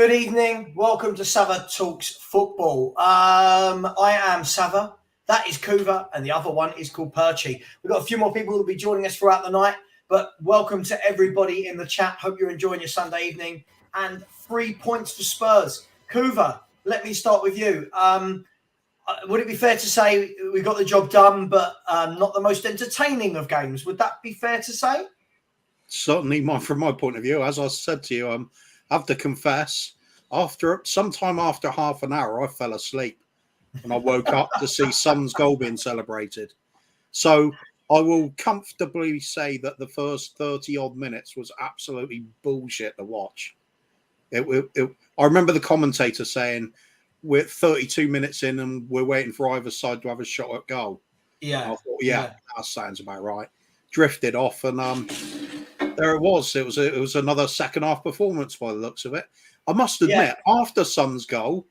Good evening. Welcome to Savva Talks Football. I am Savva. That is Kuva, and the other one is called Perchy. We've got a few more people who will be joining us throughout the night, but welcome to everybody in the chat. Hope you're enjoying your Sunday evening. And 3 points for Spurs. Kuva, let me start with you. Would it be fair to say we got the job done, but not the most entertaining of games? Would that be fair to say? Certainly, from my point of view, as I said to you, I have to confess, sometime after half an hour, I fell asleep and I woke up to see Son's goal being celebrated. So I will comfortably say that the first 30-odd minutes was absolutely bullshit to watch. I remember the commentator saying, we're 32 minutes in and we're waiting for either side to have a shot at goal. Yeah. And I thought, yeah, that sounds about right. Drifted off and there it was. It was another second half performance by the looks of it. I must admit, after Son's goal,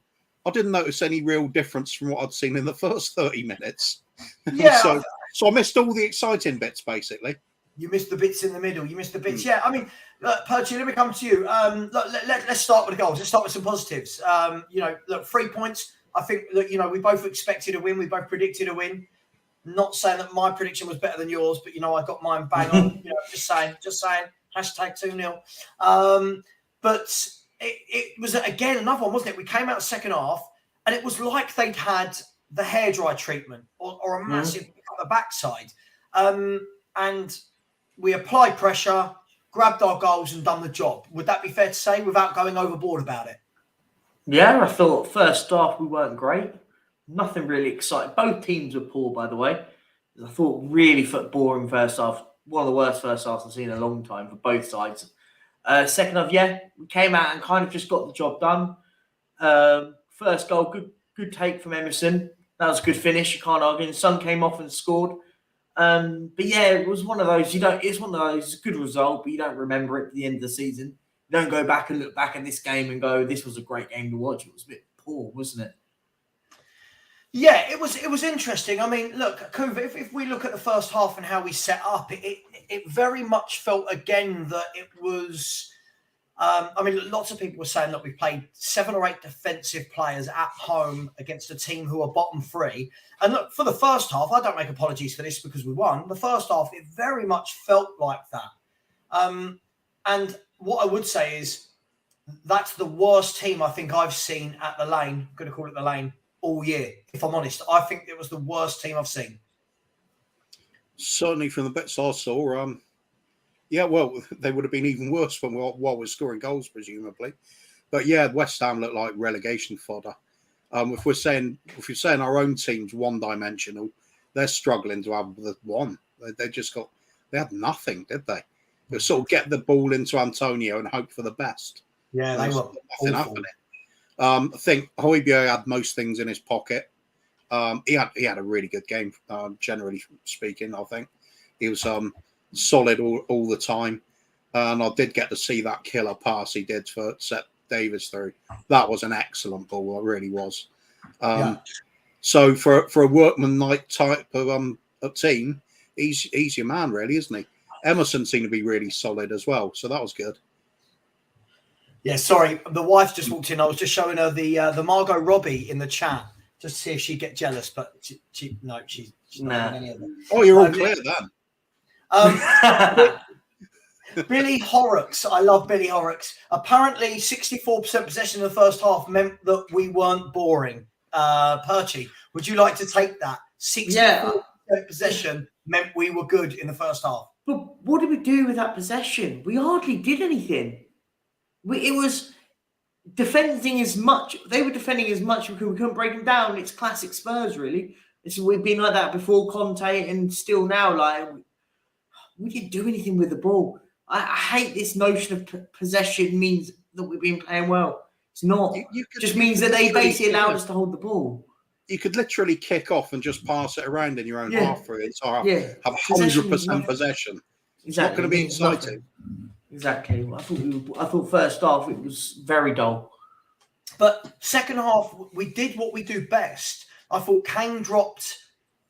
I didn't notice any real difference from what I'd seen in the first 30 minutes. Yeah. so I missed all the exciting bits, basically. You missed the bits in the middle. You missed the bits. Yeah, I mean, Perchy, let me come to you. Let's start with the goals. Let's start with some positives. 3 points. I think that, we both expected a win. We both predicted a win. Not saying that my prediction was better than yours, but, I got mine bang on. Just saying. Hashtag 2-0. But it was, again, another one, wasn't it? We came out second half, and it was like they'd had the hairdryer treatment or a massive kick up the backside. And we applied pressure, grabbed our goals, and done the job. Would that be fair to say, without going overboard about it? Yeah, I thought first half we weren't great. Nothing really exciting. Both teams were poor, by the way. I thought really boring first half. One of the worst first halves I've seen in a long time for both sides. Second half, we came out and kind of just got the job done. First goal, good take from Emerson. That was a good finish. You can't argue. And Son came off and scored. But yeah, it was one of those. It's one of those good result, but you don't remember it at the end of the season. You don't go back and look back at this game and go, "This was a great game to watch." It was a bit poor, wasn't it? Yeah, it was interesting. I mean, look, Kuva, if we look at the first half and how we set up, it very much felt again that it was. Lots of people were saying that we played 7 or 8 defensive players at home against a team who are bottom 3. And look, for the first half, I don't make apologies for this because we won. The first half, it very much felt like that. And what I would say is that's the worst team I think I've seen at the Lane. I'm going to call it the Lane. All year, if I'm honest. I think it was the worst team I've seen. Certainly from the bits I saw, they would have been even worse while we're scoring goals, presumably. But yeah, West Ham looked like relegation fodder. If you're saying our own team's one-dimensional, they're struggling to have the one. They had nothing, did they? They sort of get the ball into Antonio and hope for the best. Yeah, they were nothing happening. I think Højbjerg had most things in his pocket. He had a really good game, generally speaking. I think he was solid all the time, and I did get to see that killer pass he did for set Davis through. That was an excellent ball. It really was. So for a workman-like type of team, he's your man, really, isn't he? Emerson seemed to be really solid as well, so that was good. Yeah, sorry, the wife just walked in. I was just showing her the Margot Robbie in the chat just to see if she'd get jealous, but she's not having any of them. Oh, you're all clear then. Billy Horrocks, I love Billy Horrocks. Apparently, 64% possession in the first half meant that we weren't boring. Perchy, would you like to take that? 64% possession meant we were good in the first half. But what did we do with that possession? We hardly did anything. It was defending as much. They were defending as much because we couldn't break them down. It's classic Spurs, really. We've been like that before Conte, and still now, like we didn't do anything with the ball. I hate this notion of possession means that we've been playing well. It's not. It just means that they basically allowed us to hold the ball. You could literally kick off and just pass it around in your own half for it. So have 100% possession. Exactly. It's not going to be exciting. Exactly. I thought first half it was very dull. But second half, we did what we do best. I thought Kane dropped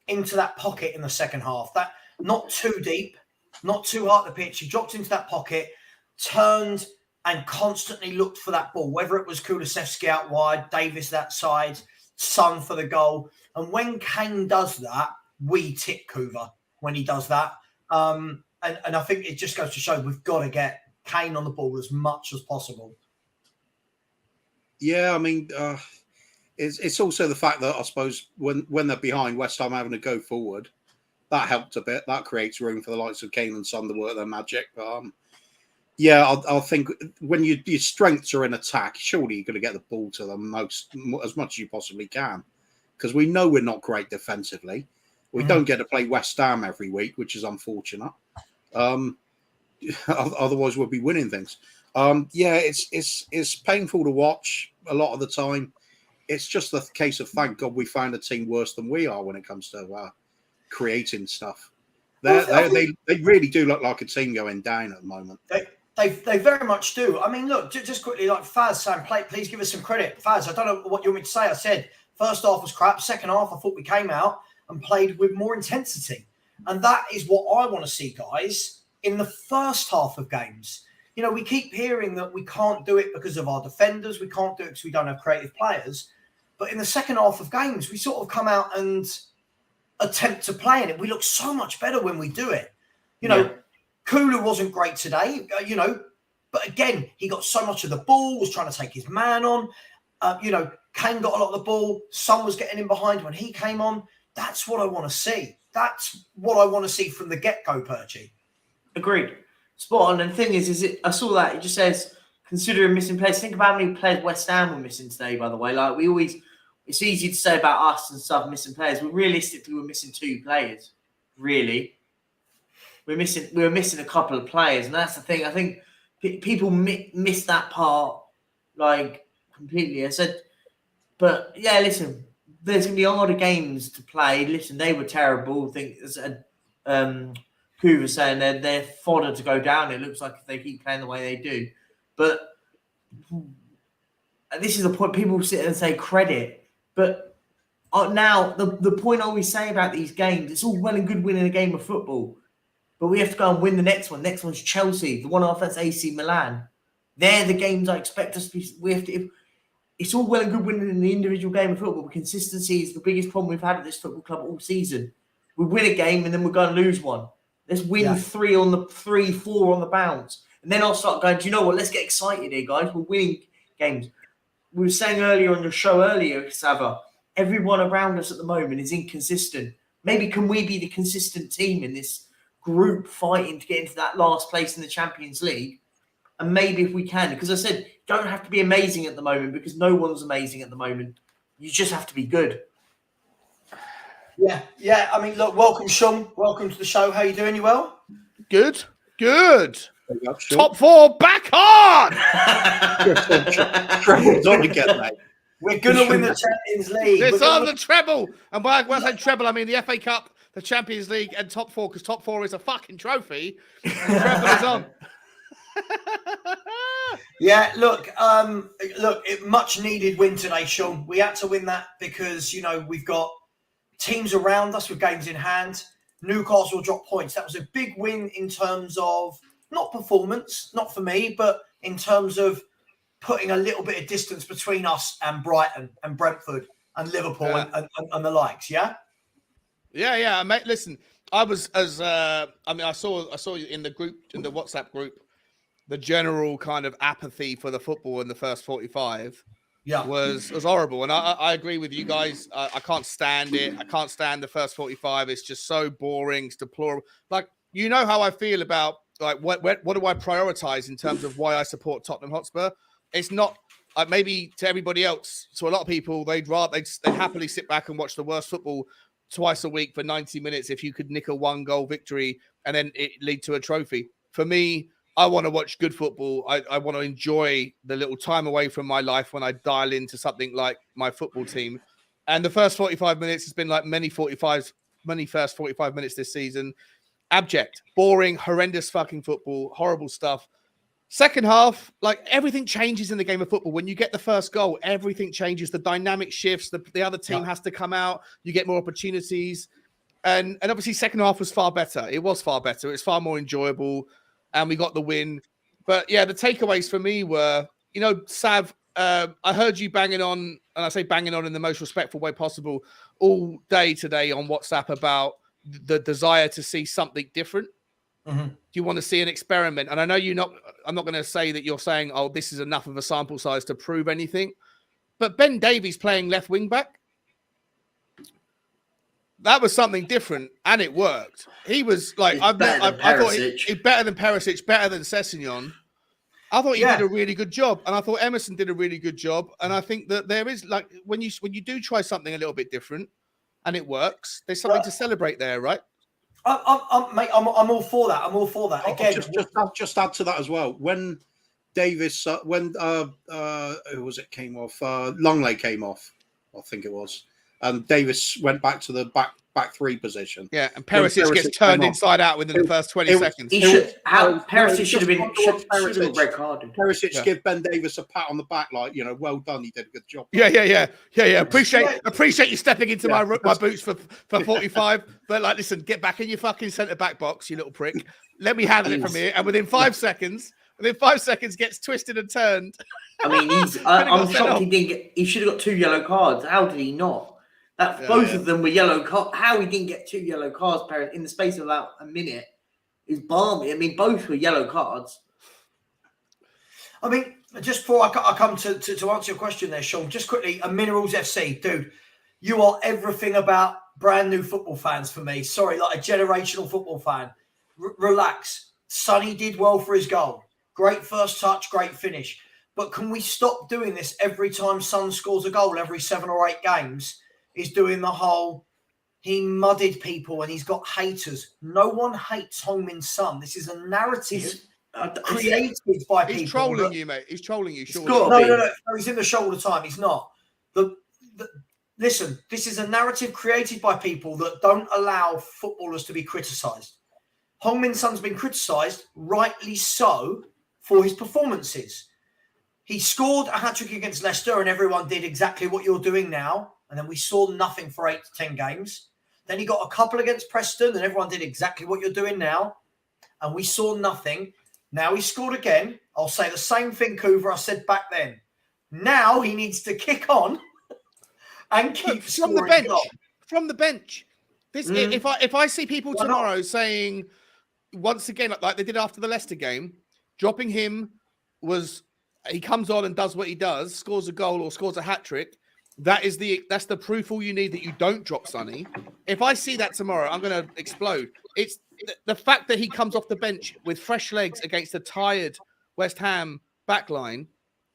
into that pocket in the second half. That not too deep, not too hard to pitch. He dropped into that pocket, turned and constantly looked for that ball, whether it was Kulusevski out wide, Davis that side, Son for the goal. And when Kane does that, we tip Kuva when he does that. And I think it just goes to show we've got to get Kane on the ball as much as possible. Yeah, I mean, it's also the fact that I suppose when they're behind, West Ham having to go forward, that helped a bit. That creates room for the likes of Kane and Son to work their magic. But yeah, I think when your strengths are in attack, surely you're going to get the ball to them as much as you possibly can, because we know we're not great defensively. We don't get to play West Ham every week, which is unfortunate. Otherwise, we'll be winning things. Yeah, it's painful to watch a lot of the time. It's just the case of, thank God we found a team worse than we are when it comes to creating stuff. They really do look like a team going down at the moment. They very much do. I mean, look, just quickly, like Faz saying, please give us some credit. Faz, I don't know what you want me to say. I said first half was crap. Second half, I thought we came out and played with more intensity. And that is what I want to see, guys, in the first half of games. You know, we keep hearing that we can't do it because of our defenders. We can't do it because we don't have creative players. But in the second half of games, we sort of come out and attempt to play in it. We look so much better when we do it. You know, Kulu wasn't great today, you know, but again, he got so much of the ball, was trying to take his man on. You know, Kane got a lot of the ball. Son was getting in behind when he came on. That's what I want to see. That's what I want to see from the get-go, Perchy. Agreed. Spot on. And the thing is I saw that. It just says, considering missing players. Think about how many players West Ham were missing today, by the way. Like, it's easy to say about us and stuff, missing players. But realistically, we're missing 2 players, really. We were missing a couple of players, and that's the thing. I think people miss that part, like, completely. I said, but yeah, listen, there's gonna be a lot of games to play. Listen, they were terrible. I think as Koo was saying, they're fodder to go down. It looks like if they keep playing the way they do, but this is the point. People sit and say credit, but now the point I always say about these games, it's all well and good winning a game of football. But we have to go and win the next one. Next one's Chelsea. The one after that's AC Milan. They're the games I expect us to be. We have to. It's all well and good winning in the individual game of football, but consistency is the biggest problem we've had at this football club all season. We win a game and then we're going to lose one. Let's win 4 on the bounce, and then I'll start going. Do you know what? Let's get excited here, guys. We're winning games. We were saying earlier on your show Savva, everyone around us at the moment is inconsistent. Maybe can we be the consistent team in this group fighting to get into that last place in the Champions League? And maybe if we can, because I said, don't have to be amazing at the moment, because no one's amazing at the moment. You just have to be good. Yeah. I mean, look, welcome, Sean. Welcome to the show. How you doing? You well? Good. Top 4 back on! We're going to win the Champions League. It's on the treble. And when I say treble, I mean the FA Cup, the Champions League, and top 4, because top 4 is a fucking trophy. And the treble is on. Yeah, look, much needed win today, Sean. We had to win that because, you know, we've got teams around us with games in hand. Newcastle dropped points. That was a big win in terms of not performance, not for me, but in terms of putting a little bit of distance between us and Brighton and Brentford and Liverpool and the likes. Yeah. Yeah, mate. Listen, I saw you in the group, in the WhatsApp group, the general kind of apathy for the football in the first 45 was horrible. And I agree with you guys. I can't stand it. I can't stand the first 45. It's just so boring. It's deplorable. Like, you know how I feel about, like, what do I prioritize in terms of why I support Tottenham Hotspur? It's not maybe to everybody else. To a lot of people, they'd happily sit back and watch the worst football twice a week for 90 minutes if you could nick a 1-goal victory and then it lead to a trophy. For me, I want to watch good football. I want to enjoy the little time away from my life when I dial into something like my football team. And the first 45 minutes has been like many first 45 minutes this season. Abject, boring, horrendous fucking football, horrible stuff. Second half, like, everything changes in the game of football. When you get the first goal, everything changes. The dynamic shifts. The other team has to come out. You get more opportunities. And obviously second half was far better. It was far better. It's far more enjoyable. And we got the win. But yeah, the takeaways for me were, Sav, I heard you banging on, and I say banging on in the most respectful way possible, all day today on WhatsApp about the desire to see something different. Mm-hmm. Do you want to see an experiment? And I know I'm not going to say that you're saying, oh, this is enough of a sample size to prove anything. But Ben Davies playing left wing back, that was something different, and it worked. He was like, I thought he's better than Perisic, better than Sessegnon. I thought he did a really good job, and I thought Emerson did a really good job. And I think that there is, like, when you do try something a little bit different, and it works, there's something to celebrate there, right? Mate, I'm all for that. I'm all for that. Again, just add to that as well. When Davis, who was it came off? Longley came off, I think it was, and Davis went back to the back three position. Yeah, and Perisic gets turned inside out within the first 20 seconds. Perisic should have been red carded. Perisic give Ben Davis a pat on the back, like, well done, he did a good job. Yeah. Appreciate you stepping into my boots for 45. But like, listen, get back in your fucking centre back box, you little prick. Let me handle it from here. And within 5 seconds, gets twisted and turned. I mean, I'm shocked he should have got 2 yellow cards. How did he not? Both of them were yellow cards. How he didn't get 2 yellow cards in the space of about a minute is balmy. I mean, both were yellow cards. I mean, just before I come to answer your question there, Sean, just quickly, Minerals FC, dude, you are everything about brand new football fans for me. Sorry, like a generational football fan. Relax. Sonny did well for his goal. Great first touch, great finish. But can we stop doing this every time Son scores a goal every 7 or 8 games? Is doing the whole, he mudded people and he's got haters. No one hates Heung-min Son. This is a narrative created by people. He's trolling you, mate. He's trolling you. Sure. No. He's in the show all the time. He's not. Listen, this is a narrative created by people that don't allow footballers to be criticised. Heung-min Son's been criticised, rightly so, for his performances. He scored a hat-trick against Leicester and everyone did exactly what you're doing now. And then we saw nothing for 8 to 10 games. Then he got a couple against Preston and everyone did exactly what you're doing now. And we saw nothing. Now he scored again. I'll say the same thing, Coover, I said back then. Now he needs to kick on and keep from the bench. From the bench. If I see people tomorrow saying, once again, like they did after the Leicester game, dropping him he comes on and does what he does, scores a goal or scores a hat-trick, that's the proof all you need that you don't drop Sonny. If I see that tomorrow, I'm going to explode. It's the fact that he comes off the bench with fresh legs against a tired West Ham backline.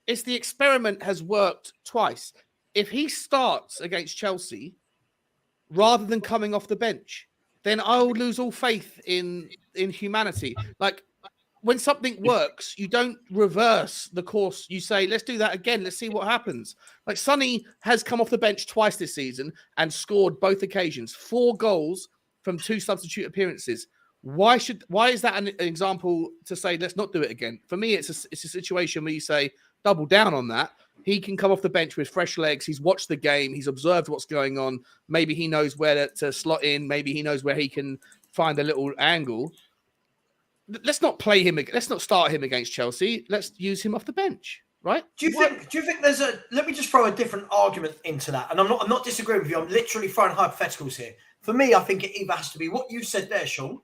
It's the experiment has worked twice. If he starts against Chelsea rather than coming off the bench, then I'll lose all faith in humanity. Like, when something works, you don't reverse the course. You say, let's do that again. Let's see what happens. Like, Sonny has come off the bench twice this season and scored both occasions, 4 goals from 2 substitute appearances. Why is that an example to say, let's not do it again? For me, it's a situation where you say, double down on that. He can come off the bench with fresh legs. He's watched the game. He's observed what's going on. Maybe he knows where to slot in. Maybe he knows where he can find a little angle. Let's not play him. Let's not start him against Chelsea. Let's use him off the bench, right? Do you think there's a? Let me just throw a different argument into that, and I'm not disagreeing with you. I'm literally throwing hypotheticals here. For me, I think it either has to be what you said there, Sean,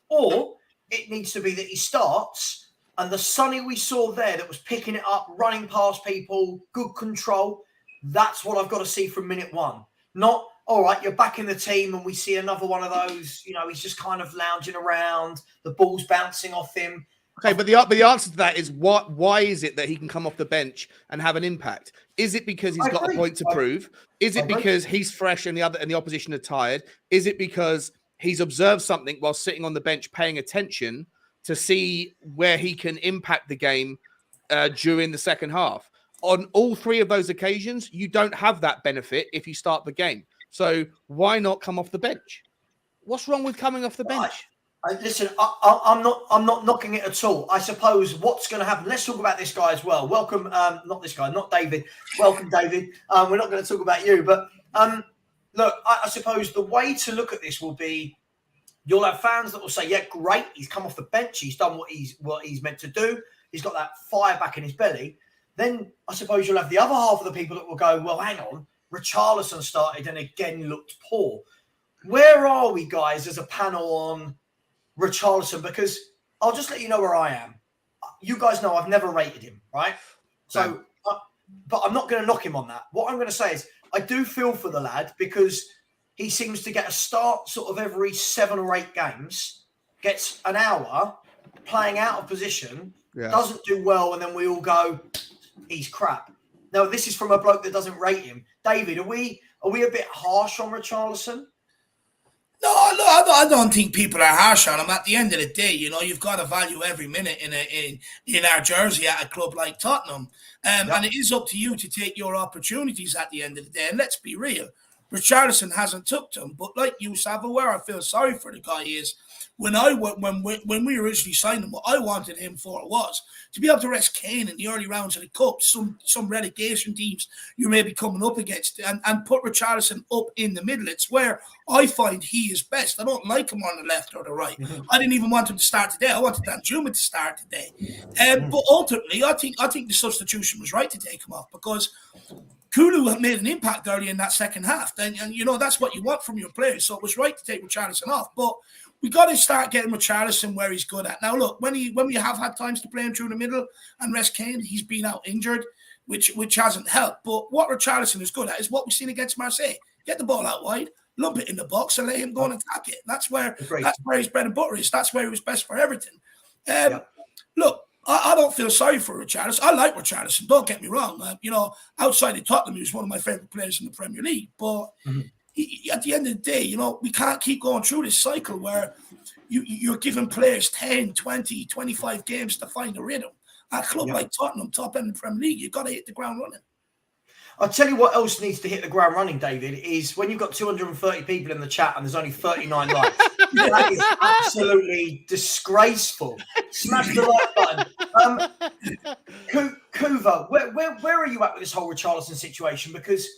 or it needs to be that he starts and the Sonny we saw there that was picking it up, running past people, good control. That's what I've got to see from minute 1. Not, all right, you're back in the team and we see another one of those, he's just kind of lounging around, the ball's bouncing off him. Okay, but the answer to that is why is it that he can come off the bench and have an impact? Is it because he's got a point to prove? Is it because he's fresh and the opposition are tired? Is it because he's observed something while sitting on the bench paying attention to see where he can impact the game during the second half? On all 3 of those occasions, you don't have that benefit if you start the game. So why not come off the bench? What's wrong with coming off the bench? Listen, I'm not knocking it at all. I suppose what's going to happen. Let's talk about this guy as well. Welcome, not this guy, not David. Welcome, David. We're not going to talk about you, but look, I suppose the way to look at this will be You'll have fans that will say, yeah, great, he's come off the bench, he's done what he's meant to do, he's got that fire back in his belly. Then I suppose you'll have the other half of the people that will go, well, hang on, Richarlison started and again looked poor. Where are we, guys, as a panel on Richarlison? Because I'll just let you know where I am. You guys know I've never rated him, right? So, but I'm not going to knock him on that. What I'm going to say is I do feel for the lad because he seems to get a start sort of every 7 or 8 games, gets an hour playing out of position, doesn't do well, and then we all go, he's crap. Now, this is from a bloke that doesn't rate him. David, are we a bit harsh on Richarlison? No, I don't think people are harsh on him. At the end of the day, you've got to value every minute in our jersey at a club like Tottenham. And it is up to you to take your opportunities at the end of the day. And let's be real, Richarlison hasn't took them. But like you, Savva, where I feel sorry for the guy is when we originally signed him, what I wanted him for was to be able to rest Kane in the early rounds of the cup, some relegation teams you may be coming up against, and put Richarlison up in the middle. It's where I find he is best. I don't like him on the left or the right. I didn't even want him to start today. I wanted Danjuma to start today. But ultimately, I think the substitution was right to take him off because Kulu made an impact early in that second half. And that's what you want from your players. So it was right to take Richarlison off. But we got to start getting Richarlison where he's good at. Now, look, when we have had times to play him through the middle and rest Kane, he's been out injured, which hasn't helped. But what Richarlison is good at is what we've seen against Marseille. Get the ball out wide, lump it in the box, and let him go and attack it. That's where his bread and butter is. That's where he was best for everything. Look, I don't feel sorry for Richarlison. I like Richarlison. Don't get me wrong. Outside of Tottenham, he was one of my favourite players in the Premier League. But at the end of the day, we can't keep going through this cycle where you're giving players 10, 20, 25 games to find a rhythm. At a club like Tottenham, top end of the Premier League, you've got to hit the ground running. I'll tell you what else needs to hit the ground running, David, is when you've got 230 people in the chat and there's only 39 likes. That is absolutely disgraceful. Smash the like button. Kuva, where are you at with this whole Richarlison situation? Because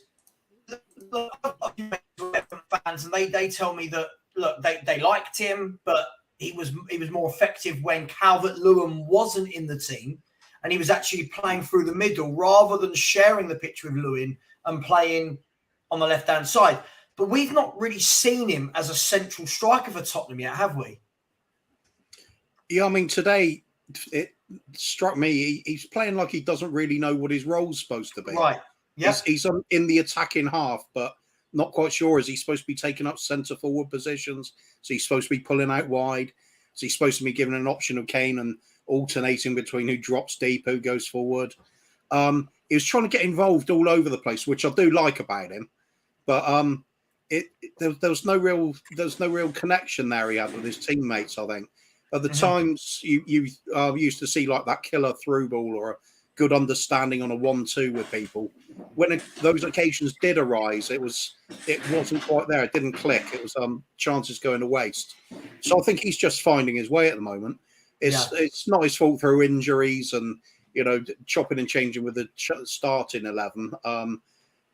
fans and they tell me that look, they liked him, but he was more effective when Calvert-Lewin wasn't in the team. And he was actually playing through the middle rather than sharing the pitch with Lewin and playing on the left-hand side. But we've not really seen him as a central striker for Tottenham yet, have we? Yeah, I mean, today it struck me he's playing like he doesn't really know what his role's supposed to be. Right. Yeah. He's in the attacking half, but not quite sure. Is he supposed to be taking up centre-forward positions? Is he supposed to be pulling out wide? Is he supposed to be given an option of Kane and alternating between who drops deep, who goes forward? He was trying to get involved all over the place, which I do like about him. But there was no real connection there he had with his teammates. I think at the times you used to see like that killer through ball or a good understanding on a 1-2 with people. When those occasions did arise, it wasn't quite there. It didn't click. It was chances going to waste. So I think he's just finding his way at the moment. It's not his fault through injuries and chopping and changing with the starting 11.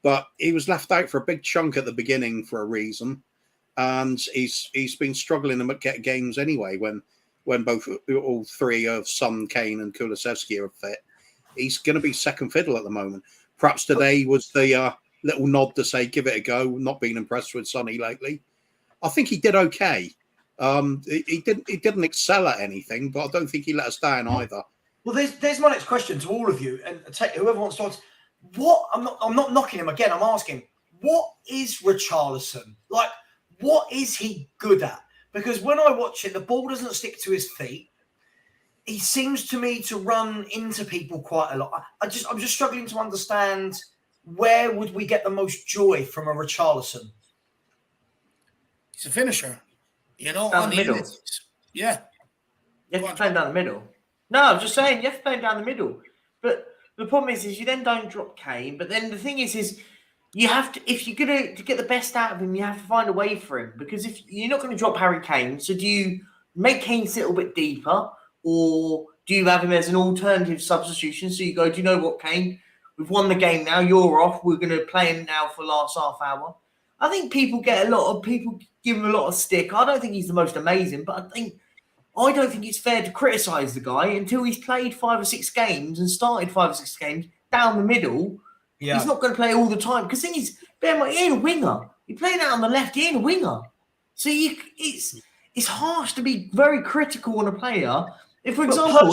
But he was left out for a big chunk at the beginning for a reason, and he's been struggling to get games anyway. When all three of Son, Kane, and Kulusevski are fit, he's going to be second fiddle at the moment. Perhaps today was the little nod to say give it a go. Not being impressed with Sonny lately. I think he did okay. He didn't excel at anything, but I don't think he let us down either. Well, there's my next question to all of you, and whoever wants to answer. I'm not knocking him again. I'm asking, what is Richarlison like? What is he good at? Because when I watch it, the ball doesn't stick to his feet. He seems to me to run into people quite a lot. I'm just struggling to understand where would we get the most joy from a Richarlison. He's a finisher. Down the middle. Yeah. You have to play him down the middle. No, I'm just saying you have to play him down the middle. But the problem is you then don't drop Kane. But then the thing is you have to, if you're going to get the best out of him, you have to find a way for him. Because if you're not going to drop Harry Kane, so do you make Kane sit a little bit deeper, or do you have him as an alternative substitution? So you go, do you know what, Kane? We've won the game now. You're off. We're going to play him now for the last half hour. I think people give him a lot of stick. I don't think he's the most amazing, but I don't think it's fair to criticise the guy until he's played 5 or 6 games and started 5 or 6 games down the middle. Yeah. He's not going to play all the time because thing is, bear in mind, he ain't a winger. He playing out on the left, he ain't a winger. So it's harsh to be very critical on a player. If, for example,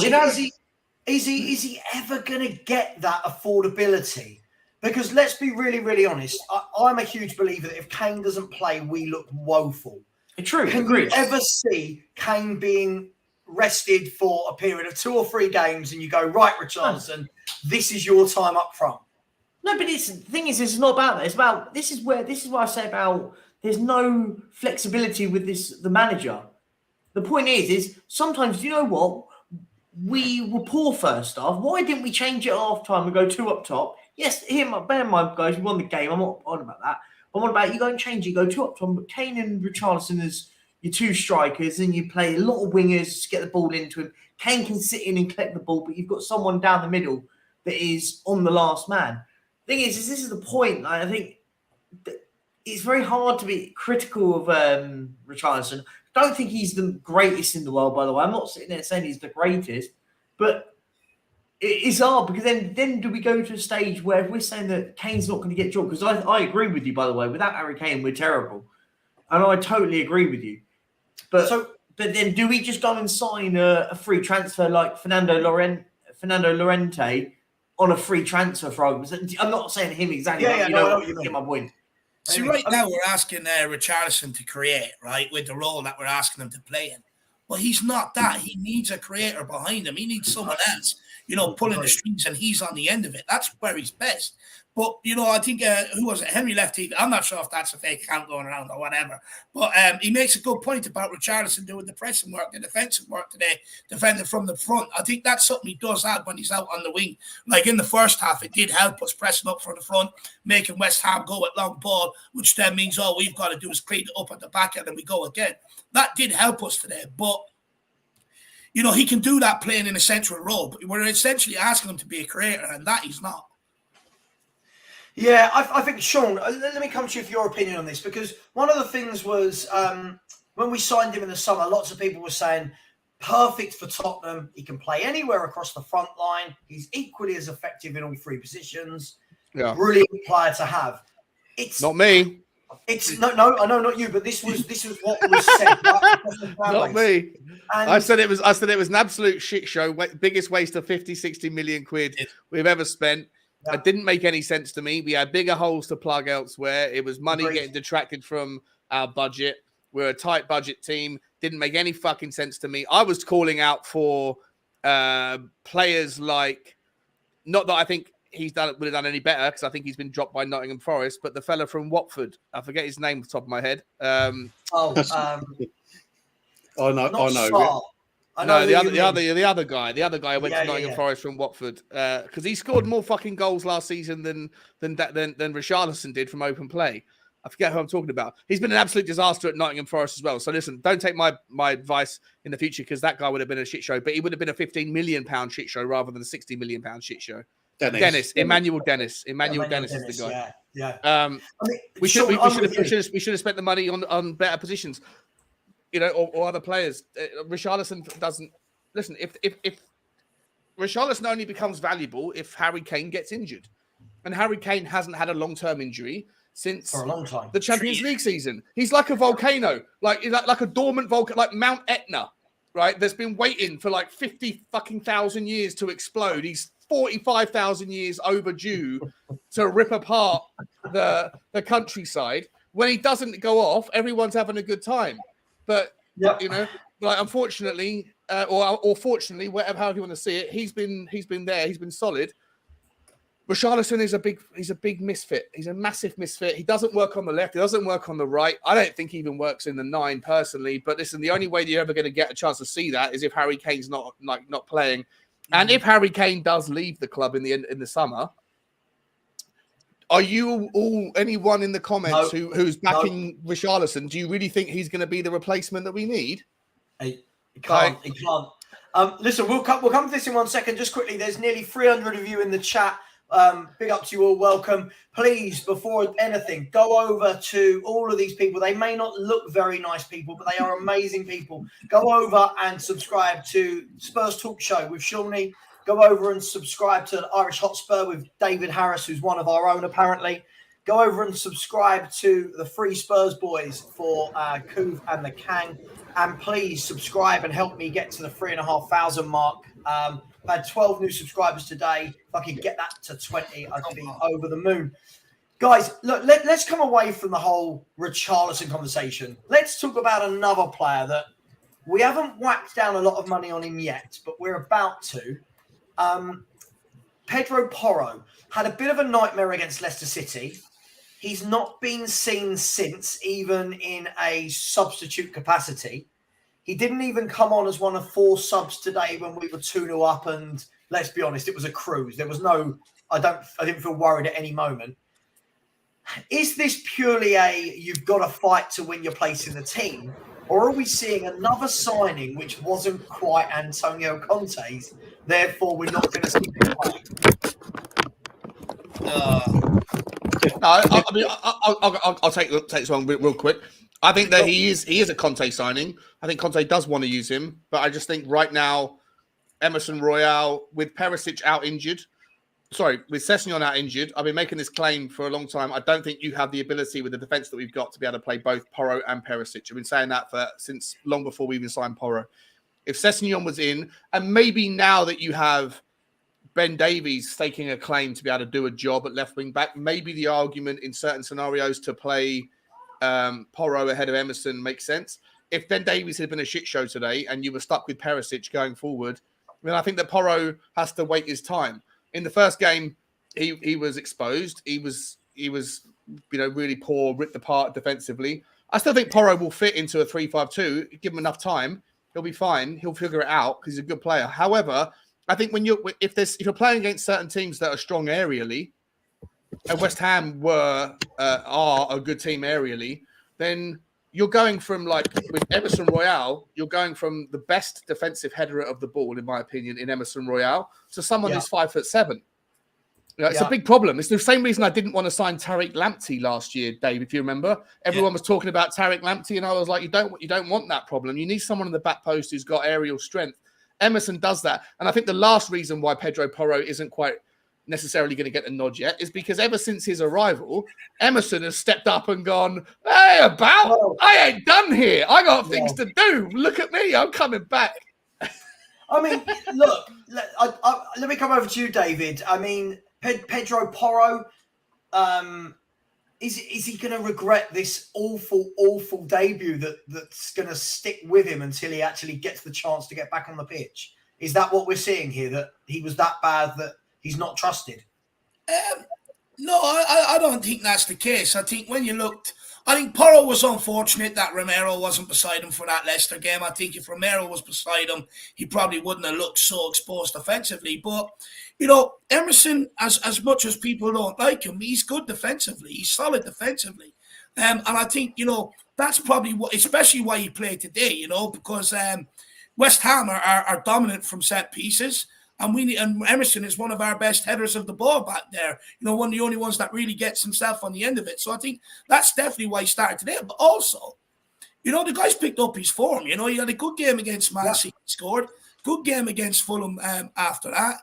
is he ever going to get that affordability? Because let's be really, really honest. I'm a huge believer that if Kane doesn't play, we look woeful. True. Can you ever see Kane being rested for a period of 2 or 3 games and you go, right, Richarlison, this is your time up front? No, but the thing is, it's not about that. It's about this is what I say about there's no flexibility with the manager. The point is sometimes, you know what? We were poor first half. Why didn't we change it at half time and go 2 up top? Yes, bear in mind, guys, we won the game. I'm not on about that. But what about you go and change it, go 2 up top, but Kane and Richarlison as your 2 strikers, and you play a lot of wingers to get the ball into him. Kane can sit in and collect the ball, but you've got someone down the middle that is on the last man. Thing is this is the point. I think it's very hard to be critical of Richarlison. I don't think he's the greatest in the world, by the way. I'm not sitting there saying he's the greatest, but it's hard because then do we go to a stage where if we're saying that Kane's not going to get dropped? Because I agree with you, by the way. Without Harry Kane, we're terrible, and I totally agree with you. But then do we just go and sign a free transfer like Fernando Llorente on a free transfer for arguments? I'm not saying him exactly. You get my point. See, right now we're asking Richarlison to create, right, with the role that we're asking him to play in. Well, he's not that. He needs a creator behind him. He needs someone else, pulling the strings, and he's on the end of it. That's where he's best. But, I think, who was it? Henry Left TV. I'm not sure if that's a fake account going around or whatever. But he makes a good point about Richarlison doing the pressing work, the defensive work today, defending from the front. I think that's something he does add when he's out on the wing. Like in the first half, it did help us pressing up from the front, making West Ham go at long ball, which then means all we've got to do is clean it up at the back end and we go again. That did help us today. But, he can do that playing in a central role. But we're essentially asking him to be a creator, and that he's not. Yeah, I think, Sean, let me come to you for your opinion on this, because one of the things was when we signed him in the summer, lots of people were saying, perfect for Tottenham. He can play anywhere across the front line. He's equally as effective in all 3 positions. Yeah. Brilliant player to have. It's not me. It's no, I know not you, but this was what was said. Not me. And I said it was an absolute shit show. Biggest waste of 50, 60 million quid we've ever spent. Yeah. It didn't make any sense to me. We had bigger holes to plug elsewhere. It was money getting detracted from our budget. We're a tight budget team. Didn't make any fucking sense to me. I was calling out for players like, not that I think would have done any better, because I think he's been dropped by Nottingham Forest, but the fella from Watford, I forget his name off the top of my head. I know. The other guy who went to Nottingham Forest from Watford, because he scored more fucking goals last season than Richarlison did from open play. I forget who I'm talking about. He's been an absolute disaster at Nottingham Forest as well. So listen, don't take my advice in the future, because that guy would have been a shit show, but he would have been a £15 million shit show rather than a £60 million shit show. Emmanuel Dennis is the guy. Yeah. We should have spent the money on better positions, or other players. Richarlison doesn't listen. If Richarlison only becomes valuable if Harry Kane gets injured, and Harry Kane hasn't had a long-term injury since for a long time. The Champions League season. He's like a volcano, like a dormant volcano, like Mount Etna, right? That's been waiting for like 50,000 years to explode. He's 45,000 years overdue to rip apart the countryside. When he doesn't go off, everyone's having a good time. But unfortunately, or fortunately, however you want to see it, he's been there. He's been solid. Richarlison is a big misfit. Not a massive misfit. He doesn't work on the left. He doesn't work on the right. I don't think he even works in the 9 personally. But listen, the only way you're ever going to get a chance to see that is if Harry Kane's not playing. And if Harry Kane does leave the club in the summer, are you anyone in the comments who's backing Richarlison? Do you really think he's going to be the replacement that we need? He can't. Listen, we'll come to this in 1 second. Just quickly, there's nearly 300 of you in the chat. Big up to you all. Welcome. Please, before anything, go over to all of these people. They may not look very nice people, but they are amazing people. Go over and subscribe to Spurs Talk Show with Shawnee. Go over and subscribe to Irish Hotspur with David Harris, who's one of our own, apparently. Go over and subscribe to the Free Spurs Boys for Kuv and the Kang. And please subscribe and help me get to the 3,500 mark. I've had 12 new subscribers today. If I could get that to 20, I'd be over the moon. Guys, look, let's come away from the whole Richarlison conversation. Let's talk about another player that we haven't whacked down a lot of money on him yet, but we're about to. Pedro Porro had a bit of a nightmare against Leicester City. He's not been seen since, even in a substitute capacity. He didn't even come on as one of 4 subs today when we were 2-0 up. And let's be honest, it was a cruise. There was no, I didn't feel worried at any moment. Is this purely you've got to fight to win your place in the team? Or are we seeing another signing which wasn't quite Antonio Conte's? Therefore, we're not going to see him play. I'll take this one real quick. I think that he is a Conte signing. I think Conte does want to use him, but I just think right now, Emerson Royale with Perisic out injured. Sorry, with Sessegnon out injured. I've been making this claim for a long time. I don't think you have the ability with the defense that we've got to be able to play both Porro and Perisic. I've been saying that since long before we even signed Porro. If Sessegnon was in, and maybe now that you have Ben Davies staking a claim to be able to do a job at left wing back, maybe the argument in certain scenarios to play Porro ahead of Emerson makes sense. If Ben Davies had been a shit show today and you were stuck with Perisic going forward, then I think that Porro has to wait his time. In the first game, he was exposed. He was really poor, ripped apart defensively. I still think Porro will fit into a 3-5-2. Give him enough time, he'll be fine. He'll figure it out because he's a good player. However, I think if you're playing against certain teams that are strong aerially, and West Ham are a good team aerially, then you're going from, like, with Emerson Royale, you're going from the best defensive header of the ball, in my opinion, in Emerson Royale, to someone who's 5'7". It's a big problem. It's the same reason I didn't want to sign Tariq Lamptey last year, Dave, if you remember. Everyone was talking about Tariq Lamptey, and I was like, you don't want that problem. You need someone in the back post who's got aerial strength. Emerson does that. And I think the last reason why Pedro Porro isn't quite necessarily going to get the nod yet is because ever since his arrival, Emerson has stepped up and gone, hey, I ain't done here. I got things to do. Look at me. I'm coming back. I mean, look, let me come over to you, David. I mean, Pedro Porro, is he going to regret this awful debut that's going to stick with him until he actually gets the chance to get back on the pitch? Is that what we're seeing here, that he was that bad that he's not trusted? No, I don't think that's the case. I think when you looked, I think Porro was unfortunate that Romero wasn't beside him for that Leicester game. I think if Romero was beside him, he probably wouldn't have looked so exposed offensively. But, Emerson, as much as people don't like him, he's good defensively. He's solid defensively. And I think, that's probably especially why he played today, because West Ham are dominant from set pieces. And Emerson is one of our best headers of the ball back there. One of the only ones that really gets himself on the end of it. So I think that's definitely why he started today. But also, the guy's picked up his form. He had a good game against Man City, scored. Good game against Fulham after that.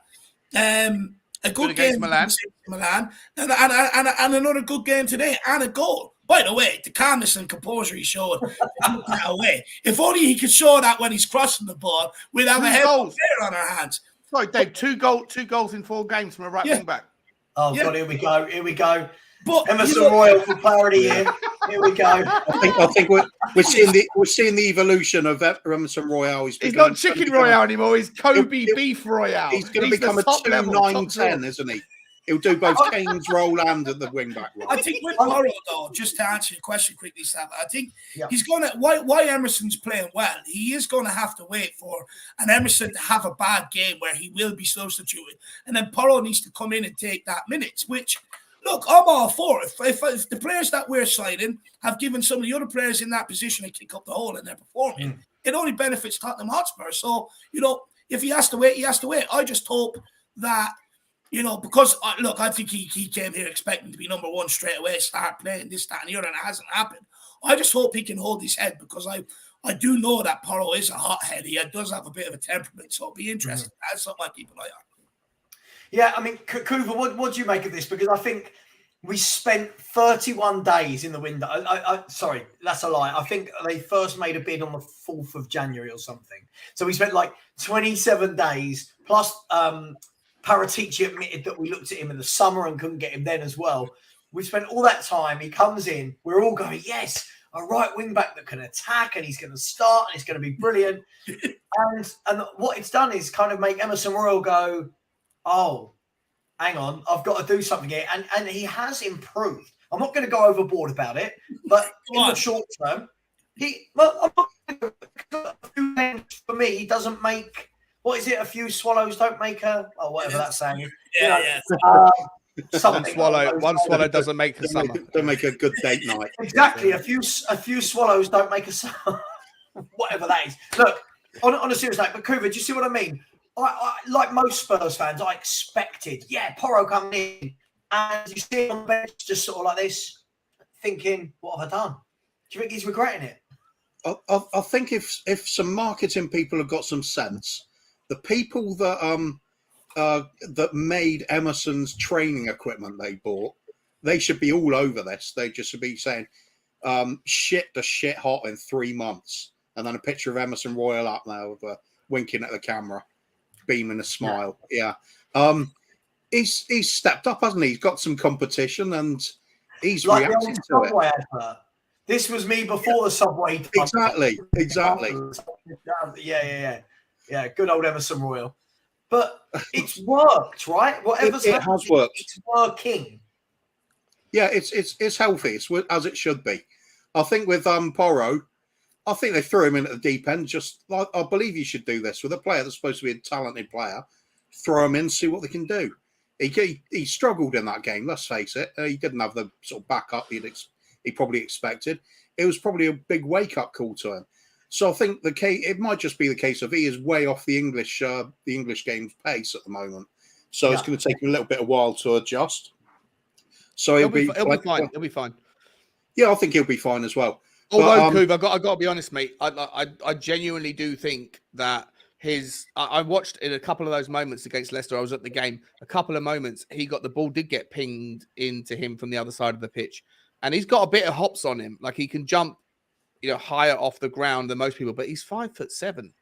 A good game against Milan. And another good game today and a goal. By the way, the calmness and composure he showed that away. If only he could show that when he's crossing the ball, we'd have a head on our hands. Sorry, Dave, two goals in 4 games from a right wing back. Oh, God, here we go. But Emerson Royal for player of the year. Here we go. I think we're seeing the evolution of Emerson Royale. He's not Chicken Royale anymore. He's Kobe Beef Royale. He's going to become a 2-9-10, isn't he? He'll do both Kane's role and the wing back role. I think with Porro, though, just to answer your question quickly, Savva, I think he's going to, why Emerson's playing well, he is going to have to wait for an Emerson to have a bad game where he will be substituted. And then Porro needs to come in and take that minutes, which, look, I'm all for it. If the players that we're signing have given some of the other players in that position a kick up the hole and they're performing, it only benefits Tottenham Hotspur. So, if he has to wait, he has to wait. I just hope that You know, because look, I think he came here expecting to be number one straight away, start playing this, that, and the other, and it hasn't happened. I just hope he can hold his head, because I do know that Porro is a hothead. He does have a bit of a temperament, so it'll be interesting. That's something I keep an eye on. Yeah, I mean, Kuva, what do you make of this? Because I think we spent 31 days in the window. Sorry, that's a lie. I think they first made a bid on the 4th of January or something. So we spent like 27 days, plus Paratici admitted that we looked at him in the summer and couldn't get him then as well. We spent all that time. He comes in. We're all going, yes, a right wing back that can attack, and he's going to start, and it's going to be brilliant. and what it's done is kind of make Emerson Royal go, oh, hang on, I've got to do something here. And he has improved. I'm not going to go overboard about it, but in the short term, for me, he doesn't make, what is it? A few swallows don't make a, or whatever that's saying. Yeah. One swallow doesn't make a summer. Don't make a good date night. Exactly. A few swallows don't make a summer. Whatever that is. Look, on a serious note, but Kuva, do you see what I mean? I like most Spurs fans, I expected, Porro coming in, and you see him on the bench just sort of like this, thinking, what have I done? Do you think he's regretting it? I think if some marketing people have got some sense, the people that that made Emerson's training equipment they bought, they should be all over this. They just should be saying, shit to shit hot in 3 months. And then a picture of Emerson Royal up now with winking at the camera, beaming a smile. Yeah. He's stepped up, hasn't he? He's got some competition and he's like reacting to it. Advert. This was me before the Subway. Exactly. Yeah. Good old Emerson Royal. But it's worked, right? Whatever's it has worked. It's working. Yeah, it's healthy. It's as it should be. I think with Porro, I think they threw him in at the deep end. Just like, I believe you should do this with a player that's supposed to be a talented player. Throw him in, see what they can do. He struggled in that game. Let's face it. He didn't have the sort of backup he probably expected. It was probably a big wake up call to him. So I think it might just be the case of he is way off the English game's pace at the moment. So it's going to take him a little bit of while to adjust. So he'll be fine. He'll be fine. Yeah, I think he'll be fine as well. Although, Kuva, I got to be honest, mate. I genuinely do think that I watched in a couple of those moments against Leicester. I was at the game. A couple of moments, the ball did get pinged into him from the other side of the pitch, and he's got a bit of hops on him. Like he can jump, higher off the ground than most people. But he's 5'7",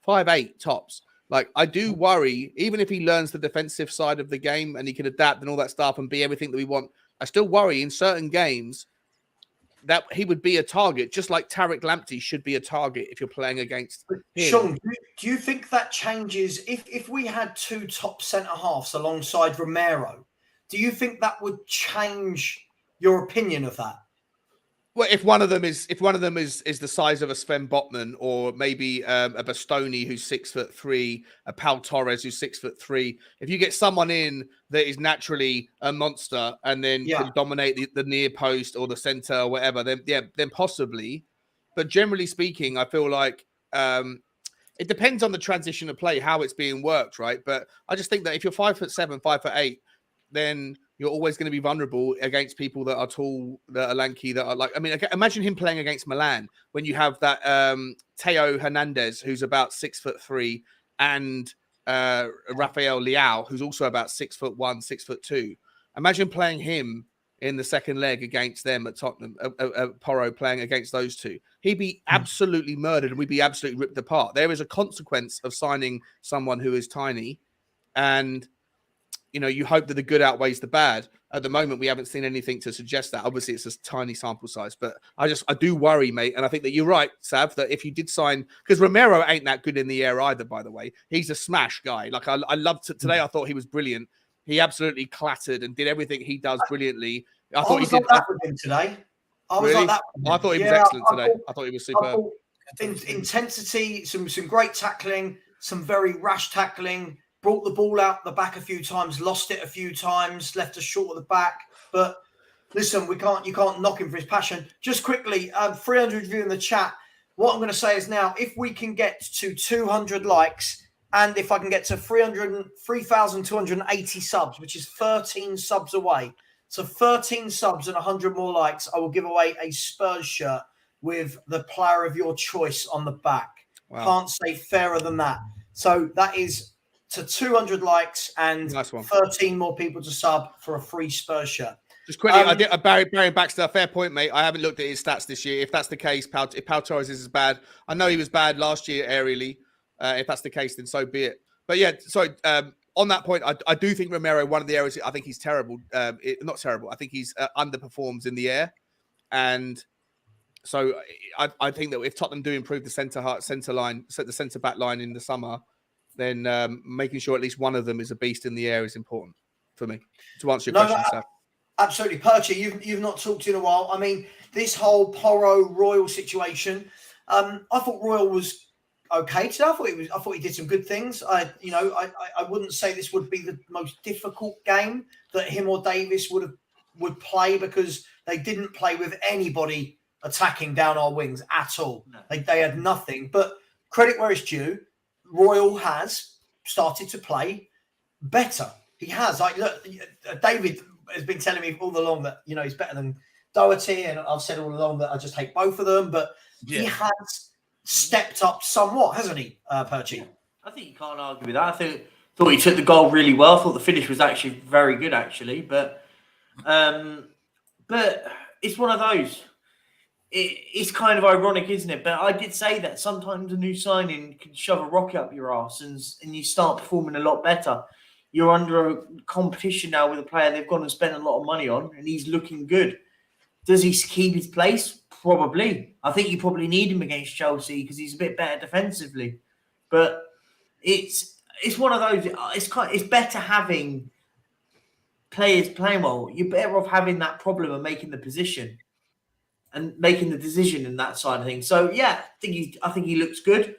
5'8" tops. Like I do worry, even if he learns the defensive side of the game and he can adapt and all that stuff and be everything that we want. I still worry in certain games that he would be a target, just like Tariq Lamptey should be a target if you're playing against him. Sean, do you think that changes if we had two top centre halves alongside Romero? Do you think that would change your opinion of that? Well, if one of them is the size of a Sven Botman, or maybe a Bastoni who's 6'3", a Pau Torres who's 6'3", if you get someone in that is naturally a monster and then can dominate the near post or the centre or whatever, then possibly. But generally speaking, I feel like it depends on the transition of play, how it's being worked, right? But I just think that if you're 5'7", 5'8", then you're always going to be vulnerable against people that are tall, that are lanky, that are like, I mean, imagine him playing against Milan when you have that Theo Hernandez, who's about 6'3", and Rafael Leao, who's also about 6'1", 6'2". Imagine playing him in the second leg against them at Tottenham, Porro playing against those two. He'd be absolutely murdered and we'd be absolutely ripped apart. There is a consequence of signing someone who is tiny, and you hope that the good outweighs the bad. At the moment, we haven't seen anything to suggest that. Obviously, it's a tiny sample size, but I do worry, mate. And I think that you're right, Sav, that if you did sign, because Romero ain't that good in the air either, by the way. He's a smash guy. Like I loved it today. I thought he was brilliant. He absolutely clattered and did everything he does brilliantly. I thought he did that with him today. I was like that. I thought he was excellent today. I thought he was superb. Intensity, some great tackling, some very rash tackling. Brought the ball out the back a few times, lost it a few times, left us short at the back. But listen, you can't knock him for his passion. Just quickly, 300 of you in the chat. What I'm going to say is now, if we can get to 200 likes And if I can get to 3,280 subs, which is 13 subs away, so 13 subs and 100 more likes, I will give away a Spurs shirt with the player of your choice on the back. Wow. Can't say fairer than that. So that is to 200 likes and 13 more people to sub for a free Spurs shirt. Just quickly, Barry Baxter, fair point, mate. I haven't looked at his stats this year. If that's the case, if Pau Torres is as bad, I know he was bad last year aerially. If that's the case, then so be it. But yeah, sorry. On that point, I do think Romero, one of the areas, I think he's terrible. Not terrible. I think he's underperforms in the air. And so I think that if Tottenham do improve the centre back line in the summer, then making sure at least one of them is a beast in the air is important for me. To answer your question, Seth. Absolutely. Perchy, you've not talked to in a while. I mean, this whole Porro Royal situation, I thought Royal was okay today. I thought he did some good things. I wouldn't say this would be the most difficult game that him or Davis would play, because they didn't play with anybody attacking down our wings at all. No. They had nothing. But credit where it's due, Royal has started to play better. He has. David has been telling me all along that he's better than Doherty, and I've said all along that I just hate both of them. But he has stepped up somewhat, hasn't he, Perchy? I think you can't argue with that. I thought he took the goal really well. I thought the finish was actually very good, actually. But it's one of those. It's kind of ironic, isn't it? But I did say that sometimes a new signing can shove a rocket up your arse and you start performing a lot better. You're under a competition now with a player they've gone and spent a lot of money on, and he's looking good. Does he keep his place? Probably. I think you probably need him against Chelsea because he's a bit better defensively. But it's one of those. It's better having players playing well. You're better off having that problem of making the position and making the decision in that side of things. So yeah, I think he looks good.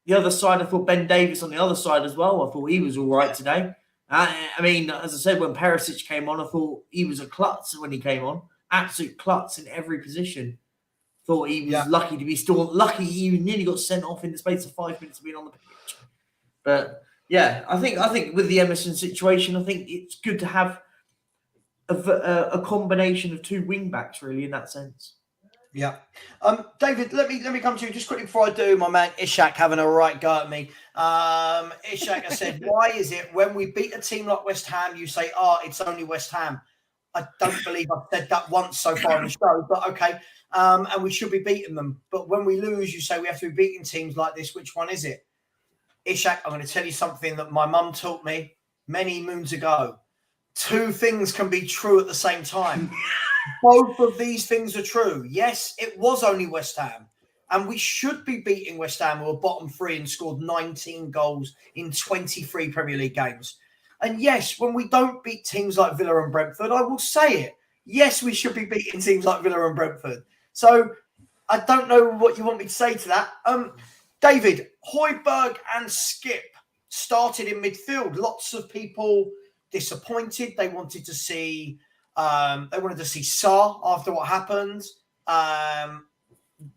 The other side, I thought Ben Davies on the other side as well. I thought he was all right today. I mean, as I said, when Perisic came on, I thought he was a klutz when he came on. Absolute klutz in every position. Thought he was lucky to be still lucky. He nearly got sent off in the space of 5 minutes of being on the pitch. But yeah, I think with the Emerson situation, I think it's good to have a combination of two wing backs, really, in that sense. Yeah. David, let me come to you just quickly before I do. My man Ishak having a right go at me. Ishak has said, why is it when we beat a team like West Ham, you say, it's only West Ham? I don't believe I've said that once so far in the show, but okay. And we should be beating them. But when we lose, you say we have to be beating teams like this. Which one is it? Ishak, I'm going to tell you something that my mum taught me many moons ago. Two things can be true at the same time. Both of these things are true. Yes, it was only West Ham. And we should be beating West Ham, who were bottom three and scored 19 goals in 23 Premier League games. And yes, when we don't beat teams like Villa and Brentford, I will say it. Yes, we should be beating teams like Villa and Brentford. So I don't know what you want me to say to that. David, Højbjerg and Skip started in midfield. Lots of people disappointed. They wanted to see Sarr after what happened.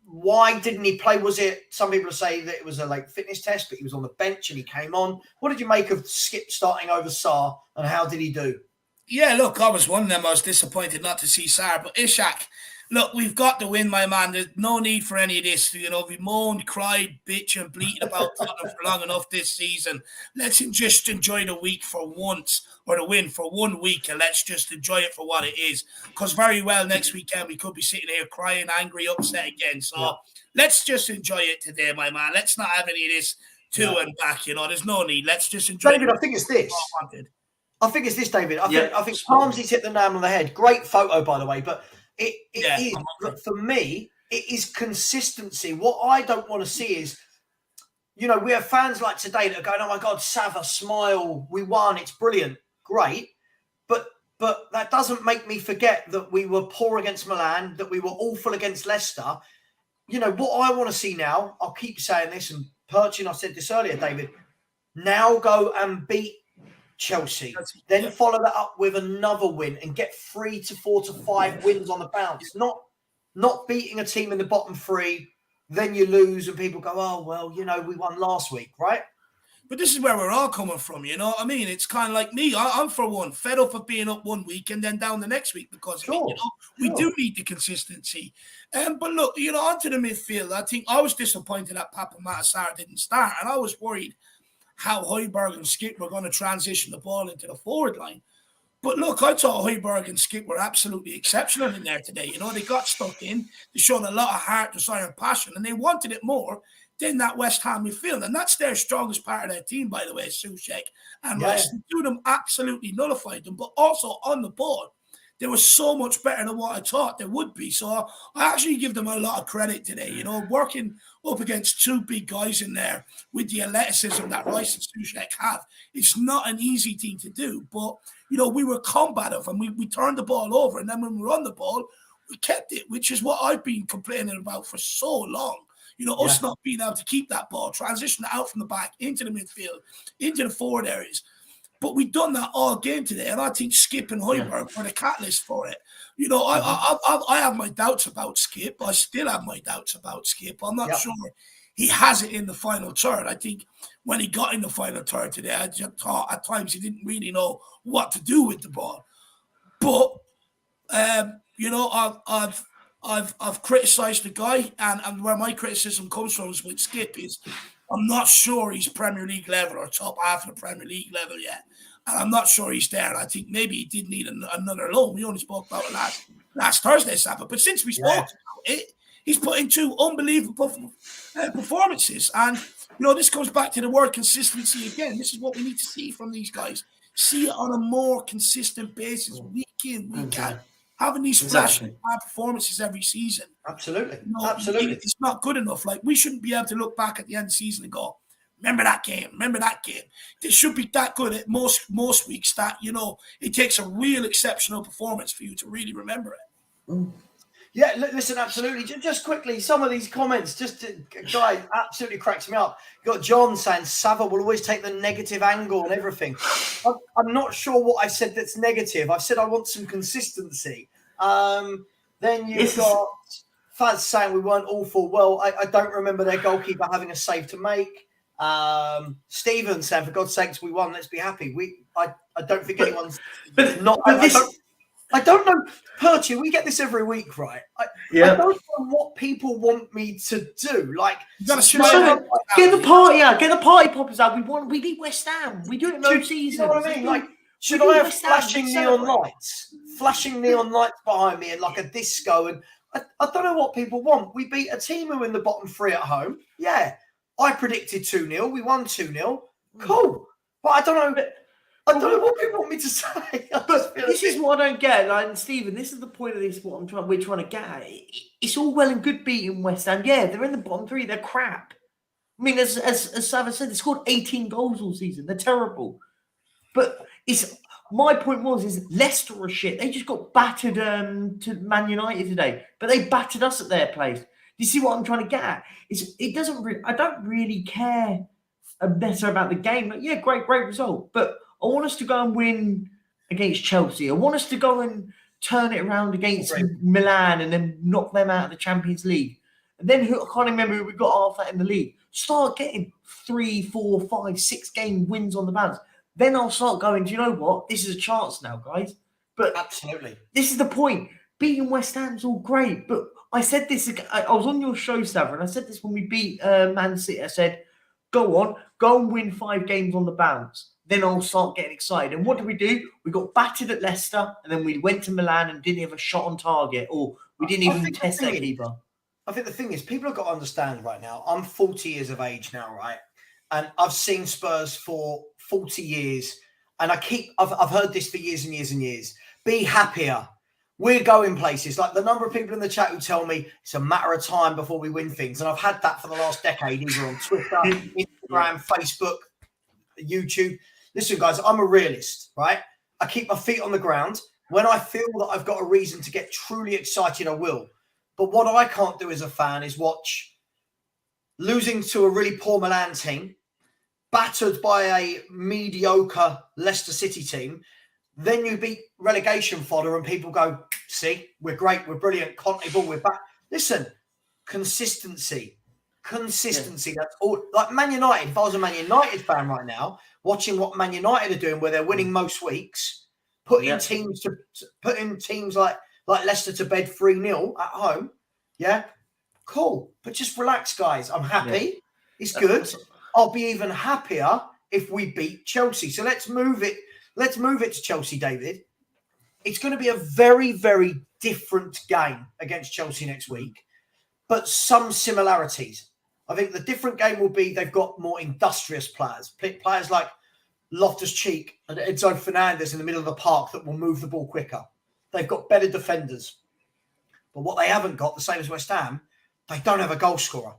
Why didn't he play? Was it, some people say that it was a late fitness test, but he was on the bench and he came on. What did you make of Skip starting over Sarr, and how did he do? Yeah, look, I was one of them. I was disappointed not to see Sarr, but Ishak, look, we've got to win, my man. There's no need for any of this. We moaned, cried, bitch, and bleated about Tottenham for long enough this season. Let's just enjoy the week for once, or the win for 1 week, and let's just enjoy it for what it is. Because very well next weekend we could be sitting here crying, angry, upset again. So let's just enjoy it today, my man. Let's not have any of this and back. There's no need. Let's just enjoy. David, I think it's this. I think it's this, David. I think Palmsy's hit the nail on the head. Great photo, by the way, but. It is, for me, it is consistency. What I don't want to see is, we have fans like today that are going, oh my God, Savva, smile, we won, it's brilliant, great. But that doesn't make me forget that we were poor against Milan, that we were awful against Leicester. What I want to see now, I'll keep saying this, and Perchin, I said this earlier, David, now go and beat Chelsea, then follow that up with another win and get 3 to 4 to 5 wins on the bounce. Not beating a team in the bottom three then you lose and people go, oh, well, you know, we won last week, right? But this is where we're all coming from, you know what I mean? It's kind of like me. I'm, for one, fed up of being up one week and then down the next week because of it, you know? We do need the consistency. But look, you know, onto the midfield, I think I was disappointed that Papa Matasar didn't start, and I was worried how Højbjerg and Skip were going to transition the ball into the forward line. But look, I thought Højbjerg and Skip were absolutely exceptional in there today. You know, they got stuck in, they showed a lot of heart, desire, and passion, and they wanted it more than that West Ham midfield. And that's their strongest part of their team, by the way, Souček and Rice. Two of them absolutely nullified them, but also on the ball, they were so much better than what I thought they would be. So I actually give them a lot of credit today. You know, working up against two big guys in there with the athleticism that Rice and Souček have, it's not an easy thing to do. But, you know, we were combative and we turned the ball over. And then when we were on the ball, we kept it, which is what I've been complaining about for so long. You know, us not being able to keep that ball, transition out from the back into the midfield, into the forward areas. But we've done that all game today, and I think Skip and Højbjerg were the catalyst for it. You know, I have my doubts about Skip. I still have my doubts about Skip. I'm not sure he has it in the final third. I think when he got in the final third today, I just thought at times he didn't really know what to do with the ball. But you know, I've criticised the guy, and where my criticism comes from is with Skip is I'm not sure he's Premier League level or top half of the Premier League level yet. And I'm not sure he's there. I think maybe he did need another loan. We only spoke about it last Thursday, Savva. But since we spoke about it, he's put in two unbelievable performances. And, you know, this comes back to the word consistency again. This is what we need to see from these guys. See it on a more consistent basis, week in, week out. Having these flash performances every season. Absolutely. You know, absolutely. It's not good enough. Like, we shouldn't be able to look back at the end of the season and go, remember that game, remember that game. They should be that good at most weeks that, you know, it takes a real exceptional performance for you to really remember it. Yeah, listen, absolutely. Just quickly, some of these comments, guy, absolutely cracks me up. You got John saying Savva will always take the negative angle and everything. I'm not sure what I said that's negative. I've said I want some consistency. Then you've got Faz saying we weren't awful. Well, I don't remember their goalkeeper having a save to make. Stephen saying, for God's sakes, we won. Let's be happy. I don't think anyone's not. I don't know, Perchi, we get this every week, right? I don't know what people want me to do. Like, get the party poppers out. We beat West Ham. We do it most seasons. You know what I mean? Like, should I have flashing neon lights behind me and like a disco? And I don't know what people want. We beat a team who were in the bottom three at home. Yeah, I predicted 2-0. We won 2-0. Cool. But I don't know what people want me to say. This is what I don't get. Like, Stephen, this is the point of this, we're trying to get at. It's all well and good beating West Ham. Yeah, they're in the bottom three. They're crap. I mean, as Savva said, they scored 18 goals all season. They're terrible. But my point is Leicester are shit. They just got battered to Man United today. But they battered us at their place. Do you see what I'm trying to get at? I don't really care better about the game. Like, yeah, great result. But I want us to go and win against Chelsea. I want us to go and turn it around against Milan and then knock them out of the Champions League. And then I can't remember who we got after that in the league. Start getting 3, 4, 5, 6 game wins on the bounce. Then I'll start going, do you know what? This is a chance now, guys. But absolutely, this is the point. Beating West Ham's all great. But I said this, I was on your show, Savva, and I said this when we beat Man City. I said, go and win 5 games on the bounce. Then I'll start getting excited. And what did we do? We got battered at Leicester, and then we went to Milan and didn't have a shot on target, or we didn't even test their keeper. I think the thing is, people have got to understand right now, I'm 40 years of age now, right? And I've seen Spurs for 40 years. And I've heard this for years and years and years. Be happier. We're going places. Like the number of people in the chat who tell me it's a matter of time before we win things. And I've had that for the last decade, either on Twitter, Instagram, Facebook, YouTube. Listen, guys, I'm a realist, right? I keep my feet on the ground. When I feel that I've got a reason to get truly excited, I will. But what I can't do as a fan is watch losing to a really poor Milan team, battered by a mediocre Leicester City team. Then you beat relegation fodder and people go, see, we're great, we're brilliant, Conte ball, we're back. Listen, consistency. That's all. Like Man United, if I was a Man United fan right now, watching what Man United are doing, where they're winning most weeks, putting teams like Leicester to bed 3-0 at home. Yeah, cool. But just relax, guys. I'm happy. Yeah. It's good. I'll be even happier if we beat Chelsea. So let's move it. Let's move it to Chelsea, David. It's going to be a very, very different game against Chelsea next week, but some similarities. I think the different game will be they've got more industrious players like Loftus-Cheek and Enzo Fernandez in the middle of the park that will move the ball quicker. They've got better defenders. But what they haven't got, the same as West Ham, they don't have a goal scorer.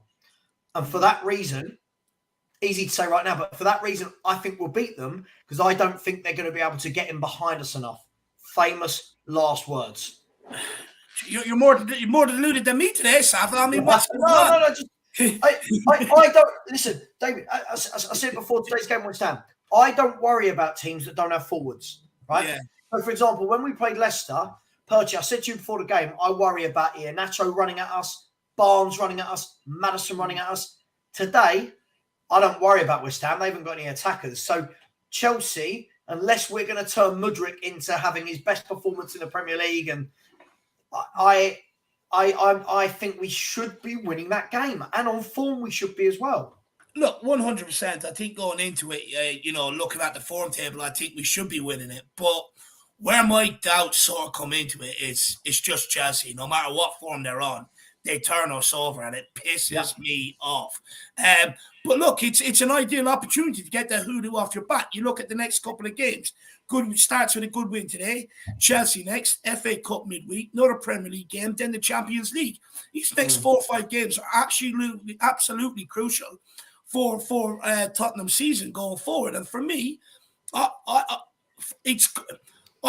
And for that reason, easy to say right now, but for that reason, I think we'll beat them because I don't think they're going to be able to get in behind us enough. Famous last words. You're more deluded than me today, Savva. I mean, what's going on? No. I don't listen, David. I said before today's game West Ham. I don't worry about teams that don't have forwards, right? Yeah. So, for example, when we played Leicester, Percy, I said to you before the game, I worry about Iheanacho running at us, Barnes running at us, Maddison running at us. Today, I don't worry about West Ham. They haven't got any attackers. So Chelsea, unless we're going to turn Mudryk into having his best performance in the Premier League, and I think we should be winning that game, and on form we should be as well. Look, 100%. I think going into it, looking at the form table, I think we should be winning it. But where my doubts sort of come into it is it's just Chelsea. No matter what form they're on, they turn us over, and it pisses me off. But look, it's an ideal opportunity to get the hoodoo off your back. You look at the next couple of games. Good starts with a good win today. Chelsea next, FA Cup midweek, another Premier League game, then the Champions League. These next 4 or 5 games are absolutely crucial for Tottenham's season going forward. And for me, I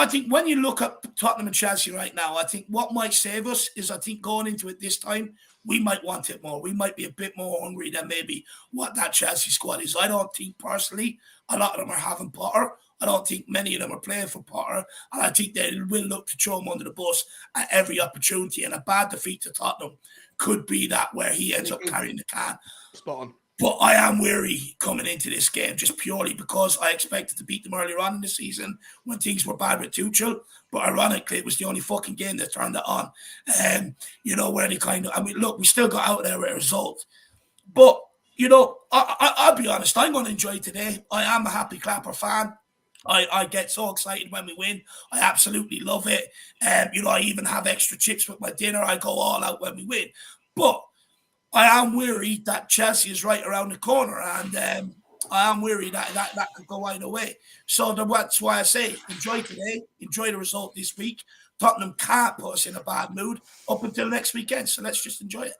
think when you look at Tottenham and Chelsea right now, I think what might save us is I think going into it this time, we might want it more. We might be a bit more hungry than maybe what that Chelsea squad is. I don't think personally a lot of them are having Potter. I don't think many of them are playing for Potter. And I think they will look to throw him under the bus at every opportunity. And a bad defeat to Tottenham could be that where he ends up carrying the can. Spot on. But I am weary coming into this game just purely because I expected to beat them earlier on in the season when things were bad with Tuchel. But ironically, it was the only fucking game that turned it on. Where they look, we still got out there with a result. But, I'll be honest, I'm going to enjoy today. I am a happy Clapper fan. I get so excited when we win. I absolutely love it. I even have extra chips with my dinner. I go all out when we win. But I am weary that Chelsea is right around the corner, and I am weary that could go either way. So that's why I say enjoy today, enjoy the result this week. Tottenham can't put us in a bad mood up until next weekend, so let's just enjoy it.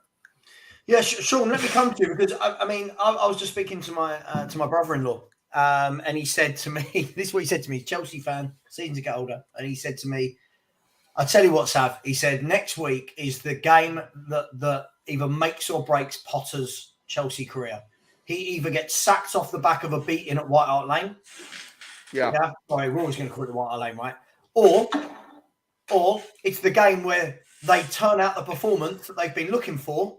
Yeah, Sean, let me come to you because I was just speaking to my brother-in-law, and he said to me, this is what he said to me, Chelsea fan, season to get older, and he said to me, "I tell you what, Sav," he said, "next week is the game that either makes or breaks Potter's Chelsea career. He either gets sacked off the back of a beating at White Hart Lane." Yeah. Sorry, we're always going to call it the White Hart Lane, right? Or it's the game where they turn out the performance that they've been looking for.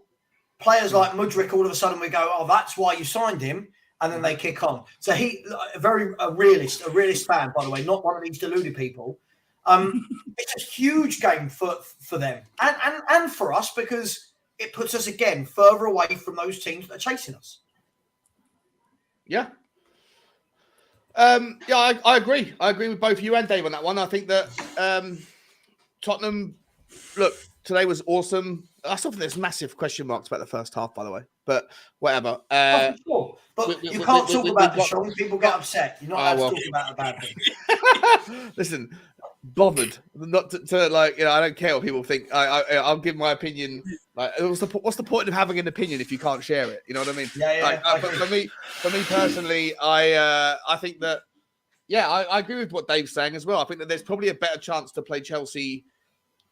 Players like Mudryk, all of a sudden we go, "Oh, that's why you signed him," and then they kick on. So a realist fan, by the way, not one of these deluded people. It's a huge game for them and for us because it puts us again further away from those teams that are chasing us. Yeah. I agree. I agree with both you and Dave on that one. I think that Tottenham, look, today was awesome. I still think there's massive question marks about the first half, by the way, but whatever. Sure. But you can't talk about the show. People get upset. You're not allowed to talk about a bad thing. Listen, bothered not to I don't care what people think. I'll give my opinion. Like, what's the point of having an opinion if you can't share it? You know what I mean? Yeah. But for me personally, I think that I agree with what Dave's saying as well. I think that there's probably a better chance to play Chelsea.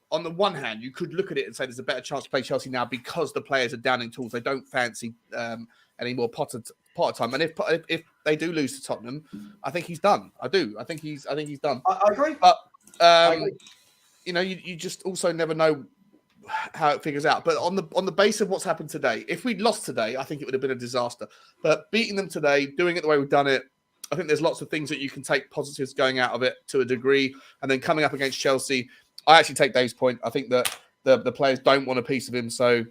On the one hand, you could look at it and say there's a better chance to play Chelsea now because the players are downing tools. They don't fancy any more Potter time. And if they do lose to Tottenham, I think he's done. I do. I think he's done. I agree. But you just also never know how it figures out. But on the base of what's happened today, if we'd lost today, I think it would have been a disaster. But beating them today, doing it the way we've done it, I think there's lots of things that you can take positives going out of it to a degree. And then coming up against Chelsea, I actually take Dave's point. I think that the players don't want a piece of him, so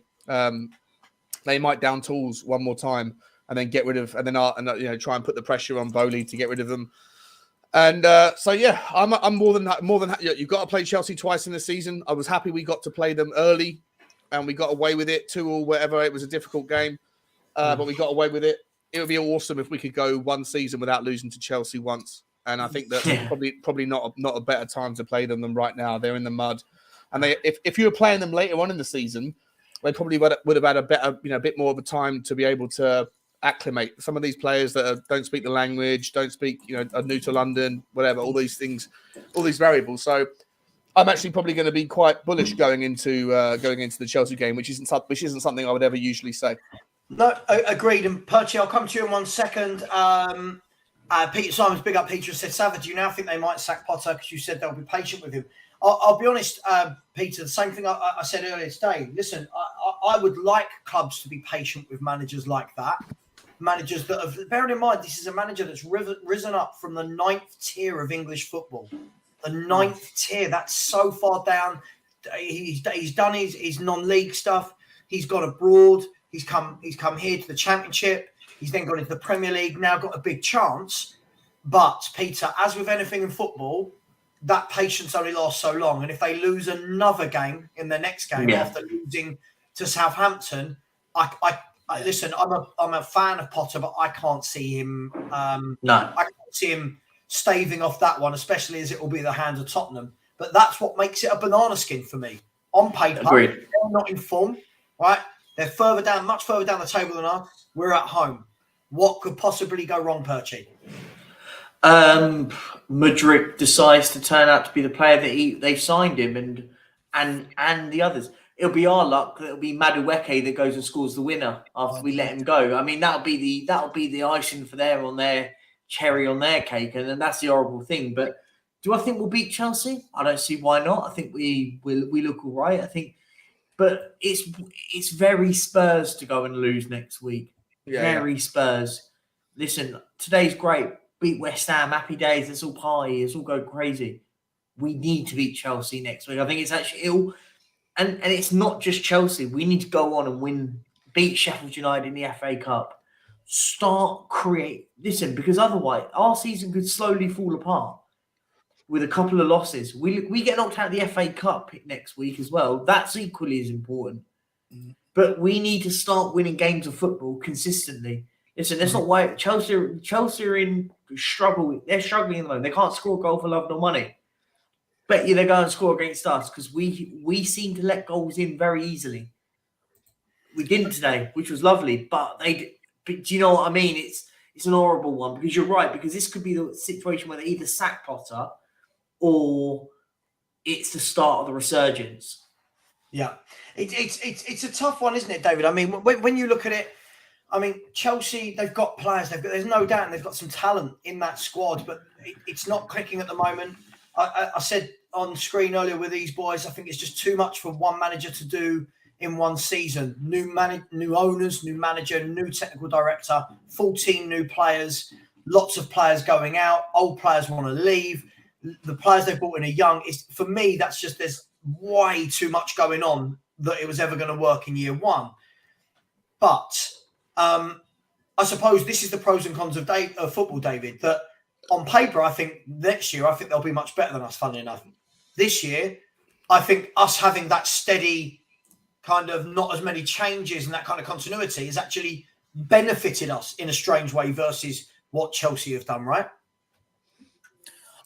they might down tools one more time and then get rid of, and then try and put the pressure on Bowley to get rid of them. And so yeah, I'm more than happy. You've got to play Chelsea twice in the season. I was happy we got to play them early, and we got away with it 2-2, whatever. It was a difficult game, but we got away with it. It would be awesome if we could go one season without losing to Chelsea once. And I think that's probably not a better time to play them than right now. They're in the mud, and if you were playing them later on in the season, they probably would have had a better, a bit more of a time to be able to acclimate. Some of these players that don't speak the language, don't speak, are new to London, whatever. All these things, all these variables. So I'm actually probably going to be quite bullish going into the Chelsea game, which isn't something I would ever usually say. No, agreed. And Percy, I'll come to you in 1 second. Peter Simons, big up Peter, said, Savva, do you now think they might sack Potter because you said they'll be patient with him? I'll be honest, Peter, the same thing I said earlier today. Listen, I would like clubs to be patient with managers like that. Managers that have, bearing in mind, this is a manager that's risen up from the 9th tier of English football. The 9th tier, that's so far down. He's done his non-league stuff. He's gone abroad. He's come here to the Championship. He's then gone into the Premier League, now got a big chance. But, Peter, as with anything in football, that patience only lasts so long. And if they lose another game in the next game after losing to Southampton, listen, I'm a fan of Potter, but I can't see him. I can't see him staving off that one, especially as it will be the hands of Tottenham. But that's what makes it a banana skin for me. On paper, they're not in form, right? They're much further down the table than us. We're at home. What could possibly go wrong, Perchy? Madrid decides to turn out to be the player that they've signed him, and the others. It'll be our luck that it'll be Madueke that goes and scores the winner after we let him go. I mean, that'll be the icing for on their cherry on their cake, and then that's the horrible thing. But do I think we'll beat Chelsea? I don't see why not. I think we look all right. I think, but it's very Spurs to go and lose next week. Very Spurs. Listen, today's great. Beat West Ham, happy days. Let's all party. Let's all go crazy. We need to beat Chelsea next week. I think it's actually ill. And it's not just Chelsea. We need to go on and beat Sheffield United in the FA Cup. Listen, because otherwise our season could slowly fall apart with a couple of losses. We get knocked out of the FA Cup next week as well. That's equally as important. But we need to start winning games of football consistently. Listen, that's not why Chelsea are in struggle. They're struggling at the moment. They can't score a goal for love nor money. Bet you they go and score against us because we seem to let goals in very easily. We didn't today, which was lovely, but do you know what I mean? It's an horrible one because you're right, because this could be the situation where they either sack Potter or it's the start of the resurgence. Yeah, it's a tough one, isn't it, David? I mean, when you look at it, I mean, Chelsea, they've got players. There's no doubt they've got some talent in that squad, but it's not clicking at the moment. I said on screen earlier with these boys, I think it's just too much for one manager to do in one season. New owners, new manager, new technical director, 14 new players, lots of players going out, old players want to leave. The players they've brought in are young. For me, that's just, there's way too much going on that it was ever going to work in year one. But I suppose this is the pros and cons of football, David, that on paper, I think next year, they'll be much better than us, funnily enough. This year, I think us having that steady kind of not as many changes and that kind of continuity has actually benefited us in a strange way versus what Chelsea have done, right?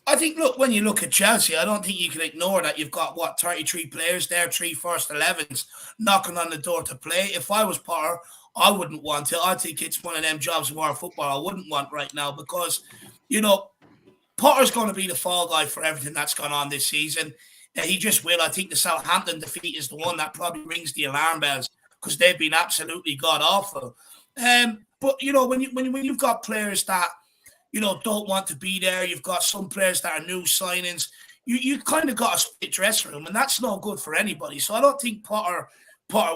I think, look, when you look at Chelsea, I don't think you can ignore that you've got, 33 players there, 3 first 11s knocking on the door to play. If I was Potter, I wouldn't want to. I think it's one of them jobs of our football I wouldn't want right now because, Potter's going to be the fall guy for everything that's gone on this season. He just will. I think the Southampton defeat is the one that probably rings the alarm bells because they've been absolutely god-awful. But, when you've got players that, don't want to be there, you've got some players that are new signings, you kind of got a split dressing room, and that's not good for anybody. So I don't think Potter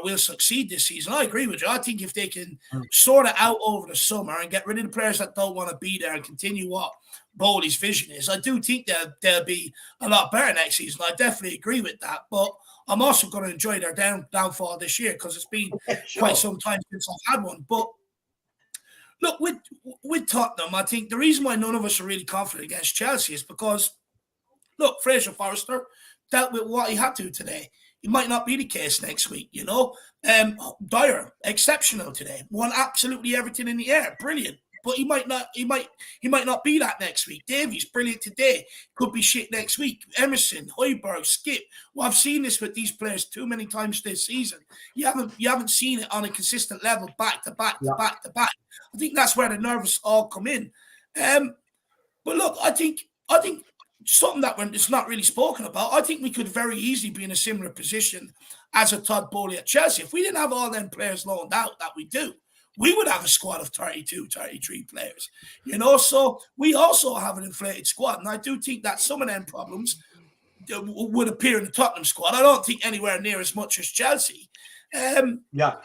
will succeed this season. I agree with you. I think if they can sort it out over the summer and get rid of the players that don't want to be there and continue what Bowley's vision is, I do think they'll be a lot better next season. I definitely agree with that. But I'm also going to enjoy their downfall this year because it's been quite some time since I've had one. But look, with Tottenham, I think the reason why none of us are really confident against Chelsea is because, look, Fraser Forrester dealt with what he had to today. It might not be the case next week, you know. Dyer, exceptional today. Won absolutely everything in the air. Brilliant. But he might not be that next week. Davies, brilliant today. Could be shit next week. Emerson, Højbjerg, Skip. Well, I've seen this with these players too many times this season. You haven't seen it on a consistent level back to back to back to back. I think that's where the nerves all come in. But look, I think something that it's not really spoken about, I think we could very easily be in a similar position as a Todd Bowley at Chelsea. If we didn't have all them players loaned out that we do, we would have a squad of 32, 33 players. You know, so we also have an inflated squad. And I do think that some of them problems would appear in the Tottenham squad. I don't think anywhere near as much as Chelsea. No,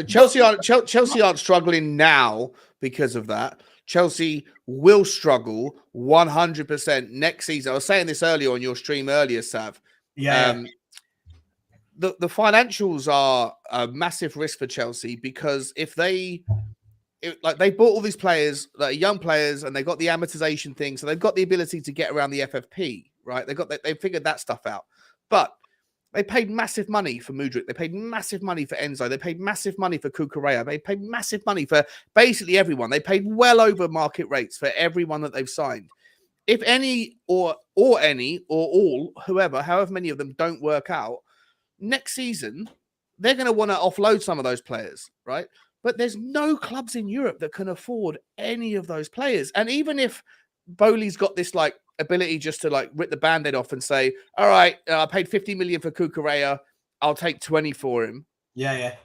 Chelsea aren't struggling now because of that. Chelsea will struggle 100% next season. I was saying this earlier on your stream earlier, Sav. The financials are a massive risk for Chelsea because if they bought all these players, like young players, and they've got the amortization thing, so they've got the ability to get around the FFP, right? They figured that stuff out, but they paid massive money for Mudryk. They paid massive money for Enzo. They paid massive money for Cucurella. They paid massive money for basically everyone. They paid well over market rates for everyone that they've signed. If any or all, however many of them don't work out, next season, they're going to want to offload some of those players, right? But there's no clubs in Europe that can afford any of those players. And even if Bowley's got this like ability just to like rip the band-aid off and say, all right, I paid 50 million for Cucurella, I'll take 20 for him. Yeah.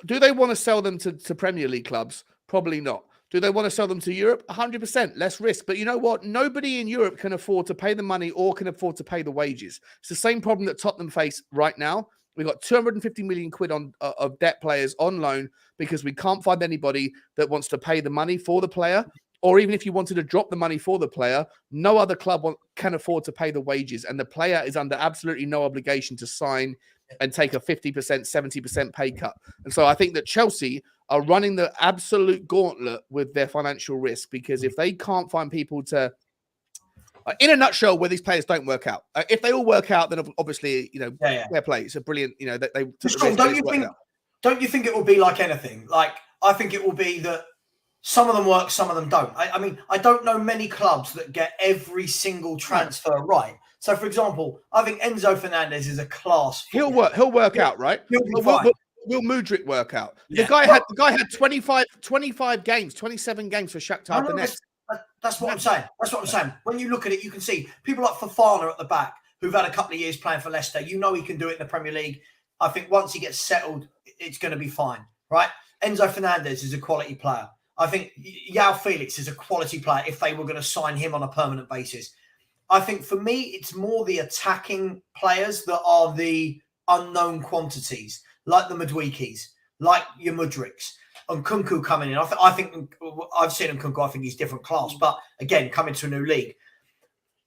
Do they want to sell them to Premier League clubs? Probably not. Do they want to sell them to Europe? 100%, less risk. But you know what? Nobody in Europe can afford to pay the money or can afford to pay the wages. It's the same problem that Tottenham face right now. We've got 250 million quid of debt players on loan because we can't find anybody that wants to pay the money for the player. Or even if you wanted to drop the money for the player, no other club can afford to pay the wages. And the player is under absolutely no obligation to sign and take a 50%, 70% pay cut. And so I think that Chelsea are running the absolute gauntlet with their financial risk because if they can't find people to, in a nutshell, where these players don't work out. If they all work out, then obviously, fair play. It's a brilliant, they don't you think it will be like anything? Like, I think it will be that some of them work, some of them don't. I mean, I don't know many clubs that get every single transfer right. So, for example, I think Enzo Fernandez is a class. He'll work out, right? Will Mudryk work out? The guy had 25 games, 27 games for Shakhtar Donetsk. That's what I'm saying. That's what I'm saying. When you look at it, you can see people like Fofana at the back who've had a couple of years playing for Leicester. You know he can do it in the Premier League. I think once he gets settled, it's going to be fine, right? Enzo Fernandez is a quality player. I think João Felix is a quality player if they were going to sign him on a permanent basis. I think for me, it's more the attacking players that are the unknown quantities, like the Maduikis, like your Mudryks, and Kunku coming in. I think I've seen him, Kunku. I think he's different class. But again, coming to a new league,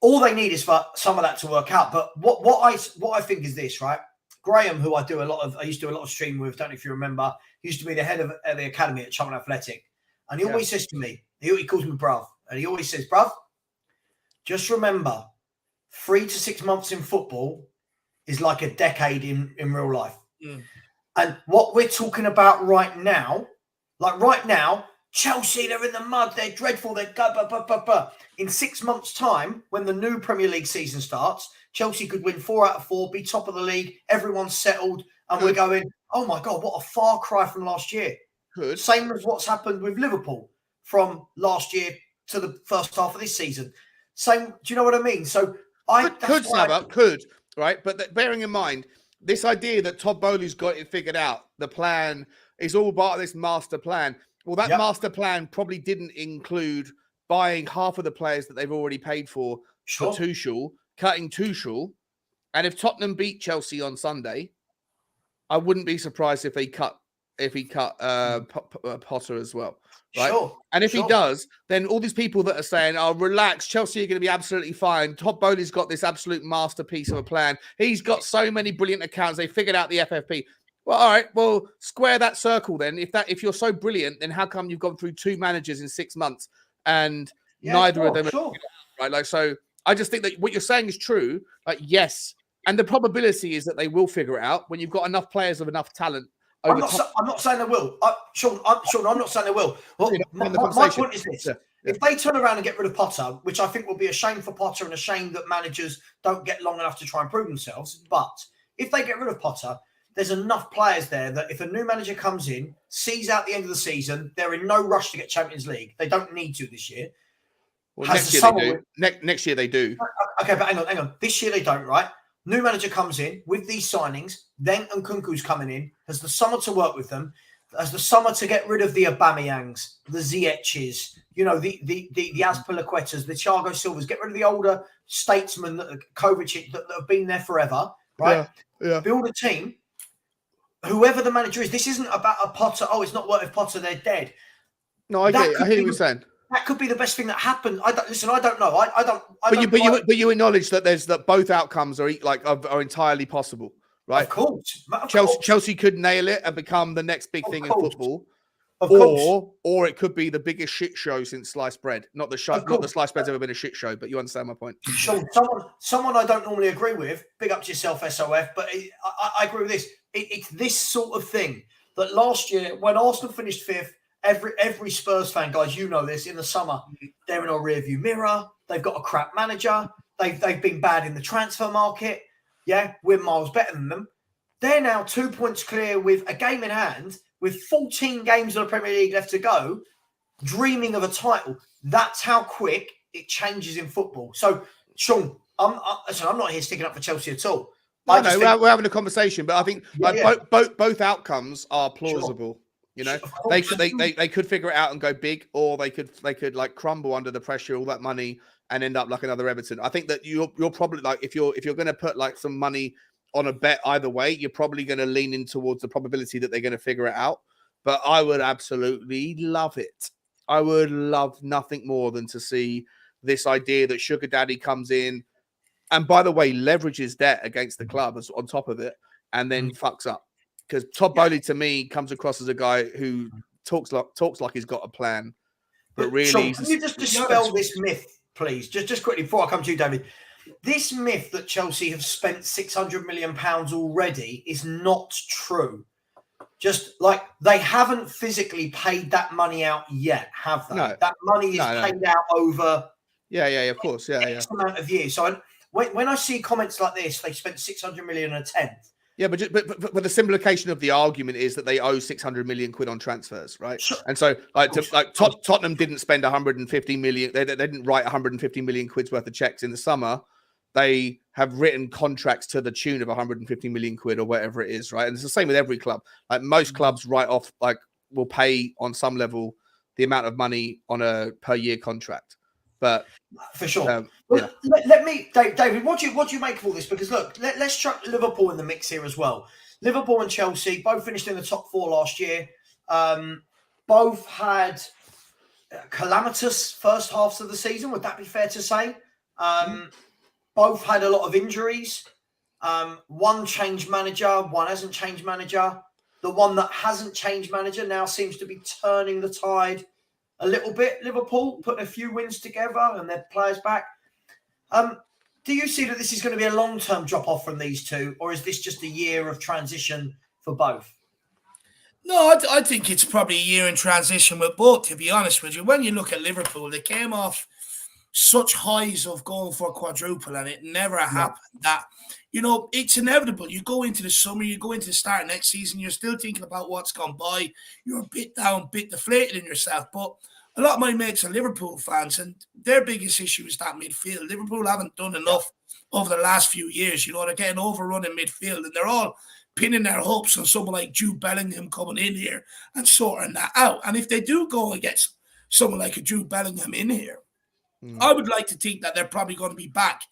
all they need is for some of that to work out. But what I think is this, right? Graham, who I used to do a lot of streaming with, don't know if you remember, he used to be the head of the academy at Cheltenham Athletic. And he always says to me, he calls me bruv, and he always says, bruv, just remember, 3 to 6 months in football is like a decade in real life. And what we're talking about right now, Chelsea, they're in the mud, they're dreadful, they're in 6 months' time, when the new Premier League season starts, Chelsea could win 4 out of 4, be top of the league, everyone's settled, and we're going, oh my God, what a far cry from last year. Good. Same as what's happened with Liverpool from last year to the first half of this season. Same, do you know what I mean? So could, right? But bearing in mind, this idea that Todd Bowley's got it figured out, the plan is all part of this master plan. Well, that master plan probably didn't include buying half of the players that they've already paid for Tuchel, cutting Tuchel. And if Tottenham beat Chelsea on Sunday, I wouldn't be surprised if he cut Potter as well. Right. Sure. And if he does, then all these people that are saying, "Oh, relax, Chelsea are going to be absolutely fine. Todd Bowley's got this absolute masterpiece of a plan. He's got so many brilliant accounts. They figured out the FFP." Well, all right. Well, square that circle then. If you're so brilliant, then how come you've gone through 2 managers in 6 months and neither of them are right? Like, so I just think that what you're saying is true. Like, yes, and the probability is that they will figure it out when you've got enough players of enough talent. I'm not saying they will. Sean, I'm not saying they will. Well, my point is this. Yeah. If they turn around and get rid of Potter, which I think will be a shame for Potter and a shame that managers don't get long enough to try and prove themselves, but if they get rid of Potter, there's enough players there that if a new manager comes in, sees out the end of the season, they're in no rush to get Champions League. They don't need to this year. Well, next year they do. Next year they do. Okay, but hang on. This year they don't, right? New manager comes in with these signings, then Nkunku's coming in, has the summer to work with them, has the summer to get rid of the Aubameyangs, the Ziyech's, the Azpilicuetas, the Thiago Silvas, get rid of the older statesmen, Kovacic, that have been there forever, right? Yeah. Build a team. Whoever the manager is, this isn't about a Potter. Oh, it's not worth Potter, they're dead. No, I get it. I hear what you're saying. That could be the best thing that happened. I don't know. But you acknowledge that both outcomes are entirely possible, right? Of course. Chelsea could nail it and become the next big thing in football. Or it could be the biggest shit show since sliced bread. Not the sliced bread's ever been a shit show, but you understand my point. Sean, someone I don't normally agree with, big up to yourself, SOF, but I agree with this. It's this sort of thing that last year, when Arsenal finished 5th, every Spurs fan, guys, you know this, in the summer, they're in our rearview mirror. They've got a crap manager. They've been bad in the transfer market. Yeah, we're miles better than them. They're now 2 points clear with a game in hand, with 14 games of the Premier League left to go, dreaming of a title. That's how quick it changes in football. So, Sean, I'm not here sticking up for Chelsea at all. We're having a conversation, but I think both outcomes are plausible. Sure. They could figure it out and go big, or they could like crumble under the pressure, all that money, and end up like another Everton. I think that you're probably like if you're going to put like some money on a bet either way, you're probably going to lean in towards the probability that they're going to figure it out. But I would absolutely love it. I would love nothing more than to see this idea that Sugar Daddy comes in, and by the way, leverages debt against the club as on top of it, and then fucks up. Because Todd Bowley, to me, comes across as a guy who talks like he's got a plan, but really... Sean, can you just dispel this myth, please? Just quickly, before I come to you, David. This myth that Chelsea have spent £600 million already is not true. Just like they haven't physically paid that money out yet, have they? No. That money is paid out over... of course. X amount of years. So when I see comments like this, they spent £600 million and a tenth. Yeah, but the simplification of the argument is that they owe 600 million quid on transfers, right? Sure. And so, Tottenham didn't spend 150 million. They didn't write 150 million quid's worth of checks in the summer. They have written contracts to the tune of 150 million quid or whatever it is, right? And it's the same with every club. Like most clubs write off, will pay on some level the amount of money on a per year contract. But for sure. Let me, David, what do you make of all this? Because look, let's chuck Liverpool in the mix here as well. Liverpool and Chelsea both finished in the top 4 last year. Both had calamitous first halves of the season. Would that be fair to say? Both had a lot of injuries. One changed manager, one hasn't changed manager. The one that hasn't changed manager now seems to be turning the tide a little bit. Liverpool putting a few wins together and their players back. Do you see that this is going to be a long-term drop-off from these two, or is this just a year of transition for both? No, I think it's probably a year in transition with both, to be honest with you. When you look at Liverpool, they came off such highs of going for a quadruple, and it never happened. That, it's inevitable. You go into the summer, you go into the start of next season, you're still thinking about what's gone by. You're a bit down, a bit deflated in yourself. But a lot of my mates are Liverpool fans, and their biggest issue is that midfield. Liverpool haven't done enough over the last few years. They're getting overrun in midfield, and they're all pinning their hopes on someone like Jude Bellingham coming in here and sorting that out. And if they do go and get someone like a Jude Bellingham in here. I would like to think that they're probably going to be back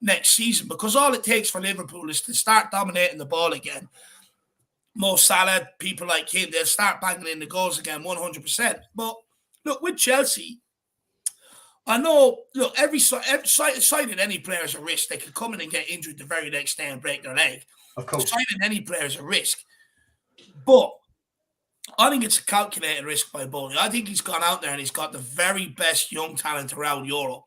next season, because all it takes for Liverpool is to start dominating the ball again. Mo Salah, people like him, they'll start banging in the goals again 100%. But look, with Chelsea, I know, look, every signing any player is a risk. They could come in and get injured the very next day and break their leg. Of course. Signing any player is a risk. But I think it's a calculated risk by Bowley. I think he's gone out there and he's got the very best young talent around Europe.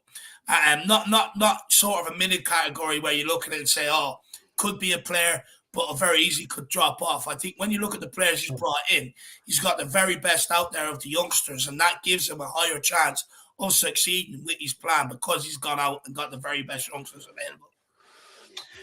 Not sort of a mid category where you look at it and say, oh, could be a player, but very easily could drop off. I think when you look at the players he's brought in, he's got the very best out there of the youngsters, and that gives him a higher chance of succeeding with his plan because he's gone out and got the very best youngsters available.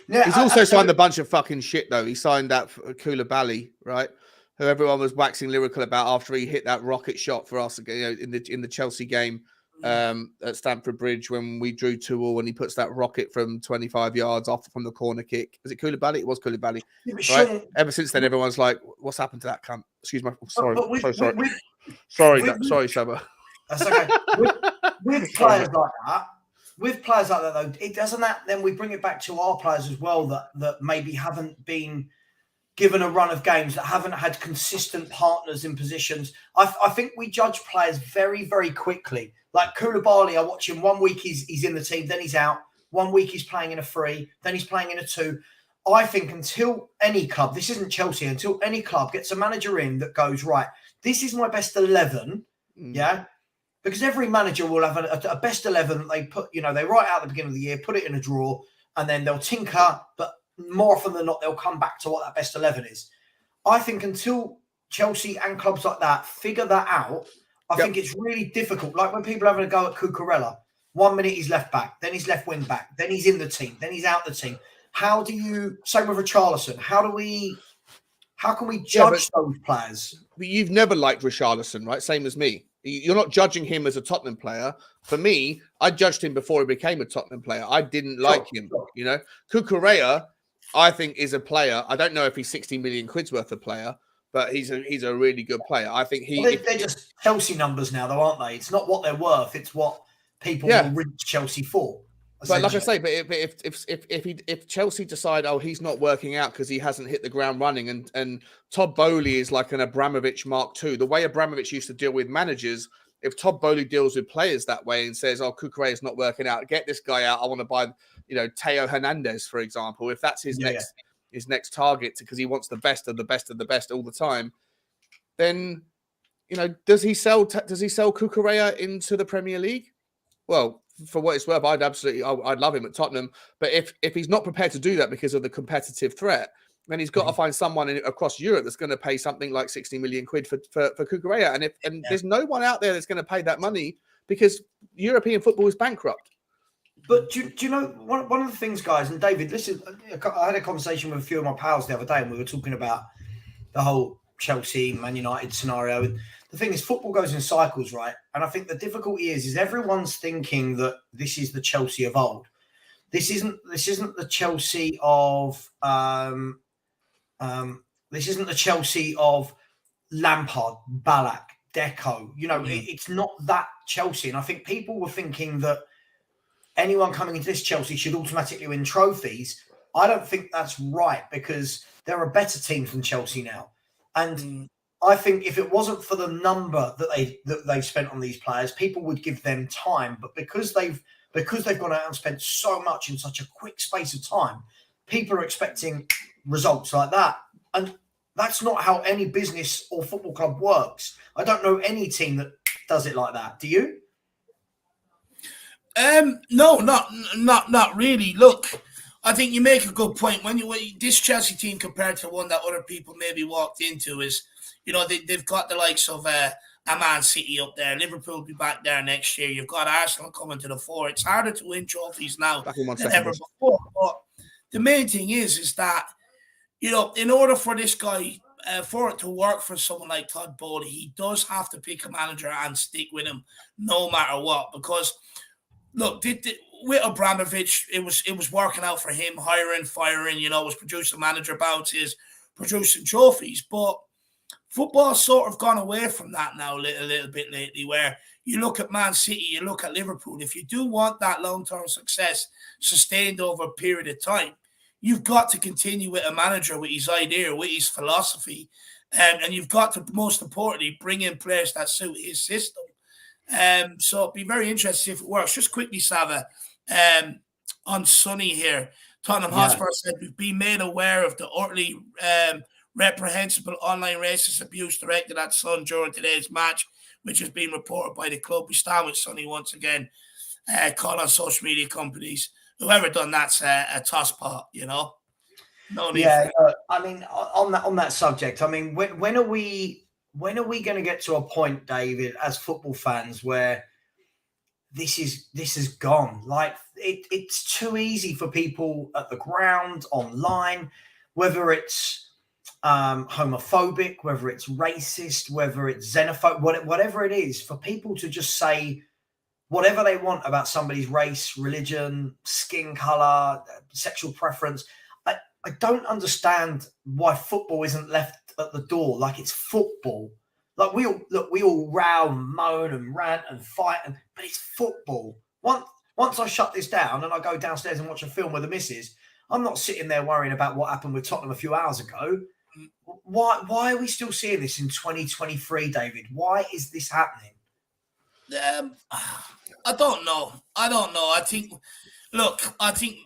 Yeah, he's also signed a bunch of fucking shit, though. He signed that Koulibaly, right? Who everyone was waxing lyrical about after he hit that rocket shot for us, in the Chelsea game at Stamford Bridge when we drew 2-2, and he puts that rocket from 25 yards off from the corner kick. Was it Koulibaly? It was Koulibaly. Yeah, right? Sure. Ever since then, everyone's like, "What's happened to that cunt?" Excuse me. Sorry, sorry, Savva. That's okay. with players like that. With players like that, though, it doesn't that then we bring it back to our players as well that maybe haven't been given a run of games, that haven't had consistent partners in positions. I think we judge players very, very quickly. Like Koulibaly, I watch him 1 week he's in the team, then he's out. 1 week he's playing in a 3, then he's playing in a 2. I think until any club, this isn't Chelsea, until any club gets a manager in that goes, right, this is my best 11, yeah? Because every manager will have a best 11 that they put, they write out at the beginning of the year, put it in a drawer, and then they'll tinker, but more often than not, they'll come back to what that best 11 is. I think until Chelsea and clubs like that figure that out, I think it's really difficult. Like when people are having a go at Cucurella, 1 minute he's left back, then he's left wing back, then he's in the team, then he's out the team. How do you, same with Richarlison, how can we judge those players? But you've never liked Richarlison, right? Same as me. You're not judging him as a Tottenham player. For me, I judged him before he became a Tottenham player. I didn't like him, Cucurella, I think, is a player. I don't know if he's 60 million quid's worth of player, but he's a really good player. I think they're just Chelsea numbers now, though, aren't they? It's not what they're worth; it's what people will reach Chelsea for. But like I say, if Chelsea decide, he's not working out because he hasn't hit the ground running, and Todd Boehly is like an Abramovich Mark II. The way Abramovich used to deal with managers, if Todd Boehly deals with players that way and says, Cucurella is not working out, get this guy out. I want to buy, Teo Hernandez, for example. If that's his next target because he wants the best of the best of the best all the time, then does he sell Cucurella into the Premier League? Well, for what it's worth, I'd love him at Tottenham. But if he's not prepared to do that because of the competitive threat, then he's got to find someone across Europe that's going to pay something like 60 million quid for Cucurella. And there's no one out there that's going to pay that money because European football is bankrupt. But do you know, one of the things, guys, and David, listen, I had a conversation with a few of my pals the other day, and we were talking about the whole Chelsea, Man United scenario. And the thing is, football goes in cycles, right? And I think the difficulty is everyone's thinking that this is the Chelsea of old. This isn't the Chelsea of this isn't the Chelsea of Lampard, Ballack, Deco. It's not that Chelsea. And I think people were thinking that anyone coming into this Chelsea should automatically win trophies. I don't think that's right because there are better teams than Chelsea now. And I think if it wasn't for the number that they spent on these players, people would give them time. But because they've gone out and spent so much in such a quick space of time, people are expecting results like that. And that's not how any business or football club works. I don't know any team that does it like that. Do you? No, not really. Look, I think you make a good point. When this Chelsea team compared to one that other people maybe walked into is, they've got the likes of a Man City up there. Liverpool will be back there next year. You've got Arsenal coming to the fore. It's harder to win trophies now than ever before. But the main thing is that, in order for this guy, for it to work for someone like Todd Boehly, he does have to pick a manager and stick with him no matter what. Because, look, with Abramovich, it was working out for him, hiring, firing, was producing manager bounties, producing trophies. But football's sort of gone away from that now a little bit lately, where, you look at Man City, you look at Liverpool. If you do want that long-term success sustained over a period of time, you've got to continue with a manager with his idea, with his philosophy, and you've got to, most importantly, bring in players that suit his system. So it'd be very interesting if it works. Just quickly, Savva, on Sonny here, Tottenham Hotspur said, we've been made aware of the utterly reprehensible online racist abuse directed at Son during today's match, which has been reported by the club. We stand with Sonny once again. Call on social media companies. Whoever done that's a tosspot, you know. No need. Yeah, I mean, on that subject, I mean, when are we going to get to a point, David, as football fans, where this is gone? Like it's too easy for people at the ground, online, whether it's homophobic, whether it's racist, whether it's xenophobic, whatever it is, for people to just say whatever they want about somebody's race, religion, skin color, sexual preference. I don't understand why football isn't left at the door like it's football. Like we all row and moan and rant and fight, but it's football. Once I shut this down and I go downstairs and watch a film with the missus, I'm not sitting there worrying about what happened with Tottenham a few hours ago. Why are we still seeing this in 2023, David? Why is this happening? I don't know. I think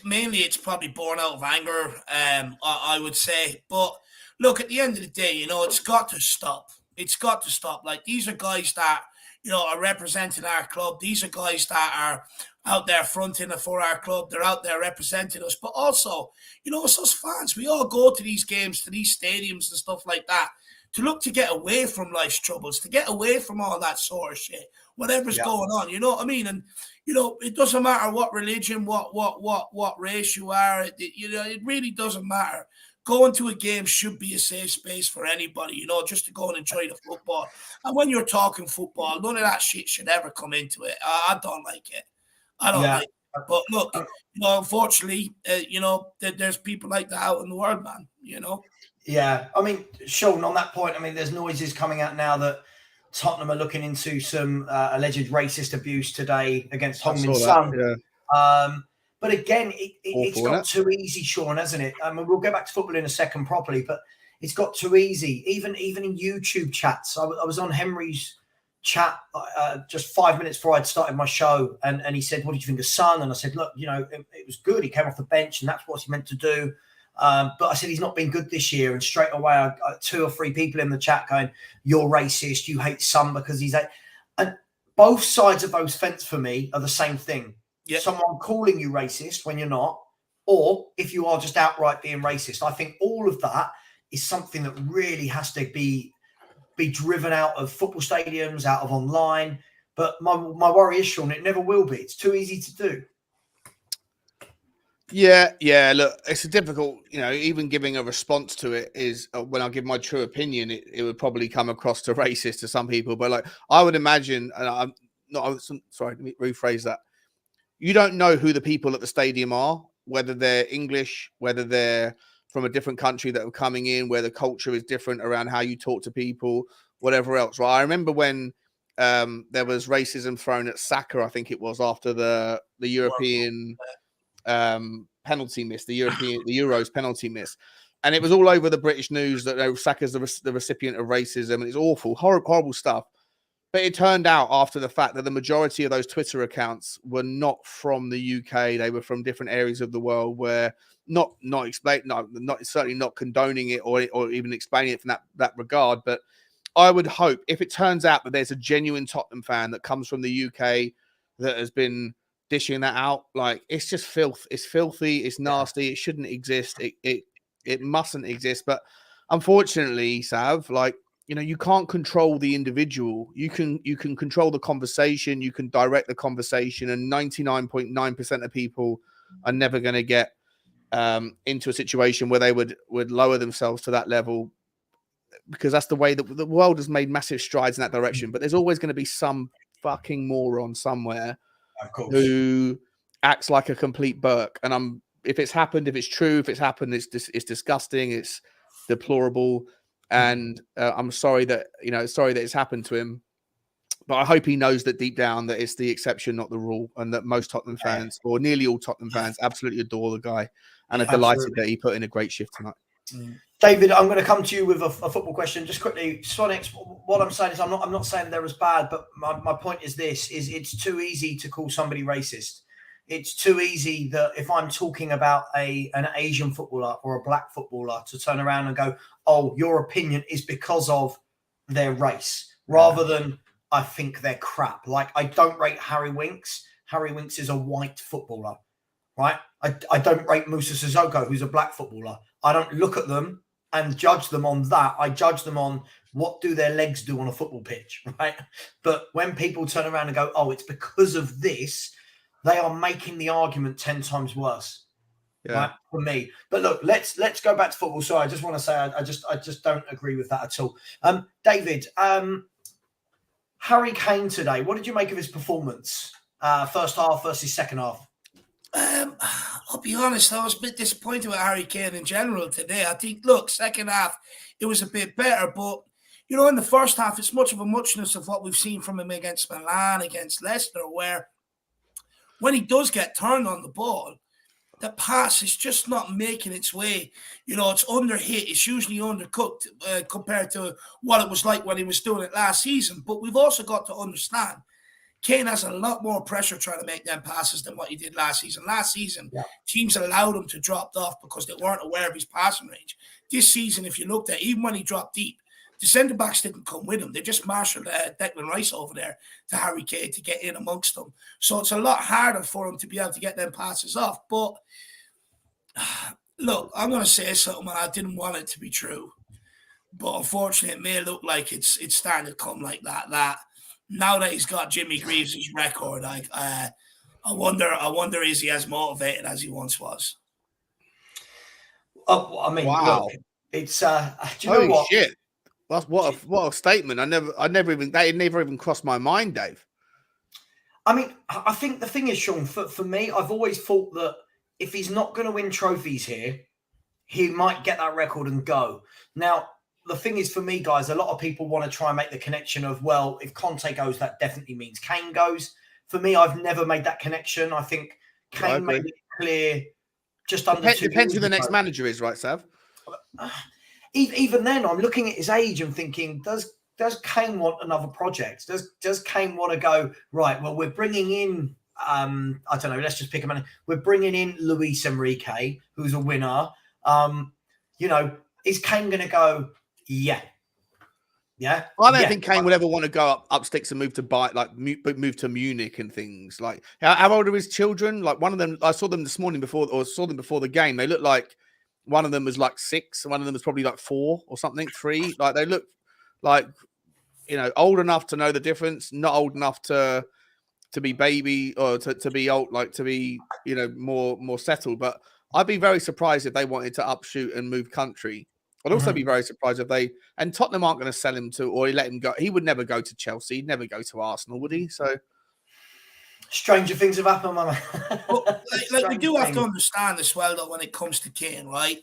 mainly it's probably born out of anger, I would say. But look, at the end of the day, you know, it's got to stop. It's got to stop. Like, these are guys that, you know, are representing our club. These are guys that are out there fronting for our club. They're out there representing us. But also, you know, it's us fans. We all go to these games, to these stadiums and stuff like that, to look to get away from life's troubles, to get away from all that sort of shit, whatever's going on, you know what I mean? And, you know, it doesn't matter what religion, what race you are, you know, it really doesn't matter. Going to a game should be a safe space for anybody, you know, just to go and enjoy the football. And when you're talking football, none of that shit should ever come into it. I don't like it. I don't like it. But look, you know, unfortunately, you know, there's people like that out in the world, man, you know? Yeah, I mean, Sean, on that point, I mean, there's noises coming out now that Tottenham are looking into some alleged racist abuse today against Heung-min Son. Yeah. But again, it's got too easy, Sean, hasn't it? I mean, we'll go back to football in a second properly, but it's got too easy. Even in YouTube chats, I was on Henry's chat just 5 minutes before I'd started my show, and he said, "What did you think of Son?" And I said, "Look, you know, it was good. He came off the bench, and that's what he meant to do." But I said, he's not been good this year. And straight away, I got 2 or 3 people in the chat going, "You're racist. You hate Son because he's a..." And both sides of those fence for me are the same thing. Yep. Someone calling you racist when you're not, or if you are just outright being racist. I think all of that is something that really has to be driven out of football stadiums, out of online. But my worry is, Sean, it never will be. It's too easy to do. Yeah. Look, it's a difficult, you know, even giving a response to it is when I give my true opinion, it would probably come across to racist to some people. But like, I would imagine, and I'm not, sorry, let me rephrase that. You don't know who the people at the stadium are, whether they're English, whether they're from a different country that are coming in, where the culture is different around how you talk to people, whatever else. Right? I remember when there was racism thrown at Saka, I think it was after the European penalty miss, the Euros penalty miss, and it was all over the British news that Saka's the recipient of racism, and it's awful, horrible stuff. But it turned out after the fact that the majority of those Twitter accounts were not from the UK; they were from different areas of the world, where not certainly not condoning it or even explaining it from that regard. But I would hope, if it turns out that there's a genuine Tottenham fan that comes from the UK that has been dishing that out, like, it's just filth. It's filthy. It's nasty. It shouldn't exist. It mustn't exist. But unfortunately, Sav, like, you know, you can't control the individual. You can control the conversation. You can direct the conversation, and 99.9% of people are never going to get into a situation where they would lower themselves to that level, because that's the way that the world has made massive strides in that direction. But there's always going to be some fucking moron somewhere, of course, who acts like a complete Burke. And if it's happened, if it's true, if it's happened, it's disgusting, it's deplorable. And I'm sorry that it's happened to him. But I hope he knows that deep down that it's the exception, not the rule, and that most Tottenham fans, or nearly all Tottenham fans, absolutely adore the guy and are delighted that he put in a great shift tonight. David, I'm going to come to you with a football question. Just quickly, Sonics, what I'm saying is I'm not saying they're as bad, but my point is this, is it's too easy to call somebody racist. It's too easy that if I'm talking about an Asian footballer or a black footballer to turn around and go, oh, your opinion is because of their race, rather than I think they're crap. Like, I don't rate Harry Winks. Harry Winks is a white footballer, right? I don't rate Musa Sissoko, who's a black footballer. I don't look at them and judge them on that. I judge them on what do their legs do on a football pitch, right? But when people turn around and go, oh, it's because of this, they are making the argument 10 times worse, right, for me. But look, let's go back to football. Sorry, I just want to say I just don't agree with that at all. David, Harry Kane today, what did you make of his performance? First half versus second half? I'll be honest, I was a bit disappointed with Harry Kane in general today. I think, look, second half, it was a bit better, but, you know, in the first half, it's much of a muchness of what we've seen from him against Milan, against Leicester, where when he does get turned on the ball, the pass is just not making its way. You know, it's underhit. It's usually undercooked compared to what it was like when he was doing it last season. But we've also got to understand, Kane has a lot more pressure trying to make them passes than what he did last season. Last season, teams allowed him to drop off because they weren't aware of his passing range. This season, if you looked at, even when he dropped deep, the centre-backs didn't come with him. They just marshaled Declan Rice over there to Harry Kane to get in amongst them. So it's a lot harder for him to be able to get them passes off. But, look, I'm going to say something, and I didn't want it to be true. But unfortunately, it may look like it's starting to come like that. Now that he's got Jimmy Greaves' record, I wonder is he as motivated as he once was? Oh, I mean, wow. Look, it's do you know what? Shit. What a statement! It never even crossed my mind, Dave. I mean, I think the thing is, Sean, for me, I've always thought that if he's not going to win trophies here, he might get that record and go. Now, the thing is, for me, guys, a lot of people want to try and make the connection of, well, if Conte goes, that definitely means Kane goes. For me, I've never made that connection. I think Kane made it clear just under depends who the next manager is, right, Sav? Even then, I'm looking at his age and thinking, does Kane want another project? Does Kane want to go, right, well, we're bringing in, I don't know, let's just pick a man. We're bringing in Luis Enrique, who's a winner. You know, is Kane going to go, yeah? I don't think Kane would ever want to go up sticks and move to Munich and things. Like, how old are his children? Like, one of them, I saw them this morning before the game. They look like one of them was like 6, and one of them was probably like 4 or something, 3. Like, they look like, you know, old enough to know the difference, not old enough to be baby or to be old, like to be, you know, more settled. But I'd be very surprised if they wanted to upshoot and move country. I'd also be very surprised if and Tottenham aren't going to sell him to, or let him go. He would never go to Chelsea. He'd never go to Arsenal, would he? So stranger things have happened, man. Well, like we do have to understand as well, though, when it comes to Kane, right?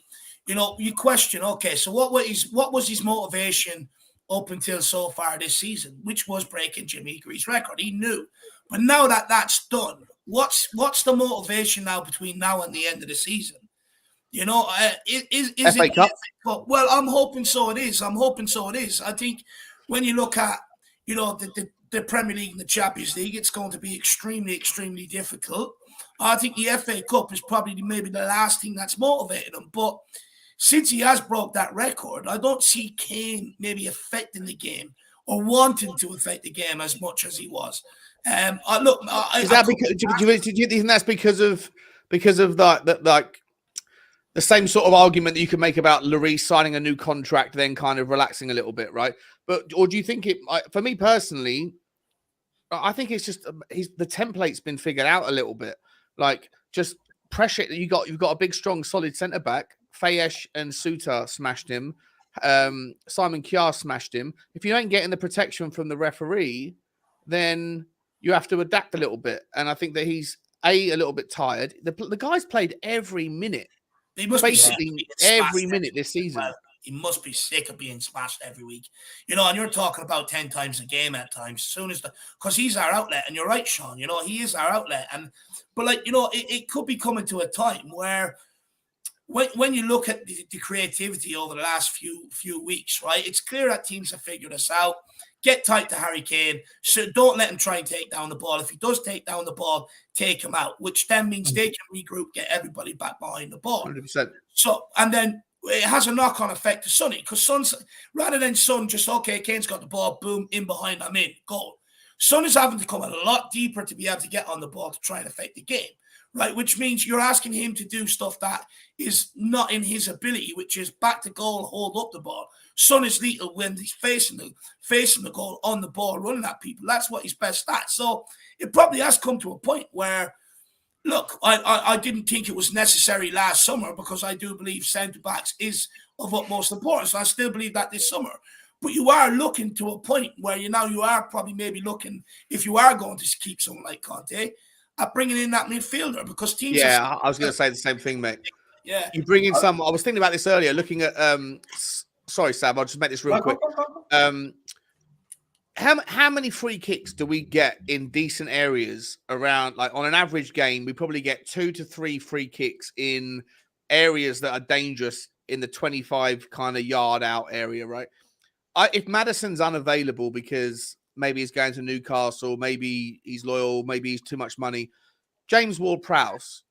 You know, you question, okay, so what was his motivation up until so far this season, which was breaking Jimmy Greaves' record? He knew, but now that that's done, what's the motivation now between now and the end of the season? You know, is FA it Cup? Well, I'm hoping so it is. I think when you look at, you know, the Premier League and the Champions League, it's going to be extremely, extremely difficult. I think the FA Cup is probably maybe the last thing that's motivated him. But since he has broke that record, I don't see Kane maybe affecting the game or wanting to affect the game as much as he was. Do you think that's because of that, like, the same sort of argument that you can make about Lloris signing a new contract, then kind of relaxing a little bit, right? Or do you think for me personally, I think it's just the template's been figured out a little bit. Like, just pressure that you've got a big, strong, solid centre back. Fayesh and Suter smashed him. Simon Kjaer smashed him. If you ain't getting the protection from the referee, then you have to adapt a little bit. And I think that he's a little bit tired. The guy's played every minute. Basically every minute this season. He must be sick of being smashed every week. And you're talking about 10 times a game at times, as soon as because he's our outlet. And you're right, Sean, he is our outlet. But it could be coming to a time where when you look at the creativity over the last few weeks, right, it's clear that teams have figured this out. Get tight to Harry Kane. So don't let him try and take down the ball. If he does take down the ball, take him out, which then means they can regroup, get everybody back behind the ball. 100%. So, and then it has a knock-on effect to Sonny, because rather than Son just, okay, Kane's got the ball, boom, in behind, I'm in, goal. Son is having to come a lot deeper to be able to get on the ball to try and affect the game. Right, which means you're asking him to do stuff that is not in his ability, which is back to goal, hold up the ball. Son is lethal when he's facing the goal on the ball, running at people. That's what he's best at. So it probably has come to a point where, look, I didn't think it was necessary last summer, because I do believe centre-backs is of utmost importance. I still believe that this summer. But you are looking to a point where you are probably maybe looking, if you are going to keep someone like Conte, at bringing in that midfielder, because teams. Yeah, I was going to say the same thing, mate. Yeah, you bring in some. I was thinking about this earlier, looking at. Sorry, Sam. I'll just make this real quick. How many free kicks do we get in decent areas around? Like on an average game, we probably get 2 to 3 free kicks in areas that are dangerous in the 25 kind of yard out area, right? If Maddison's unavailable because maybe he's going to Newcastle, maybe he's loyal, maybe he's too much money. James Ward-Prowse,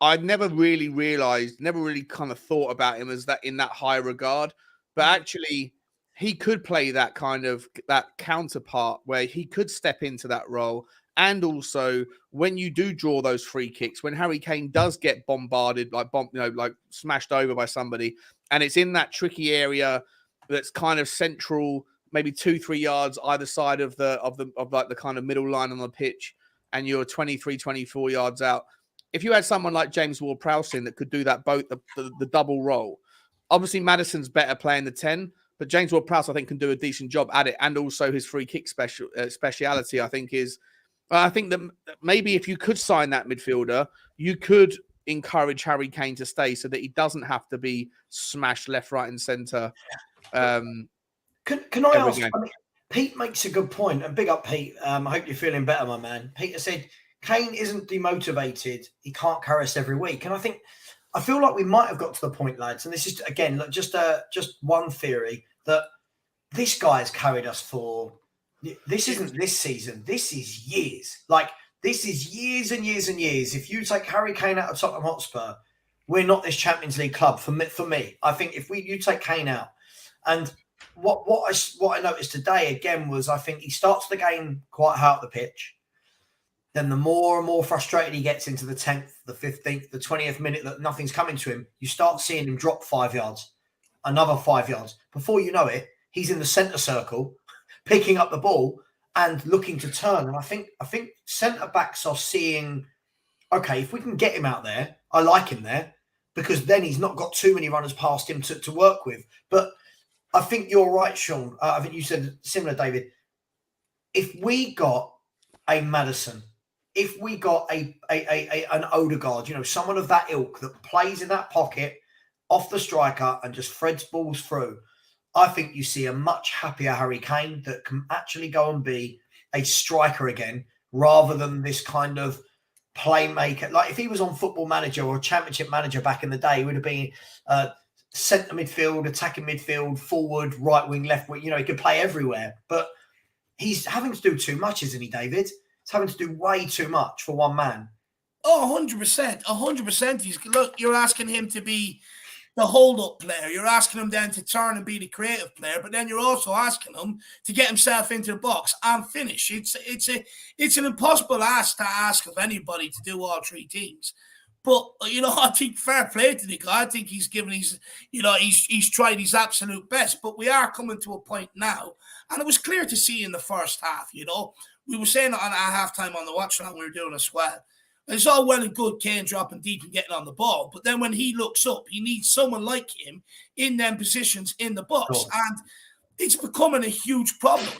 I've never really realized, never really kind of thought about him as that in that high regard. But actually, he could play that kind of that counterpart where he could step into that role. And also, when you do draw those free kicks, when Harry Kane does get bombarded, like smashed over by somebody, and it's in that tricky area that's kind of central, maybe 2-3 yards either side of the kind of middle line on the pitch, and you're 23, 24 yards out. If you had someone like James Ward-Prowse in that could do that, both the double role, obviously Maddison's better playing the 10, but James Ward-Prowse I think can do a decent job at it, and also his free kick speciality I think that maybe if you could sign that midfielder, you could encourage Harry Kane to stay so that he doesn't have to be smashed left, right, and centre. Can I ask? I mean, Pete makes a good point, and big up, Pete. I hope you're feeling better, my man. Peter said Kane isn't demotivated; he can't carry us every week, and I feel like we might have got to the point, lads. And this is again just one theory that this guy's carried us for. This isn't this season. This is years. Like this is years and years and years. If you take Harry Kane out of Tottenham Hotspur, we're not this Champions League club. For me, I think if you take Kane out. And what I noticed today again was I think he starts the game quite high up the pitch. Then the more and more frustrated he gets into the 10th, the 15th, the 20th minute that nothing's coming to him, you start seeing him drop 5 yards, another 5 yards. Before you know it, he's in the centre circle, picking up the ball and looking to turn. And I think centre backs are seeing, okay, if we can get him out there, I like him there, because then he's not got too many runners past him to work with. But I think you're right, Sean. I think you said similar, David. If we got a Maddison, if we got an Odegaard, someone of that ilk that plays in that pocket off the striker and just threads balls through, I think you see a much happier Harry Kane that can actually go and be a striker again, rather than this kind of playmaker. Like if he was on Football Manager or Championship Manager back in the day, he would have been centre midfield, attacking midfield, forward, right wing, left wing. He could play everywhere. But he's having to do too much, isn't he, David? He's having to do way too much for one man. Oh, 100%. 100%. Look, you're asking him to be the hold-up player. You're asking him then to turn and be the creative player, but then you're also asking him to get himself into the box and finish. It's an impossible ask to ask of anybody to do all three things. But I think fair play to the guy. I think he's given he's tried his absolute best. But we are coming to a point now, and it was clear to see in the first half. We were saying on our halftime on the watch round we were doing as well. It's all well and good Kane dropping deep and getting on the ball, but then when he looks up, he needs someone like him in them positions in the box. Cool. And it's becoming a huge problem,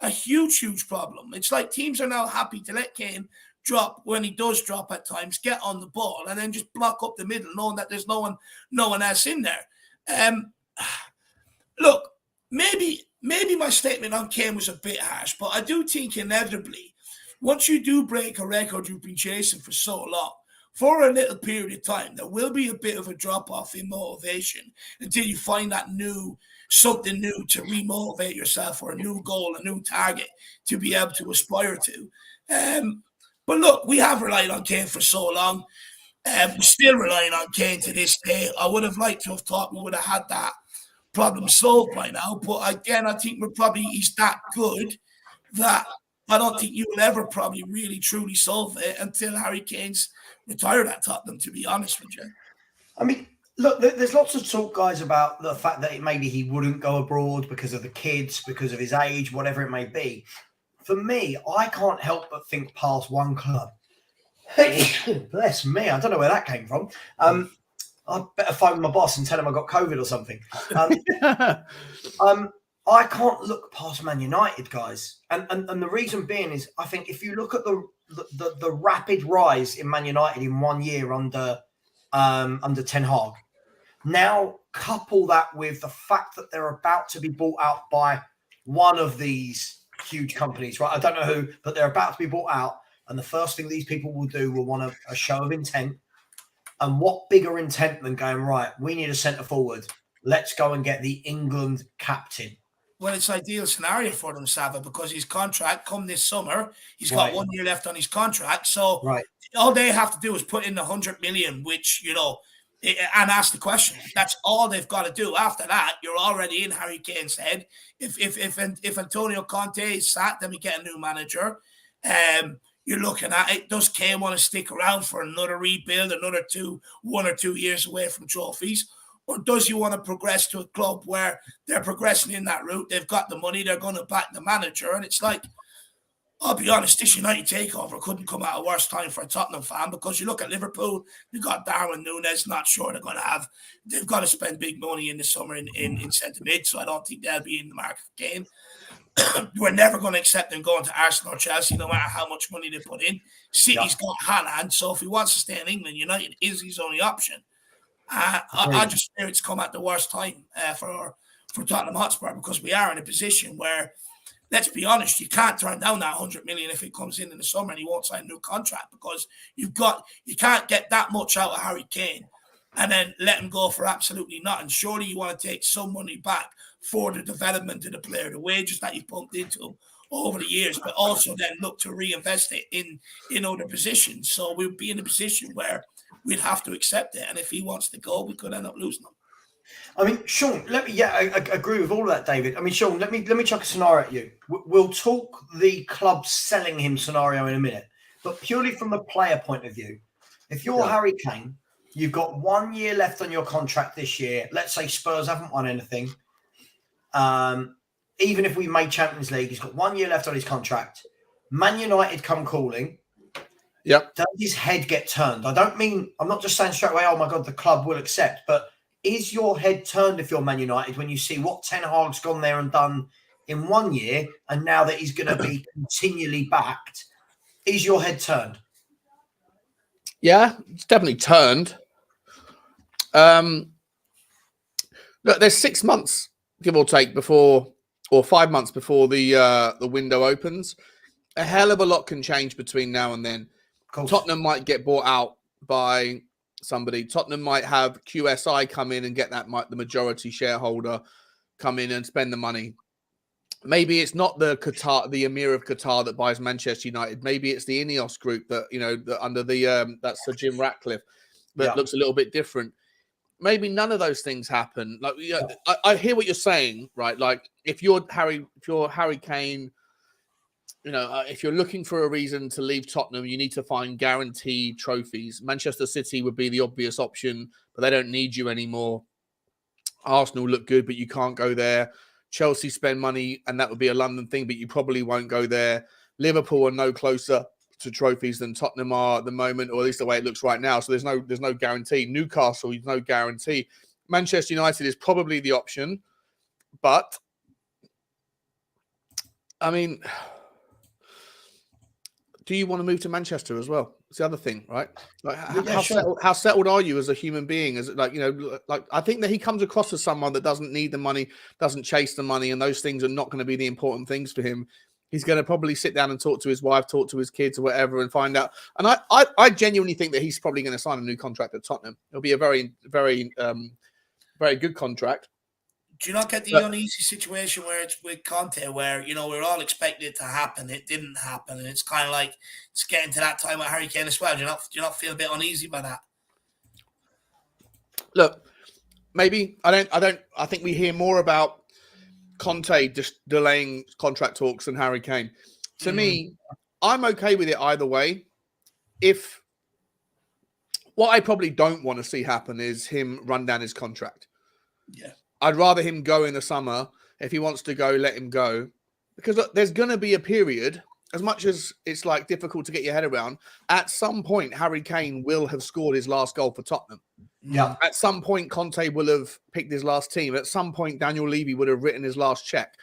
a huge problem. It's like teams are now happy to let Kane drop when he does drop at times, get on the ball, and then just block up the middle, knowing that there's no one else in there. look, maybe my statement on Kane was a bit harsh, but I do think inevitably, once you do break a record you've been chasing for so long, for a little period of time, there will be a bit of a drop-off in motivation until you find that something new to remotivate yourself, or a new goal, a new target to be able to aspire to. But look, we have relied on Kane for so long. We're still relying on Kane to this day. I would have liked to have thought we would have had that problem solved by now. But again, I think he's that good that I don't think you will ever probably really truly solve it until Harry Kane's retired at Tottenham, to be honest with you. I mean, look, there's lots of talk, guys, about the fact that maybe he wouldn't go abroad because of the kids, because of his age, whatever it may be. For me, I can't help but think past one club. Bless me, I don't know where that came from. I better phone my boss and tell him I got COVID or something. I can't look past Man United, guys, and the reason being is I think if you look at the rapid rise in Man United in 1 year under Ten Hag, now couple that with the fact that they're about to be bought out by one of these huge companies, right? I don't know who, but they're about to be bought out, and the first thing these people will do will want a show of intent. And what bigger intent than going, right, we need a centre forward. Let's go and get the England captain. Well, it's ideal scenario for them, Savva, because his contract come this summer, he's got 1 year left on his contract. So all they have to do is put in the 100 million, which, and ask the question. That's all they've got to do. After that, you're already in Harry Kane's head. If Antonio Conte is sacked, then we get a new manager. You're looking at it. Does Kane want to stick around for another rebuild, 1 or 2 years away from trophies? Or does he want to progress to a club where they're progressing in that route? They've got the money. They're going to back the manager. And it's like, I'll be honest, this United takeover couldn't come at a worse time for a Tottenham fan, because you look at Liverpool, they've got Darwin Núñez, not sure they've got to spend big money in the summer in centre mid, so I don't think they'll be in the market for Kane. We're never going to accept them going to Arsenal or Chelsea, no matter how much money they put in. City's got Haaland, so if he wants to stay in England, United is his only option. I just fear it's come at the worst time for Tottenham Hotspur, because we are in a position where, let's be honest, you can't turn down that 100 million if it comes in the summer and he won't sign a new contract, because you can't get that much out of Harry Kane and then let him go for absolutely nothing. Surely you want to take some money back for the development of the player, the wages that you've pumped into him over the years, but also then look to reinvest it in other positions. So we'll be in a position where we'd have to accept it. And if he wants to go, we could end up losing him. I mean, Sean, I agree with all of that, David. I mean, Sean, let me chuck a scenario at you. We'll talk the club selling him scenario in a minute, but purely from the player point of view, if you're Harry Kane, you've got 1 year left on your contract this year. Let's say Spurs haven't won anything. Even if we made Champions League, he's got 1 year left on his contract. Man United come calling. Yep. Does his head get turned? I'm not just saying straight away, oh my God, the club will accept, but is your head turned if you're Man United when you see what Ten Hag's gone there and done in 1 year, and now that he's going to be continually backed? Is your head turned? Yeah, it's definitely turned. Look, there's 6 months, give or take, or 5 months before the window opens. A hell of a lot can change between now and then. Tottenham might get bought out by somebody. Tottenham might have QSI come in and get the majority shareholder come in and spend the money. Maybe it's not the Emir of Qatar that buys Manchester United. Maybe it's the Ineos group that under that's Sir Jim Ratcliffe that looks a little bit different. Maybe none of those things happen. Like, I hear what you're saying, right? Like, if you're Harry Kane, if you're looking for a reason to leave Tottenham, you need to find guaranteed trophies. Manchester City would be the obvious option, but they don't need you anymore. Arsenal look good, but you can't go there. Chelsea spend money, and that would be a London thing, but you probably won't go there. Liverpool are no closer to trophies than Tottenham are at the moment, or at least the way it looks right now. So there's no guarantee. Newcastle, there's no guarantee. Manchester United is probably the option, but I mean, do you want to move to Manchester as well? It's the other thing, right? Like, sure. how settled are you as a human being? As like, like I think that he comes across as someone that doesn't need the money, doesn't chase the money, and those things are not going to be the important things for him. He's going to probably sit down and talk to his wife, talk to his kids or whatever, and find out. And I genuinely think that he's probably going to sign a new contract at Tottenham. It'll be a very, very, very good contract. Do you not get the uneasy situation where it's with Conte, where, we're all expecting it to happen, it didn't happen, and it's kind of like it's getting to that time with Harry Kane as well? Do you not feel a bit uneasy by that? Look, maybe I think we hear more about Conte just delaying contract talks than Harry Kane. To me, I'm okay with it either way. If what I probably don't want to see happen is him run down his contract. Yeah. I'd rather him go in the summer. If he wants to go, let him go. Because look, there's going to be a period, as much as it's like difficult to get your head around, at some point, Harry Kane will have scored his last goal for Tottenham. Yeah. At some point, Conte will have picked his last team. At some point, Daniel Levy would have written his last check.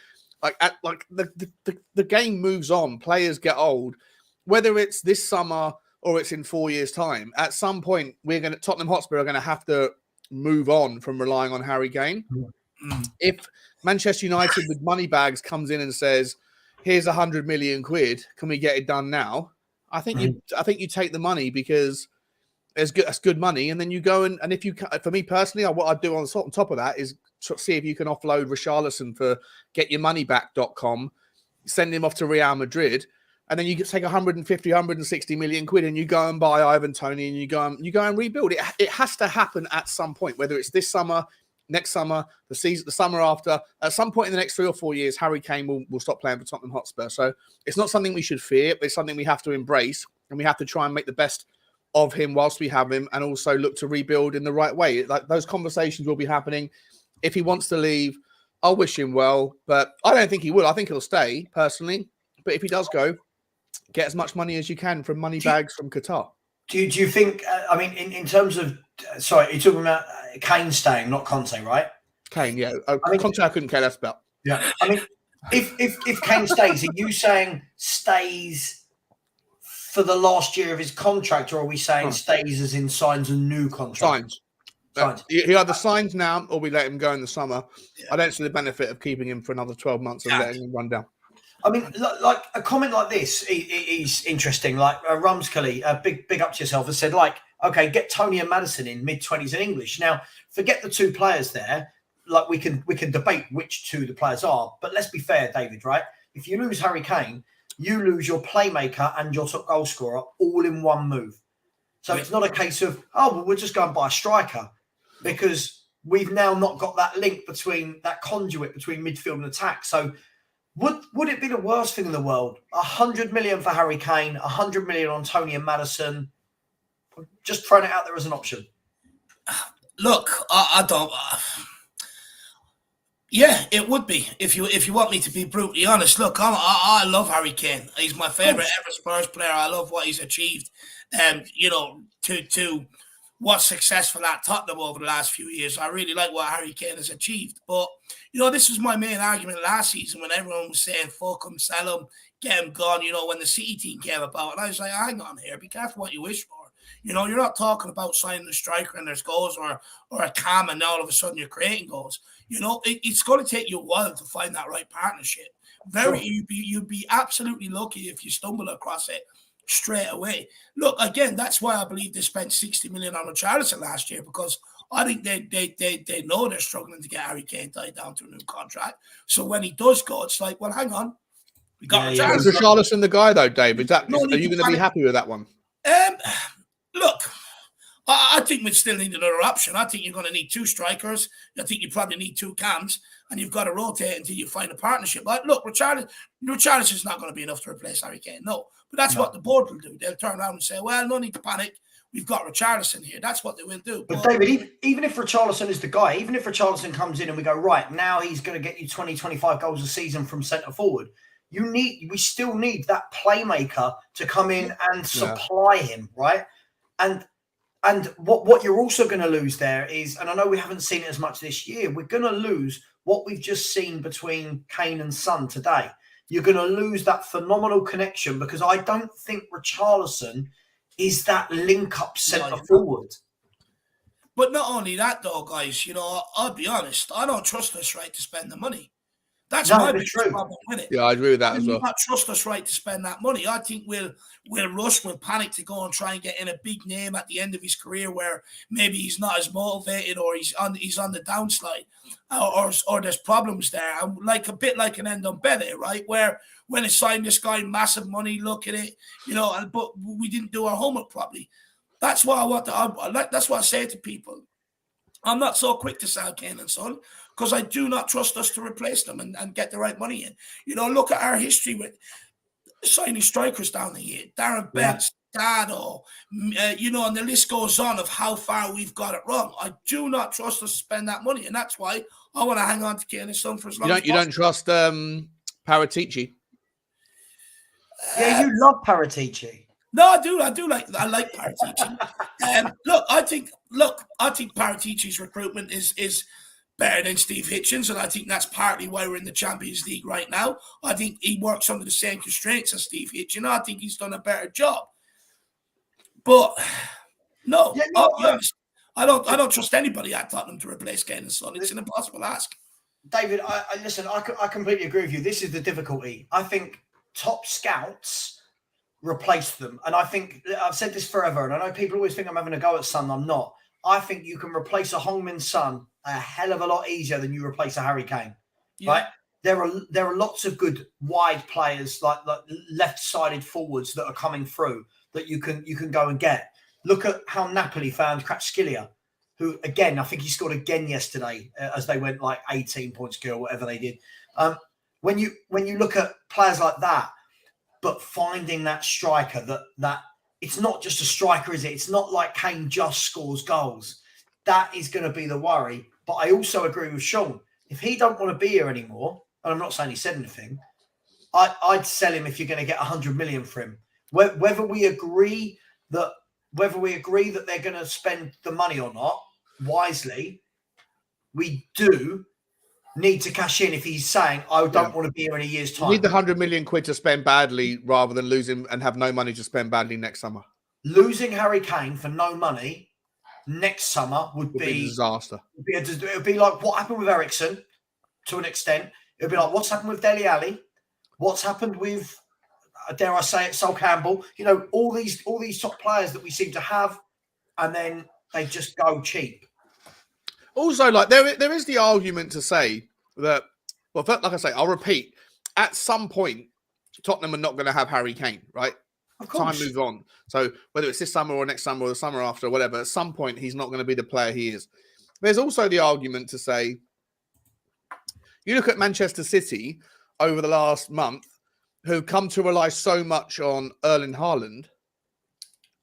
The game moves on. Players get old. Whether it's this summer or it's in 4 years' time, at some point, Tottenham Hotspur are going to have to move on from relying on Harry Kane. If Manchester United with money bags comes in and says, "Here's 100 million quid, can we get it done now?" I think you take the money because that's good money, and then you go and if you, for me personally, what I'd do on top of that is see if you can offload Richarlison for getyourmoneyback.com, send him off to Real Madrid. And then you take 150, 160 million quid and you go and buy Ivan Toney and you go and rebuild it. It has to happen at some point, whether it's this summer, next summer, the summer after. At some point in the next 3 or 4 years, Harry Kane will stop playing for Tottenham Hotspur. So it's not something we should fear, but it's something we have to embrace, and we have to try and make the best of him whilst we have him, and also look to rebuild in the right way. Like, those conversations will be happening. If he wants to leave, I'll wish him well, but I don't think he will. I think he'll stay personally. But if he does go, get as much money as you can from money bags from Qatar. Do you think, in terms of, sorry, you're talking about Kane staying, not Conte, right? Kane, yeah. Conte I couldn't care less about. Yeah. If Kane stays, are you saying stays for the last year of his contract, or are we saying stays as in signs a new contract? Signs. He either signs now or we let him go in the summer. Yeah. I don't see the benefit of keeping him for another 12 months and letting him run down. Like a comment like this is interesting. Like Rumskelly, big up to yourself, has said, okay, get Tony and Maddison in mid-20s in English. Now, forget the two players there. Like, we can debate which two the players are, but let's be fair, David, right? If you lose Harry Kane, you lose your playmaker and your top goal scorer all in one move. So it's not a case of, we'll just go and buy a striker, because we've now not got that link between that conduit between midfield and attack. So Would it be the worst thing in the world? 100 million for Harry Kane, 100 million on Tony and Maddison. Just throwing it out there as an option. Look, I don't. Yeah, it would be if you want me to be brutally honest. Look, I love Harry Kane. He's my favorite ever Spurs player. I love what he's achieved. To what's successful at Tottenham over the last few years. I really like what Harry Kane has achieved. But, this was my main argument last season when everyone was saying, fuck him, sell him, get him gone, when the City team came about. And I was like, hang on here, be careful what you wish for. You're not talking about signing a striker and there's goals or a cam and now all of a sudden you're creating goals. It's going to take you a while to find that right partnership. You'd be absolutely lucky if you stumble across it straight away. Look, again, that's why I believe they spent 60 million on Richarlison last year, because I think they know they're struggling to get Harry Kane tied down to a new contract. So when he does go, it's like, well, hang on, we got Richarlison. Is Richarlison the guy though, Dave? Are you going to be happy with that one? Look, I think we still need another option. I think you're going to need two strikers. I think you probably need two cams, and you've got to rotate until you find a partnership. Like, look, Richarlison's not going to be enough to replace Harry Kane. No. But that's what the board will do. They'll turn around and say, well, no need to panic. We've got Richarlison here. That's what they will do. But David, even if Richarlison is the guy, even if Richarlison comes in and we go, right, now he's going to get you 20, 25 goals a season from centre forward, we still need that playmaker to come in and supply him, right? And what you're also going to lose there is, and I know we haven't seen it as much this year, we're going to lose what we've just seen between Kane and Son today. You're going to lose that phenomenal connection, because I don't think Richarlison is that link-up centre forward. But not only that, though, guys, you know, I'll be honest, I don't trust us right to spend the money. That's my biggest problem with it. Yeah, I agree with that as well. Not trust us right to spend that money. I think we'll rush, we'll panic to go and try and get in a big name at the end of his career where maybe he's not as motivated or he's on the downslide or there's problems there. Like a bit like an Ndombele, right? Where when it signed this guy, massive money, look at it, you know, but we didn't do our homework properly. That's what I want to. That's what I say to people. I'm not so quick to sell Kane and Son because I do not trust us to replace them and get the right money in. You know, look at our history with signing strikers down the year. Darren Bentz, Dado, you know, and the list goes on of how far we've got it wrong. I do not trust us to spend that money, and that's why I want to hang on to Kane and Son for as long as possible. You don't trust Paratici? Yeah, you love Paratici. No, I do. I like Paratici. Look, I think Paratici's recruitment is better than Steve Hitchens, and I think that's partly why we're in the Champions League right now. I think he works under the same constraints as Steve Hitchens. I think he's done a better job. But no, I don't trust anybody at Tottenham to replace Kane and Son. It's an impossible ask. David, listen. I completely agree with you. This is the difficulty. I think top scouts replace them. And I think, I've said this forever, and I know people always think I'm having a go at Son. I'm not. I think you can replace a Heung-min Son a hell of a lot easier than you replace a Harry Kane. Yeah. Right? There are lots of good wide players, like left-sided forwards that are coming through that you can go and get. Look at how Napoli found Kvaratskhelia, who, again, I think he scored again yesterday as they went like 18 points or whatever they did. When you look at players like that, but finding that striker that it's not just a striker, is it? It's not like Kane just scores goals. That is going to be the worry. But I also agree with Sean. If he don't want to be here anymore, and I'm not saying he said anything, I'd sell him if you're going to get 100 million for him. Whether we agree that they're going to spend the money or not wisely, we do need to cash in if he's saying, I don't want to be here in a year's time. You need the 100 million quid to spend badly rather than lose him and have no money to spend badly next summer. Losing Harry Kane for no money next summer would be a disaster. It would be like what happened with Emerson to an extent. It would be like what's happened with Dele Alli, what's happened with, dare I say it, Sol Campbell. You know, all these top players that we seem to have, and then they just go cheap. Also, like there is the argument to say that, well, like I say, I'll repeat, at some point, Tottenham are not going to have Harry Kane, right? Of course. Time moves on. So whether it's this summer or next summer or the summer after or whatever, at some point, he's not going to be the player he is. There's also the argument to say, you look at Manchester City over the last month, who've come to rely so much on Erling Haaland,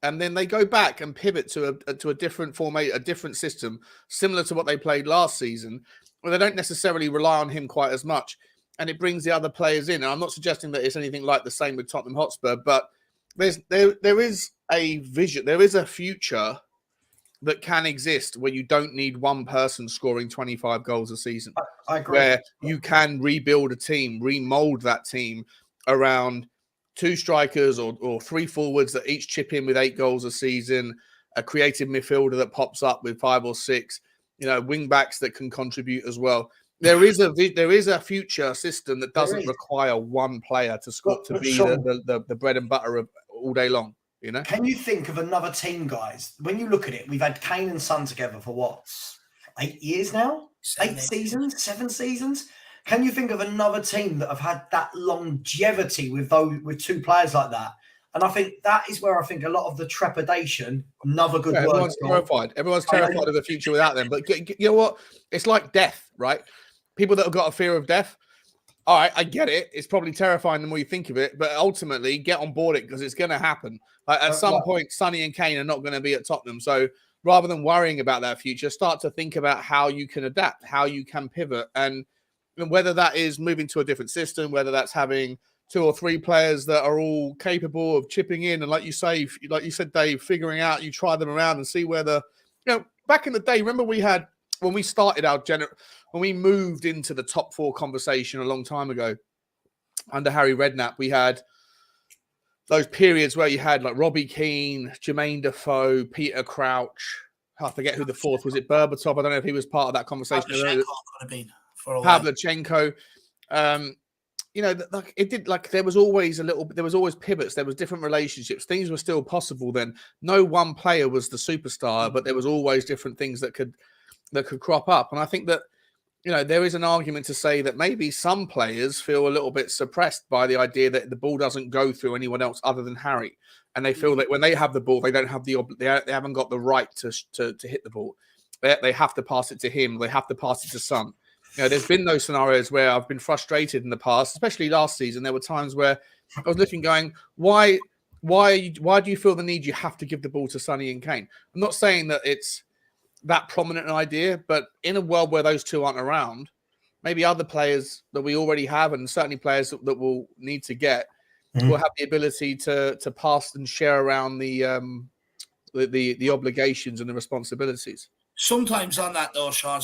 and then they go back and pivot to a different format, a different system, similar to what they played last season, where they don't necessarily rely on him quite as much, and it brings the other players in. And I'm not suggesting that it's anything like the same with Tottenham Hotspur, but there is a vision, there is a future that can exist where you don't need one person scoring 25 goals a season. I agree. Where you can rebuild a team, remold that team around two strikers or three forwards that each chip in with 8 goals a season, a creative midfielder that pops up with 5 or 6, you know, wing backs that can contribute as well. There is a future system that doesn't require one player to score to be the bread and butter of all day long. You know? Can you think of another team, guys? When you look at it, we've had Kane and Son together for what, 8 years now? 7 seasons. Can you think of another team that have had that longevity with two players like that? And I think that is where I think a lot of the trepidation, another good word. Everyone's terrified. Everyone's terrified of the future without them. But you know what? It's like death, right? People that have got a fear of death. All right, I get it. It's probably terrifying the more you think of it. But ultimately, get on board it because it's going to happen. Like at some point, Sonny and Kane are not going to be at Tottenham. So rather than worrying about that future, start to think about how you can adapt, how you can pivot. And whether that is moving to a different system, whether that's having 2 or 3 players that are all capable of chipping in. And like you said, Dave, figuring out, you try them around and see whether, back in the day, remember when we started when we moved into the top 4 conversation a long time ago under Harry Redknapp, we had those periods where you had like Robbie Keane, Jermaine Defoe, Peter Crouch. I forget who the fourth was. It Berbatov. I don't know if he was part of that conversation. Pavlyuchenko could have been for a while. Pavlyuchenko. You know, like it did. Like there was always pivots. There was different relationships. Things were still possible then. No one player was the superstar, but there was always different things that could crop up. And I think that, you know, there is an argument to say that maybe some players feel a little bit suppressed by the idea that the ball doesn't go through anyone else other than Harry. And they feel that when they have the ball, they don't have they haven't got the right to hit the ball. They have to pass it to him. They have to pass it to Son. You know, there's been those scenarios where I've been frustrated in the past, especially last season. There were times where I was looking, going, why do you feel the need you have to give the ball to Sonny and Kane? I'm not saying that it's that prominent an idea, but in a world where those two aren't around, maybe other players that we already have, and certainly players that will need to get, will have the ability to pass and share around the obligations and the responsibilities. Sometimes on that though, Sean,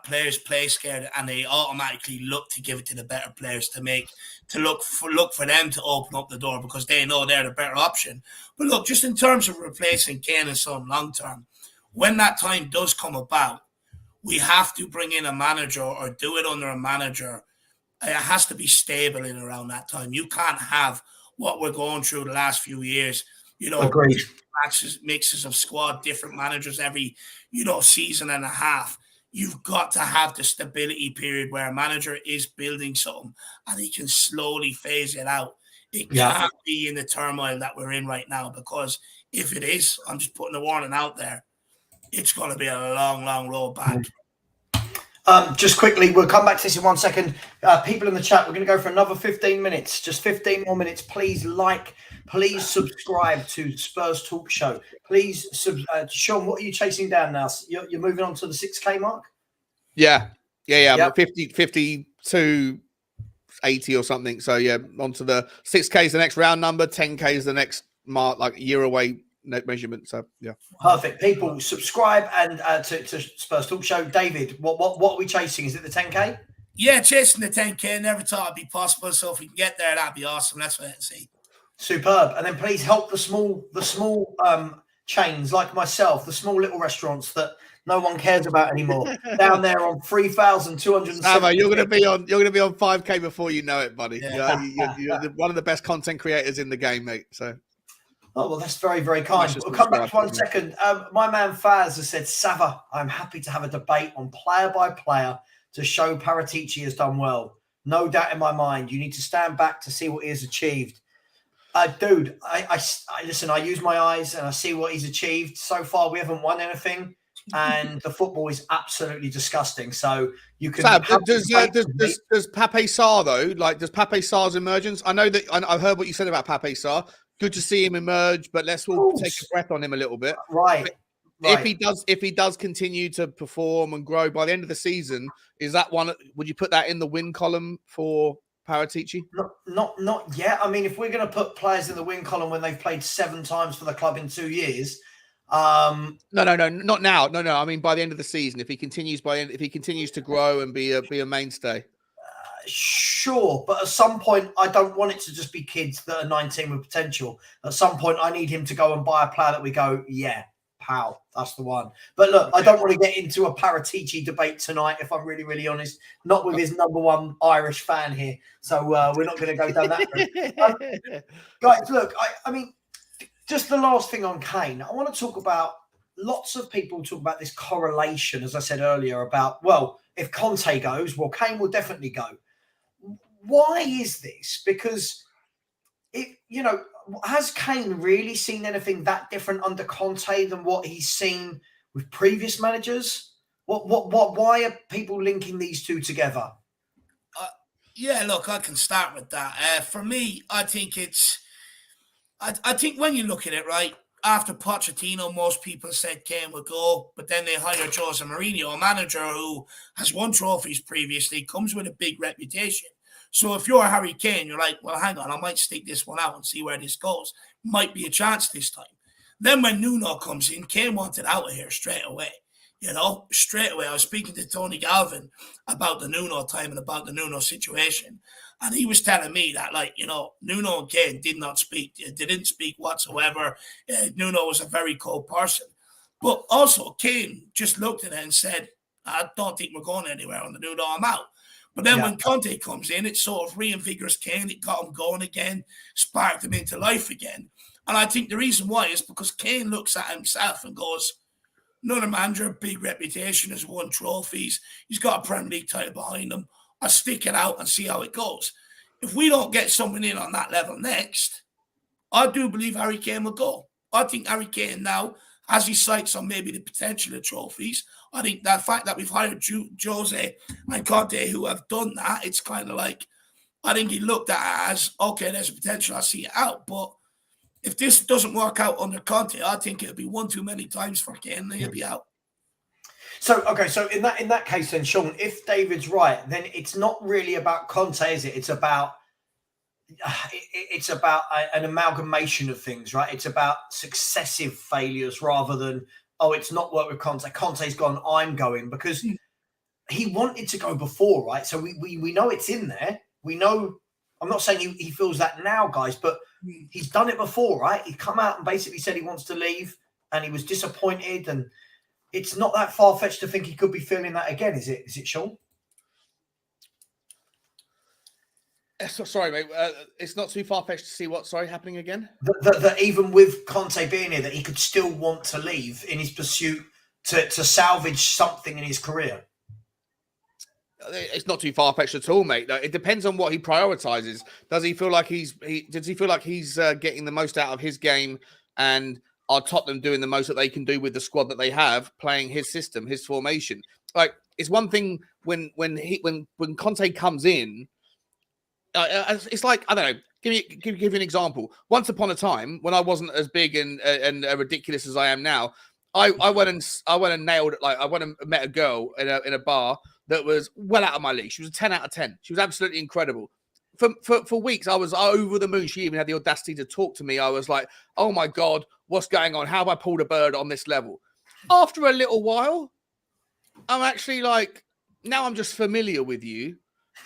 players play scared and they automatically look to give it to the better players to look for them to open up the door because they know they're the better option. But look, just in terms of replacing Kane and Son long term, when that time does come about, we have to bring in a manager or do it under a manager. It has to be stable in around that time. You can't have what we're going through the last few years, you know, Agreed. Mixes of squad, different managers every, you know, season and a half. You've got to have the stability period where a manager is building something and he can slowly phase it out. It can't be in the turmoil that we're in right now, because if it is, I'm just putting a warning out there, it's going to be a long, long road back. Just quickly, we'll come back to this in 1 second. People in the chat, we're going to go for another 15 minutes. Just 15 more minutes. Please please subscribe to Spurs Talk Show. Please, Sean, what are you chasing down now? You're moving on to the 6K mark? Yeah. Yep. 52, 80 or something. So, yeah, on to the 6K is the next round number. 10K is the next mark, like a year away measurement. So, yeah. Perfect. People, subscribe and to Spurs Talk Show. David, what are we chasing? Is it the 10K? Yeah, chasing the 10K. Never thought it'd be possible. So if we can get there, that'd be awesome. Let's wait and see. Superb. And then please help the small chains like myself, the small little restaurants that no one cares about anymore. Down there on 3,200. Savva, you're going to be on 5K before you know it, buddy. Yeah. You're one of the best content creators in the game, mate. So. Oh, well, that's very, very kind. We'll come back to 1 second. My man Faz has said, Savva, I'm happy to have a debate on player by player to show Paratici has done well. No doubt in my mind. You need to stand back to see what he has achieved. Dude, I listen, I use my eyes and I see what he's achieved. So far, we haven't won anything. And the football is absolutely disgusting. So you can. Does Pape Sarr, though, does Pape Sarr's emergence? I know that I've heard what you said about Pape Sarr. Good to see him emerge, but let's all take a breath on him a little bit. Right. If he does continue to perform and grow by the end of the season, is that one? Would you put that in the win column for Paratici? Not yet. I mean, if we're going to put players in the win column when they've played 7 times for the club in 2 years, no, not now. No. I mean, by the end of the season, if he continues to grow and be a mainstay. Sure, but at some point, I don't want it to just be kids that are 19 with potential. At some point, I need him to go and buy a player that we go, yeah, pal, that's the one. But look, I don't want to get into a Paratici debate tonight, if I'm really, really honest. Not with his number one Irish fan here. So we're not going to go down that route. Guys, look, I mean, just the last thing on Kane. I want to talk about, lots of people talk about this correlation, as I said earlier, about, well, if Conte goes, well, Kane will definitely go. Why is this? Because has Kane really seen anything that different under Conte than what he's seen with previous managers? Why are people linking these two together? Yeah, look, I can start with that. For me, I think I think when you look at it, right, after Pochettino, most people said Kane would go, but then they hired Jose Mourinho, a manager who has won trophies previously, comes with a big reputation. So if you're Harry Kane, you're like, well, hang on, I might stick this one out and see where this goes. Might be a chance this time. Then when Nuno comes in, Kane wanted out of here straight away. You know, straight away, I was speaking to Tony Galvin about the Nuno time and about the Nuno situation. And he was telling me that, like, you know, Nuno and Kane did not speak. They didn't speak whatsoever. Nuno was a very cold person. But also, Kane just looked at it and said, I don't think we're going anywhere on the Nuno, I'm out. But then when Conte comes in, it sort of reinvigorates Kane. It got him going again, sparked him into life again. And I think the reason why is because Kane looks at himself and goes, another manager, big reputation, has won trophies. He's got a Premier League title behind him. I'll stick it out and see how it goes. If we don't get someone in on that level next, I do believe Harry Kane will go. I think Harry Kane now has his sights on maybe the potential of trophies. I think that fact that we've hired Jose and Conte who have done that, it's kind of like, I think he looked at it as, okay, there's a potential, I'll see it out. But if this doesn't work out under Conte, I think it'll be one too many times for Kane and he'll be out. So, okay, so in that case then, Sean, if David's right, then it's not really about Conte, is it? It's about an amalgamation of things, right? It's about successive failures rather than, oh, it's not worked with Conte. Conte's gone, I'm going, because he wanted to go before, right? So we know it's in there. We know, I'm not saying he feels that now, guys, but he's done it before, right? He come out and basically said he wants to leave and he was disappointed, and it's not that far-fetched to think he could be feeling that again, is it? Is it, Sean? Sorry, mate. It's not too far-fetched to see what's happening again? That even with Conte being here, that he could still want to leave in his pursuit to salvage something in his career. It's not too far-fetched at all, mate. It depends on what he prioritizes. Does he feel like he's getting the most out of his game, and are Tottenham doing the most that they can do with the squad that they have, playing his system, his formation? Like, it's one thing when Conte comes in. It's like, I don't know. Give you an example. Once upon a time, when I wasn't as big and ridiculous as I am now, I went and nailed it. Like, I went and met a girl in a bar that was well out of my league. She was a 10 out of 10. She was absolutely incredible. For weeks, I was over the moon. She even had the audacity to talk to me. I was like, oh my God, what's going on? How have I pulled a bird on this level? After a little while, I'm actually like, now I'm just familiar with you.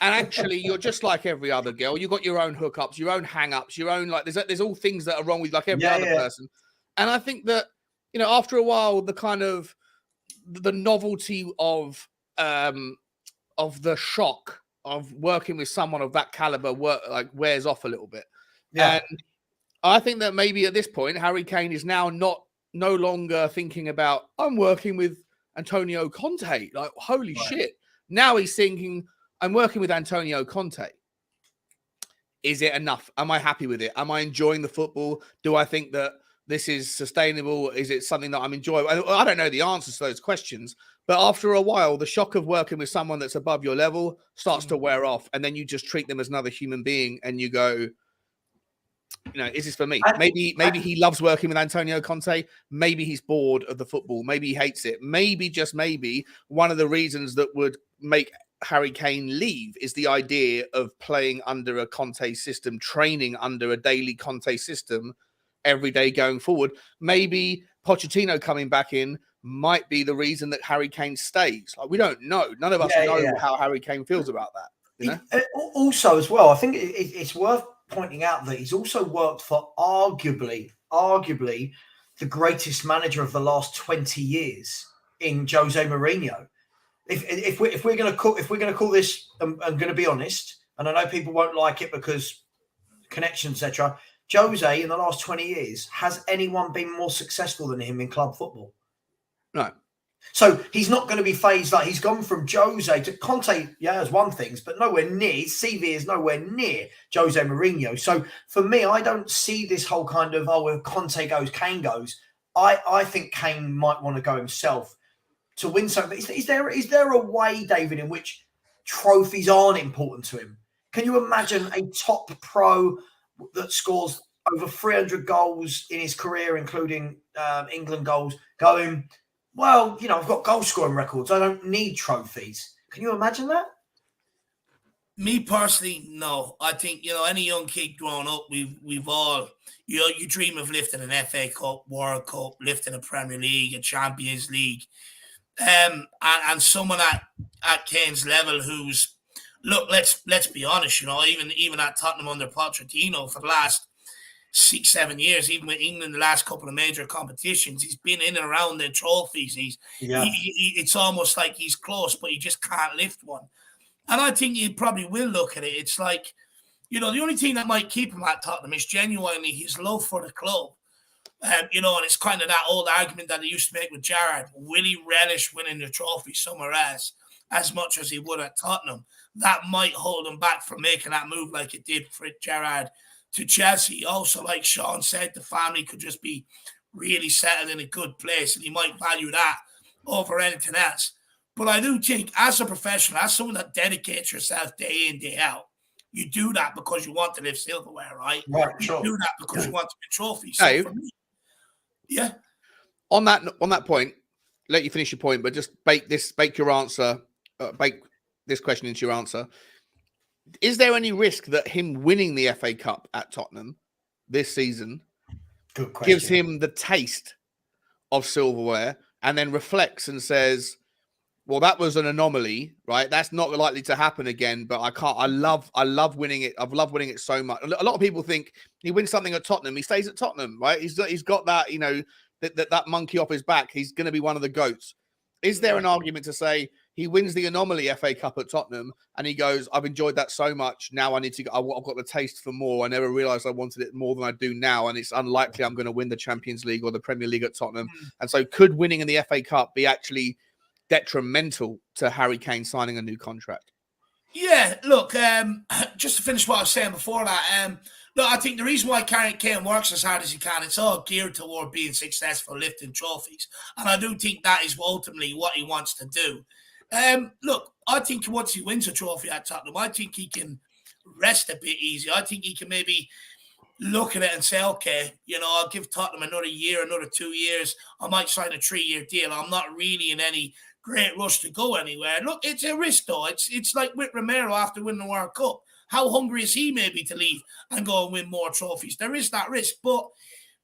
And actually, you're just like every other girl. You've got your own hookups, your own hang-ups, your own, like, there's all things that are wrong with like every other person. And I think that, you know, after a while, the kind of the novelty of the shock of working with someone of that caliber wears off a little bit. Yeah. And I think that maybe at this point, Harry Kane is now no longer thinking about, I'm working with Antonio Conte. Like, holy shit. Now he's thinking, I'm working with Antonio Conte. Is it enough? Am I happy with it? Am I enjoying the football? Do I think that this is sustainable? Is it something that I'm enjoying? I don't know the answers to those questions, but after a while, the shock of working with someone that's above your level starts to wear off, and then you just treat them as another human being, and you go, you know, is this for me? Maybe he loves working with Antonio Conte. Maybe he's bored of the football. Maybe he hates it. Maybe, just maybe, one of the reasons that would make Harry Kane leave is the idea of playing under a Conte system, training under a daily Conte system every day going forward. Maybe Pochettino coming back in might be the reason that Harry Kane stays. Like, we don't know. None of us know how Harry Kane feels about that. You know? Also, as well, I think it's worth pointing out that he's also worked for arguably the greatest manager of the last 20 years in Jose Mourinho. If we're going to call this, I'm going to be honest, and I know people won't like it because connections, etc. Jose, in the last 20 years, has anyone been more successful than him in club football? No. So he's not going to be phased. Like, he's gone from Jose to Conte. Yeah, has won things, but nowhere near. His CV is nowhere near Jose Mourinho. So for me, I don't see this whole kind of, oh, if Conte goes, Kane goes. I think Kane might want to go himself to win something. Is there a way, David, in which trophies aren't important to him? Can you imagine a top pro that scores over 300 goals in his career, including England goals, going, well, you know, I've got goal scoring records. I don't need trophies. Can you imagine that? Me personally, no. I think, you know, any young kid growing up, we've all, you know, you dream of lifting an FA Cup, World Cup, lifting a Premier League, a Champions League. and someone at Kane's level who's, look, let's be honest, you know, even at Tottenham under Pochettino for the last 6-7 years, even with England the last couple of major competitions, he's been in and around the trophies. It's almost like he's close, but he just can't lift one. And I think you probably will look at it. It's like, you know, the only thing that might keep him at Tottenham is genuinely his love for the club. You know, and it's kind of that old argument that they used to make with Gerrard. Will he relish winning the trophy somewhere else as much as he would at Tottenham? That might hold him back from making that move like it did for Gerrard to Chelsea. Also, like Sean said, the family could just be really settled in a good place, and he might value that over anything else. But I do think, as a professional, as someone that dedicates yourself day in, day out, you do that because you want to lift silverware, right? Right, you sure. do that because you want to win trophies. So for me, yeah. On that point, let you finish your point, but just bake this question into your answer. Is there any risk that him winning the FA Cup at Tottenham this season gives him the taste of silverware and then reflects and says, well, that was an anomaly, right? That's not likely to happen again, but I love winning it. I've loved winning it so much. A lot of people think he wins something at Tottenham, he stays at Tottenham, right? He's got that, you know, that monkey off his back. He's going to be one of the GOATs. Is there an argument to say he wins the anomaly FA Cup at Tottenham and he goes, I've enjoyed that so much. Now I've got the taste for more. I never realized I wanted it more than I do now. And it's unlikely I'm going to win the Champions League or the Premier League at Tottenham. And so could winning in the FA Cup be actually detrimental to Harry Kane signing a new contract? Yeah, look, just to finish what I was saying before that, look, I think the reason why Kane works as hard as he can, it's all geared toward being successful, lifting trophies. And I do think that is ultimately what he wants to do. Look, I think once he wins a trophy at Tottenham, I think he can rest a bit easy. I think he can maybe look at it and say, okay, you know, I'll give Tottenham another year, another 2 years. I might sign a 3-year deal. I'm not really in any great rush to go anywhere. Look, it's a risk, though. It's like with Romero after winning the World Cup. How hungry is he maybe to leave and go and win more trophies? There is that risk. But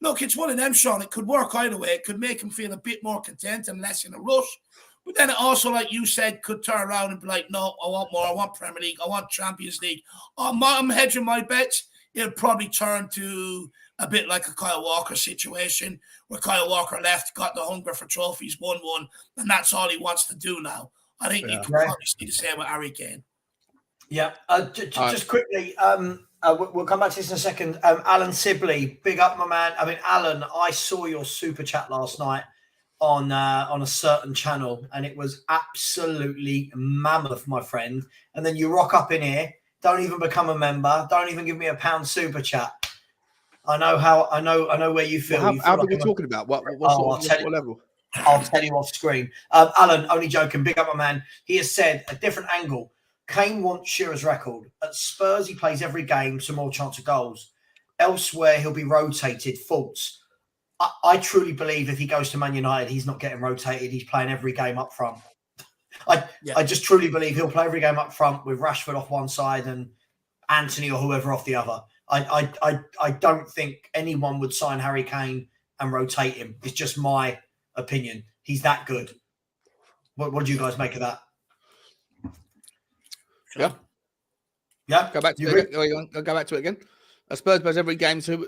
look, it's one of them, Sean. It could work either way. It could make him feel a bit more content and less in a rush. But then it also, like you said, could turn around and be like, no, I want more. I want Premier League. I want Champions League. I'm hedging my bets. It'll probably turn to a bit like a Kyle Walker situation where Kyle Walker left, got the hunger for trophies, won one, and that's all he wants to do now. I think you can probably see the same with Harry Kane. Yeah. Just quickly, we'll come back to this in a second. Alan Sibley, big up, my man. I mean, Alan, I saw your super chat last night on a certain channel, and it was absolutely mammoth, my friend. And then you rock up in here, don't even become a member, don't even give me a £1 super chat. I know where you feel. Well, how are we talking about? What level? I'll tell you off screen. Alan, only joking. Big up, my man. He has said a different angle. Kane wants Shearer's record. At Spurs, he plays every game, so more chance of goals. Elsewhere, he'll be rotated. False. I truly believe if he goes to Man United, he's not getting rotated. He's playing every game up front. I just truly believe he'll play every game up front with Rashford off one side and Anthony or whoever off the other. I don't think anyone would sign Harry Kane and rotate him. It's just my opinion. He's that good. What do you guys make of that? Yeah. Yeah. Go back to it. Go back to it again. Spurs plays every game. So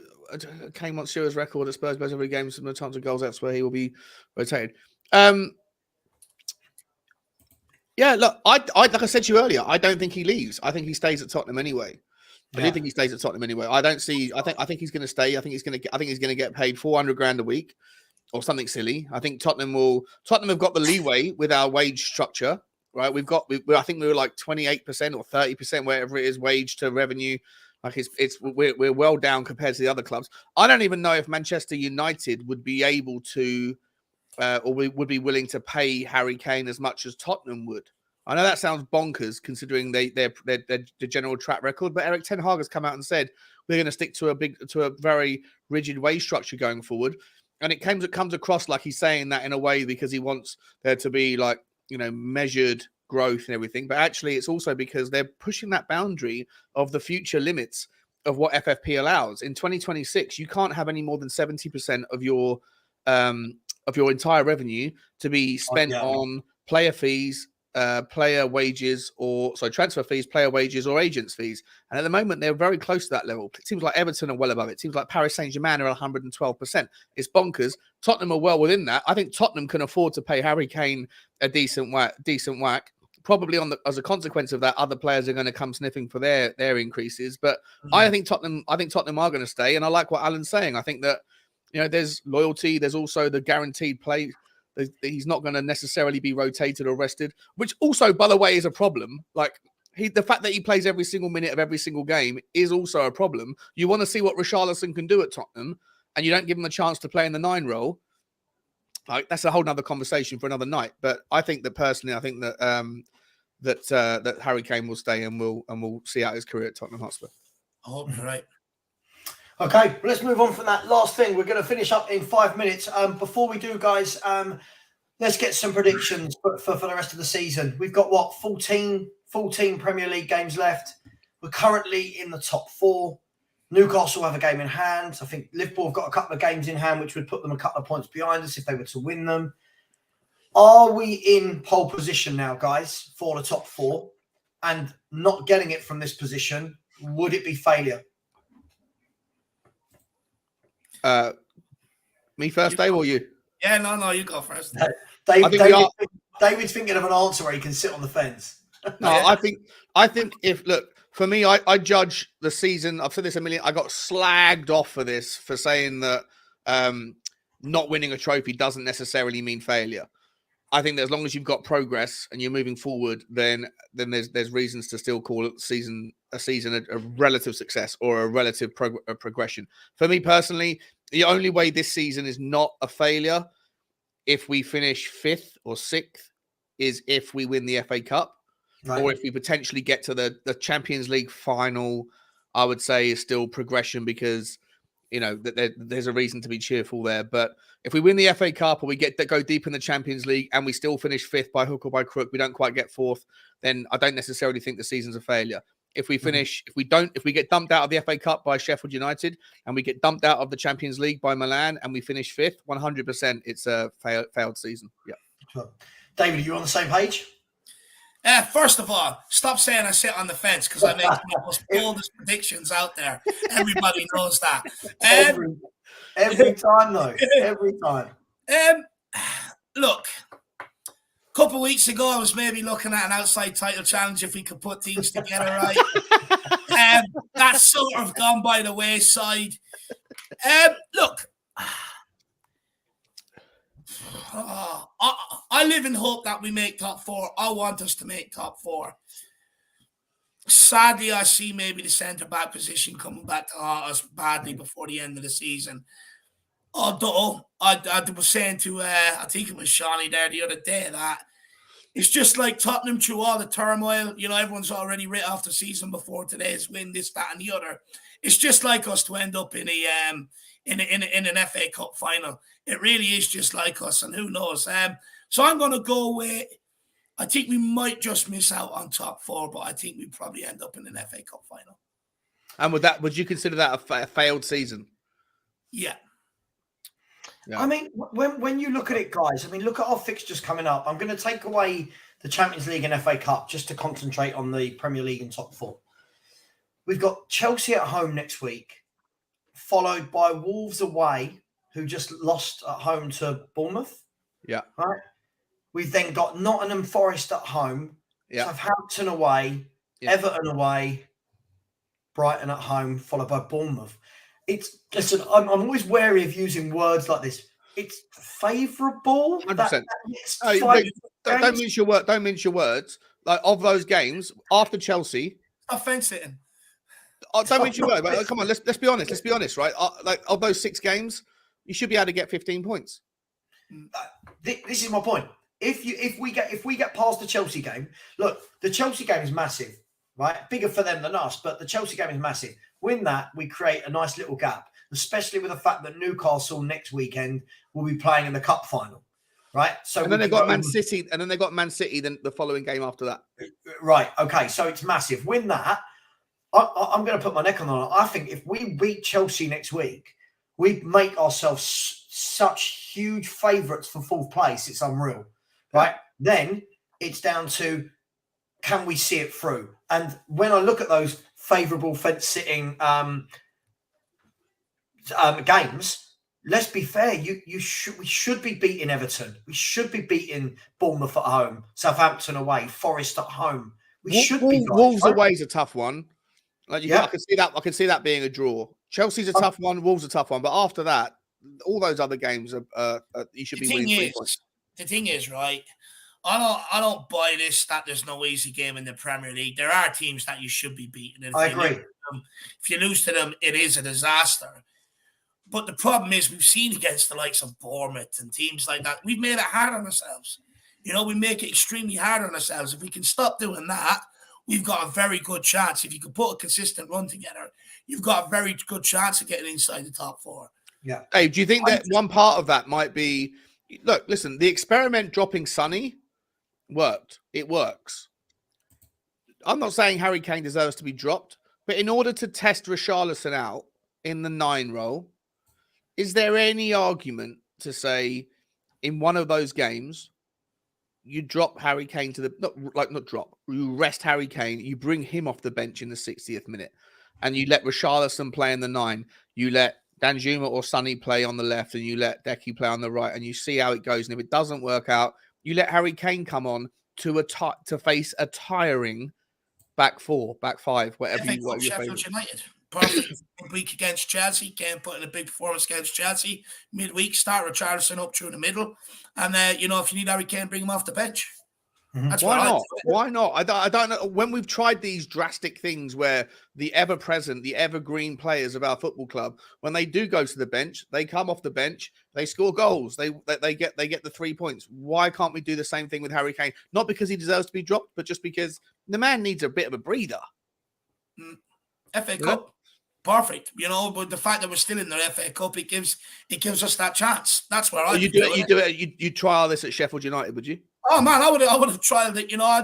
Kane wants Shearer's record. At Spurs plays every game. Some tons of goals. That's where he will be rotated. Yeah. Look, I like I said to you earlier, I don't think he leaves. I think he stays at Tottenham anyway. I do think he stays at Tottenham anyway. I think he's going to stay. I think he's going to get paid $400,000 a week or something silly. I think Tottenham have got the leeway with our wage structure, right? I think we were like 28% or 30%, whatever it is, wage to revenue. Like we're well down compared to the other clubs. I don't even know if Manchester United would be able to, or we would be willing to pay Harry Kane as much as Tottenham would. I know that sounds bonkers considering their general track record, but Eric Ten Hag has come out and said we're going to stick to a very rigid wage structure going forward, and it comes across like he's saying that in a way because he wants there to be like, you know, measured growth and everything, but actually it's also because they're pushing that boundary of the future limits of what FFP allows. In 2026, you can't have any more than 70% of of your entire revenue to be spent on player fees, player wages, transfer fees, player wages, or agents' fees. And at the moment, they're very close to that level. It seems like Everton are well above it. It seems like Paris Saint-Germain are 112%. It's bonkers. Tottenham are well within that. I think Tottenham can afford to pay Harry Kane a decent whack. Probably as a consequence of that, other players are going to come sniffing for their increases. But I think Tottenham are going to stay. And I like what Alan's saying. I think that, there's loyalty. There's also the guaranteed play. He's not going to necessarily be rotated or rested, which also, by the way, is a problem. Like the fact that he plays every single minute of every single game is also a problem. You want to see what Richarlison can do at Tottenham, and you don't give him a chance to play in the 9 role. Like that's a whole nother conversation for another night. But I think that personally, that Harry Kane will stay and we'll see out his career at Tottenham Hotspur. I hope you're right. Okay, well, let's move on from that last thing. We're going to finish up in 5 minutes. Before we do, guys, let's get some predictions for the rest of the season. We've got 14 Premier League games left. We're currently in the top 4. Newcastle have a game in hand. I think Liverpool have got a couple of games in hand, which would put them a couple of points behind us if they were to win them. Are we in pole position now, guys, for the top 4? And not getting it from this position, would it be failure? Me first, Dave, or you? Yeah, no, you go first. David's thinking of an answer where he can sit on the fence. No, I think for me, I judge the season. I've said this a million. I got slagged off for this, for saying that not winning a trophy doesn't necessarily mean failure. I think that as long as you've got progress and you're moving forward, then there's reasons to still call a season a relative success or a relative progression. For me personally, the only way this season is not a failure if we finish 5th or 6th is if we win the FA Cup, right, or if we potentially get to the Champions League final. I would say is still progression because there's a reason to be cheerful there. But if we win the FA Cup or we go deep in the Champions League and we still finish 5th by hook or by crook, we don't quite get 4th, then I don't necessarily think the season's a failure. If we get dumped out of the FA Cup by Sheffield United and we get dumped out of the Champions League by Milan and we finish 5th, 100% it's a failed season. Yeah. Sure. David, are you on the same page? First of all, stop saying I sit on the fence because I make the most boldest predictions out there. Everybody knows that. Every time, though. Every time. Look, a couple of weeks ago, I was maybe looking at an outside title challenge if we could put things together right. That's sort of gone by the wayside. Look, I live in hope that we make top 4. I want us to make top 4. Sadly, I see maybe the centre-back position coming back to haunt us badly before the end of the season. Although, I was saying to, I think it was Shawnee there the other day, that it's just like Tottenham through all the turmoil. Everyone's already writ off the season before today's win, this, that, and the other. It's just like us to end up in an FA Cup final. It really is just like us, and who knows. So I'm going to go with, I think we might just miss out on top 4, but I think we probably end up in an FA Cup final. And would you consider that a failed season? Yeah. I mean, when you look at it, guys, look at our fixtures coming up. I'm going to take away the Champions League and FA Cup just to concentrate on the Premier League and top 4. We've got Chelsea at home next week, followed by Wolves away, who just lost at home to Bournemouth. Yeah. Right. We've then got Nottingham Forest at home, Southampton away, Everton away, Brighton at home, followed by Bournemouth. Listen, I'm always wary of using words like this. It's favourable. 100%. Don't mince your word. Don't mince your words. Like, of those games after Chelsea, offense it. Don't mince your word. But come on, let's be honest. Let's be honest, right? Like, of those 6 games, you should be able to get 15 points. This is my point. If we get past the Chelsea game, look, the Chelsea game is massive, right? Bigger for them than us, but the Chelsea game is massive. Win that, we create a nice little gap, especially with the fact that Newcastle next weekend will be playing in the cup final, right? So and then they've got Man City, and then they got Man City then the following game after that. Right. Okay. So it's massive. Win that. I'm going to put my neck on it. I think if we beat Chelsea next week, we make ourselves such huge favourites for fourth place. It's unreal, right? Then it's down to, can we see it through? And when I look at those favourable fence-sitting games, let's be fair. We should be beating Everton. We should be beating Bournemouth at home, Southampton away, Forest at home. We should be. Wolves away is a tough one. Like I can see that being a draw. Chelsea's a tough one. Wolves a tough one. But after that, all those other games are you should be winning 3 points. The thing is, right? I don't buy this that there's no easy game in the Premier League. There are teams that you should be beating. I agree. If you lose to them, it is a disaster. But the problem is we've seen against the likes of Bournemouth and teams like that, we've made it hard on ourselves. We make it extremely hard on ourselves. If we can stop doing that, we've got a very good chance. If you can put a consistent run together, you've got a very good chance of getting inside the top 4. Yeah. Hey, do you think that one part of that might be, look, listen, the experiment dropping Sonny worked. It works. I'm not saying Harry Kane deserves to be dropped, but in order to test Richarlison out in the 9 role, is there any argument to say in one of those games, you drop Harry Kane to the, you rest Harry Kane, you bring him off the bench in the 60th minute, and you let Richarlison play in the 9, you let Danjuma or Sonny play on the left, and you let Decky play on the right, and you see how it goes. And if it doesn't work out, you let Harry Kane come on to face a tiring back 4, back 5, whatever you want. Sheffield United. Perfect week against Chelsea. Kane put in a big performance against Chelsea. Midweek, start Richarlison up through the middle. And, if you need Harry Kane, bring him off the bench. That's Why not? I don't know. When we've tried these drastic things where the ever-present, the evergreen players of our football club, when they do go to the bench, they come off the bench, they score goals, they get the 3 points. Why can't we do the same thing with Harry Kane? Not because he deserves to be dropped, but just because the man needs a bit of a breather. FA Cup. Perfect, but the fact that we're still in the FA Cup, it gives us that chance. That's where you trial this at Sheffield United, would you? Oh man, I would have tried it. I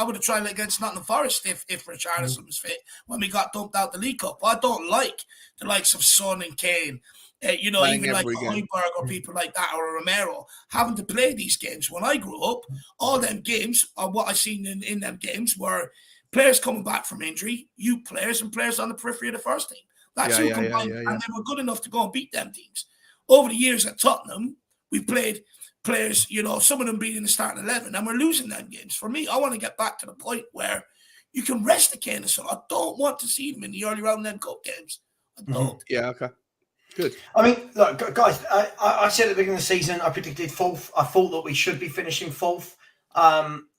would have tried it against Nottingham Forest if Richarlison was fit when we got dumped out the League Cup. I don't like the likes of Son and Kane, even like Højbjerg or people like that, or Romero having to play these games. When I grew up, all them games, what I seen in them games were players coming back from injury, youth players and players on the periphery of the first team. That's who combined, and they were good enough to go and beat them teams. Over the years at Tottenham, we played players, some of them being in the starting 11, and we're losing them games. For me, I want to get back to the point where you can rest the Kane. So I don't want to see them in the early round of them cup games. I don't. Yeah, okay. Good. I mean, look, guys, I said at the beginning of the season, I predicted 4th. I thought that we should be finishing 4th.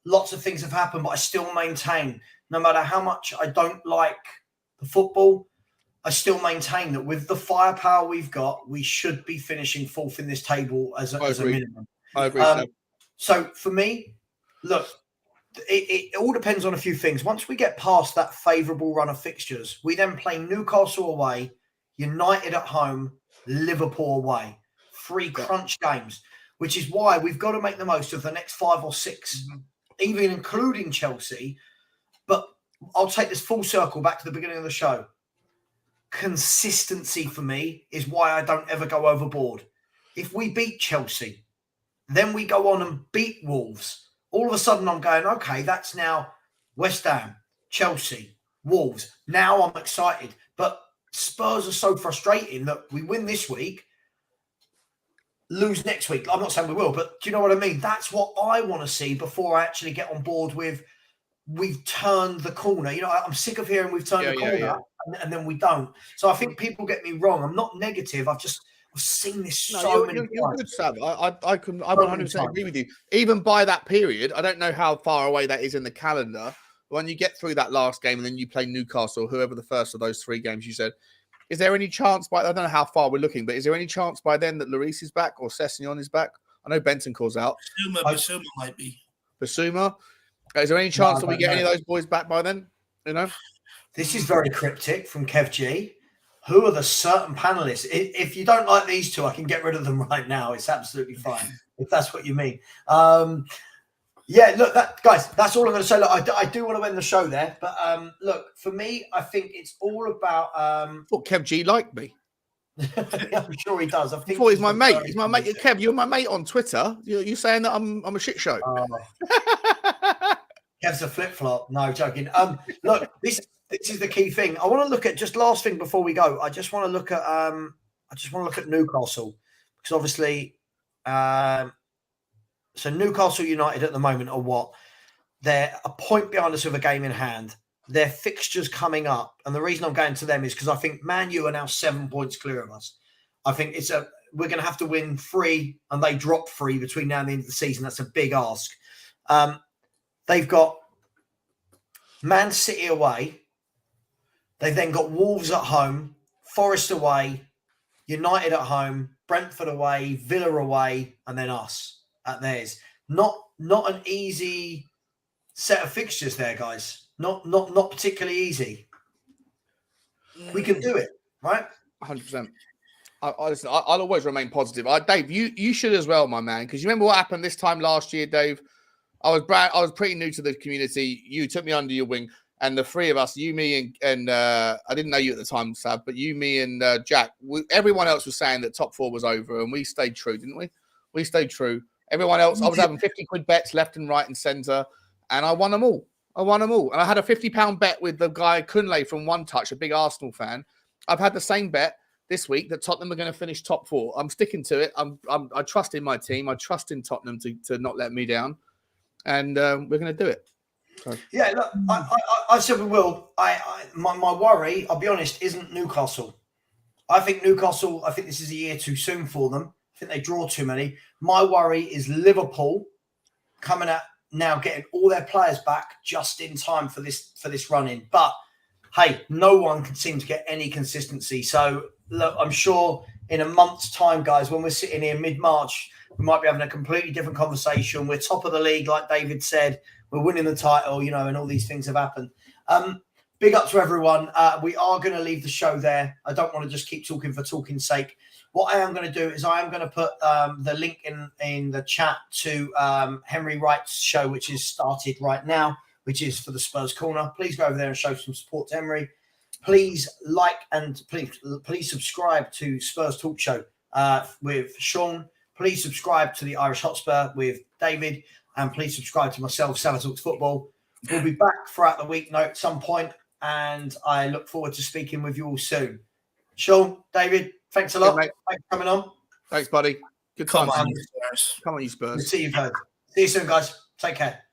Lots of things have happened, but I still maintain, no matter how much I don't like the football, I still maintain that with the firepower we've got, we should be finishing 4th in this table as a minimum. I agree. So for me, look, it all depends on a few things. Once we get past that favourable run of fixtures, we then play Newcastle away, United at home, Liverpool away. 3 crunch games, which is why we've got to make the most of the next 5 or 6, even including Chelsea. But I'll take this full circle back to the beginning of the show. Consistency for me is why I don't ever go overboard. If we beat Chelsea, then we go on and beat Wolves. All of a sudden I'm going, okay, that's now West Ham, Chelsea, Wolves. Now I'm excited. But Spurs are so frustrating that we win this week, lose next week. I'm not saying we will, but do you know what I mean? That's what I want to see before I actually get on board with we've turned the corner. I'm sick of hearing we've turned the corner and then we don't. So I think people get me wrong. I'm not negative. I've seen this so many times. You're good, Sam. I 100% agree with you. Even by that period, I don't know how far away that is in the calendar. When you get through that last game and then you play Newcastle, whoever the first of those 3 games you said, is there any chance I don't know how far we're looking, but is there any chance by then that Lloris is back or Sessegnon is back? I know Bentancur's out. Basuma might be. Basuma? Is there any chance that we get any of those boys back by then? This is very cryptic from Kev G. Who are the certain panelists? If you don't like these 2, I can get rid of them right now. It's absolutely fine, if that's what you mean. Look, guys, that's all I'm going to say. Look, I do want to end the show there. But look, for me, I think it's all about... Kev G liked me. I'm sure he does. I thought he's my mate. He's my mate. Kev, you're my mate on Twitter. You're saying that I'm a shit show. Kev's a flip flop. No, joking. Look, this is the key thing. I want to look at just last thing before we go. I just want to look at Newcastle because obviously, so Newcastle United at the moment are what? They're a point behind us with a game in hand. Their fixtures coming up, and the reason I'm going to them is because I think Man U are now 7 points clear of us. I think we're going to have to win 3, and they drop 3 between now and the end of the season. That's a big ask. They've got Man City away. They've then got Wolves at home, Forest away, United at home, Brentford away, Villa away, and then us at theirs. Not an easy set of fixtures there, guys. Not particularly easy. We can do it, right? 100%. Listen, I'll always remain positive. Dave, you should as well, my man, because you remember what happened this time last year, Dave? I was pretty new to the community. You took me under your wing, and the 3 of us, you, me, and I didn't know you at the time, Sav, but you, me, and Jack, everyone else was saying that top 4 was over, and we stayed true, didn't we? We stayed true. Everyone else, I was having 50 quid bets left and right and centre, and I won them all. And I had a £50 bet with the guy Kunle from One Touch, a big Arsenal fan. I've had the same bet this week that Tottenham are going to finish top 4. I'm sticking to it. I trust in my team. I trust in Tottenham to not let me down, and we're going to do it. So. Yeah, look, I said we will. My worry, I'll be honest, isn't Newcastle. I think this is a year too soon for them. I think they draw too many. My worry is Liverpool coming out now, getting all their players back just in time for this run-in. But, hey, no one can seem to get any consistency. So, look, I'm sure in a month's time, guys, when we're sitting here mid-March, we might be having a completely different conversation. We're top of the league, like David said. We're winning the title, and all these things have happened. Big up to everyone. We are going to leave the show there. I don't want to just keep talking for talking's sake. What I am going to do is I am going to put the link in the chat to Henry Wright's show, which is started right now, which is for the Spurs Corner. Please go over there and show some support to Henry. Please like and please subscribe to Spurs Talk Show with Sean. Please subscribe to the Irish Hotspur with David. And please subscribe to myself, Savva Talks Football. We'll be back throughout the week at some point, and I look forward to speaking with you all soon. Sean, David, thanks a lot. Thanks for coming on. Thanks, buddy. Good Come time. on, you Spurs. Come on, you Spurs. Good to see you, heard. See you soon, guys. Take care.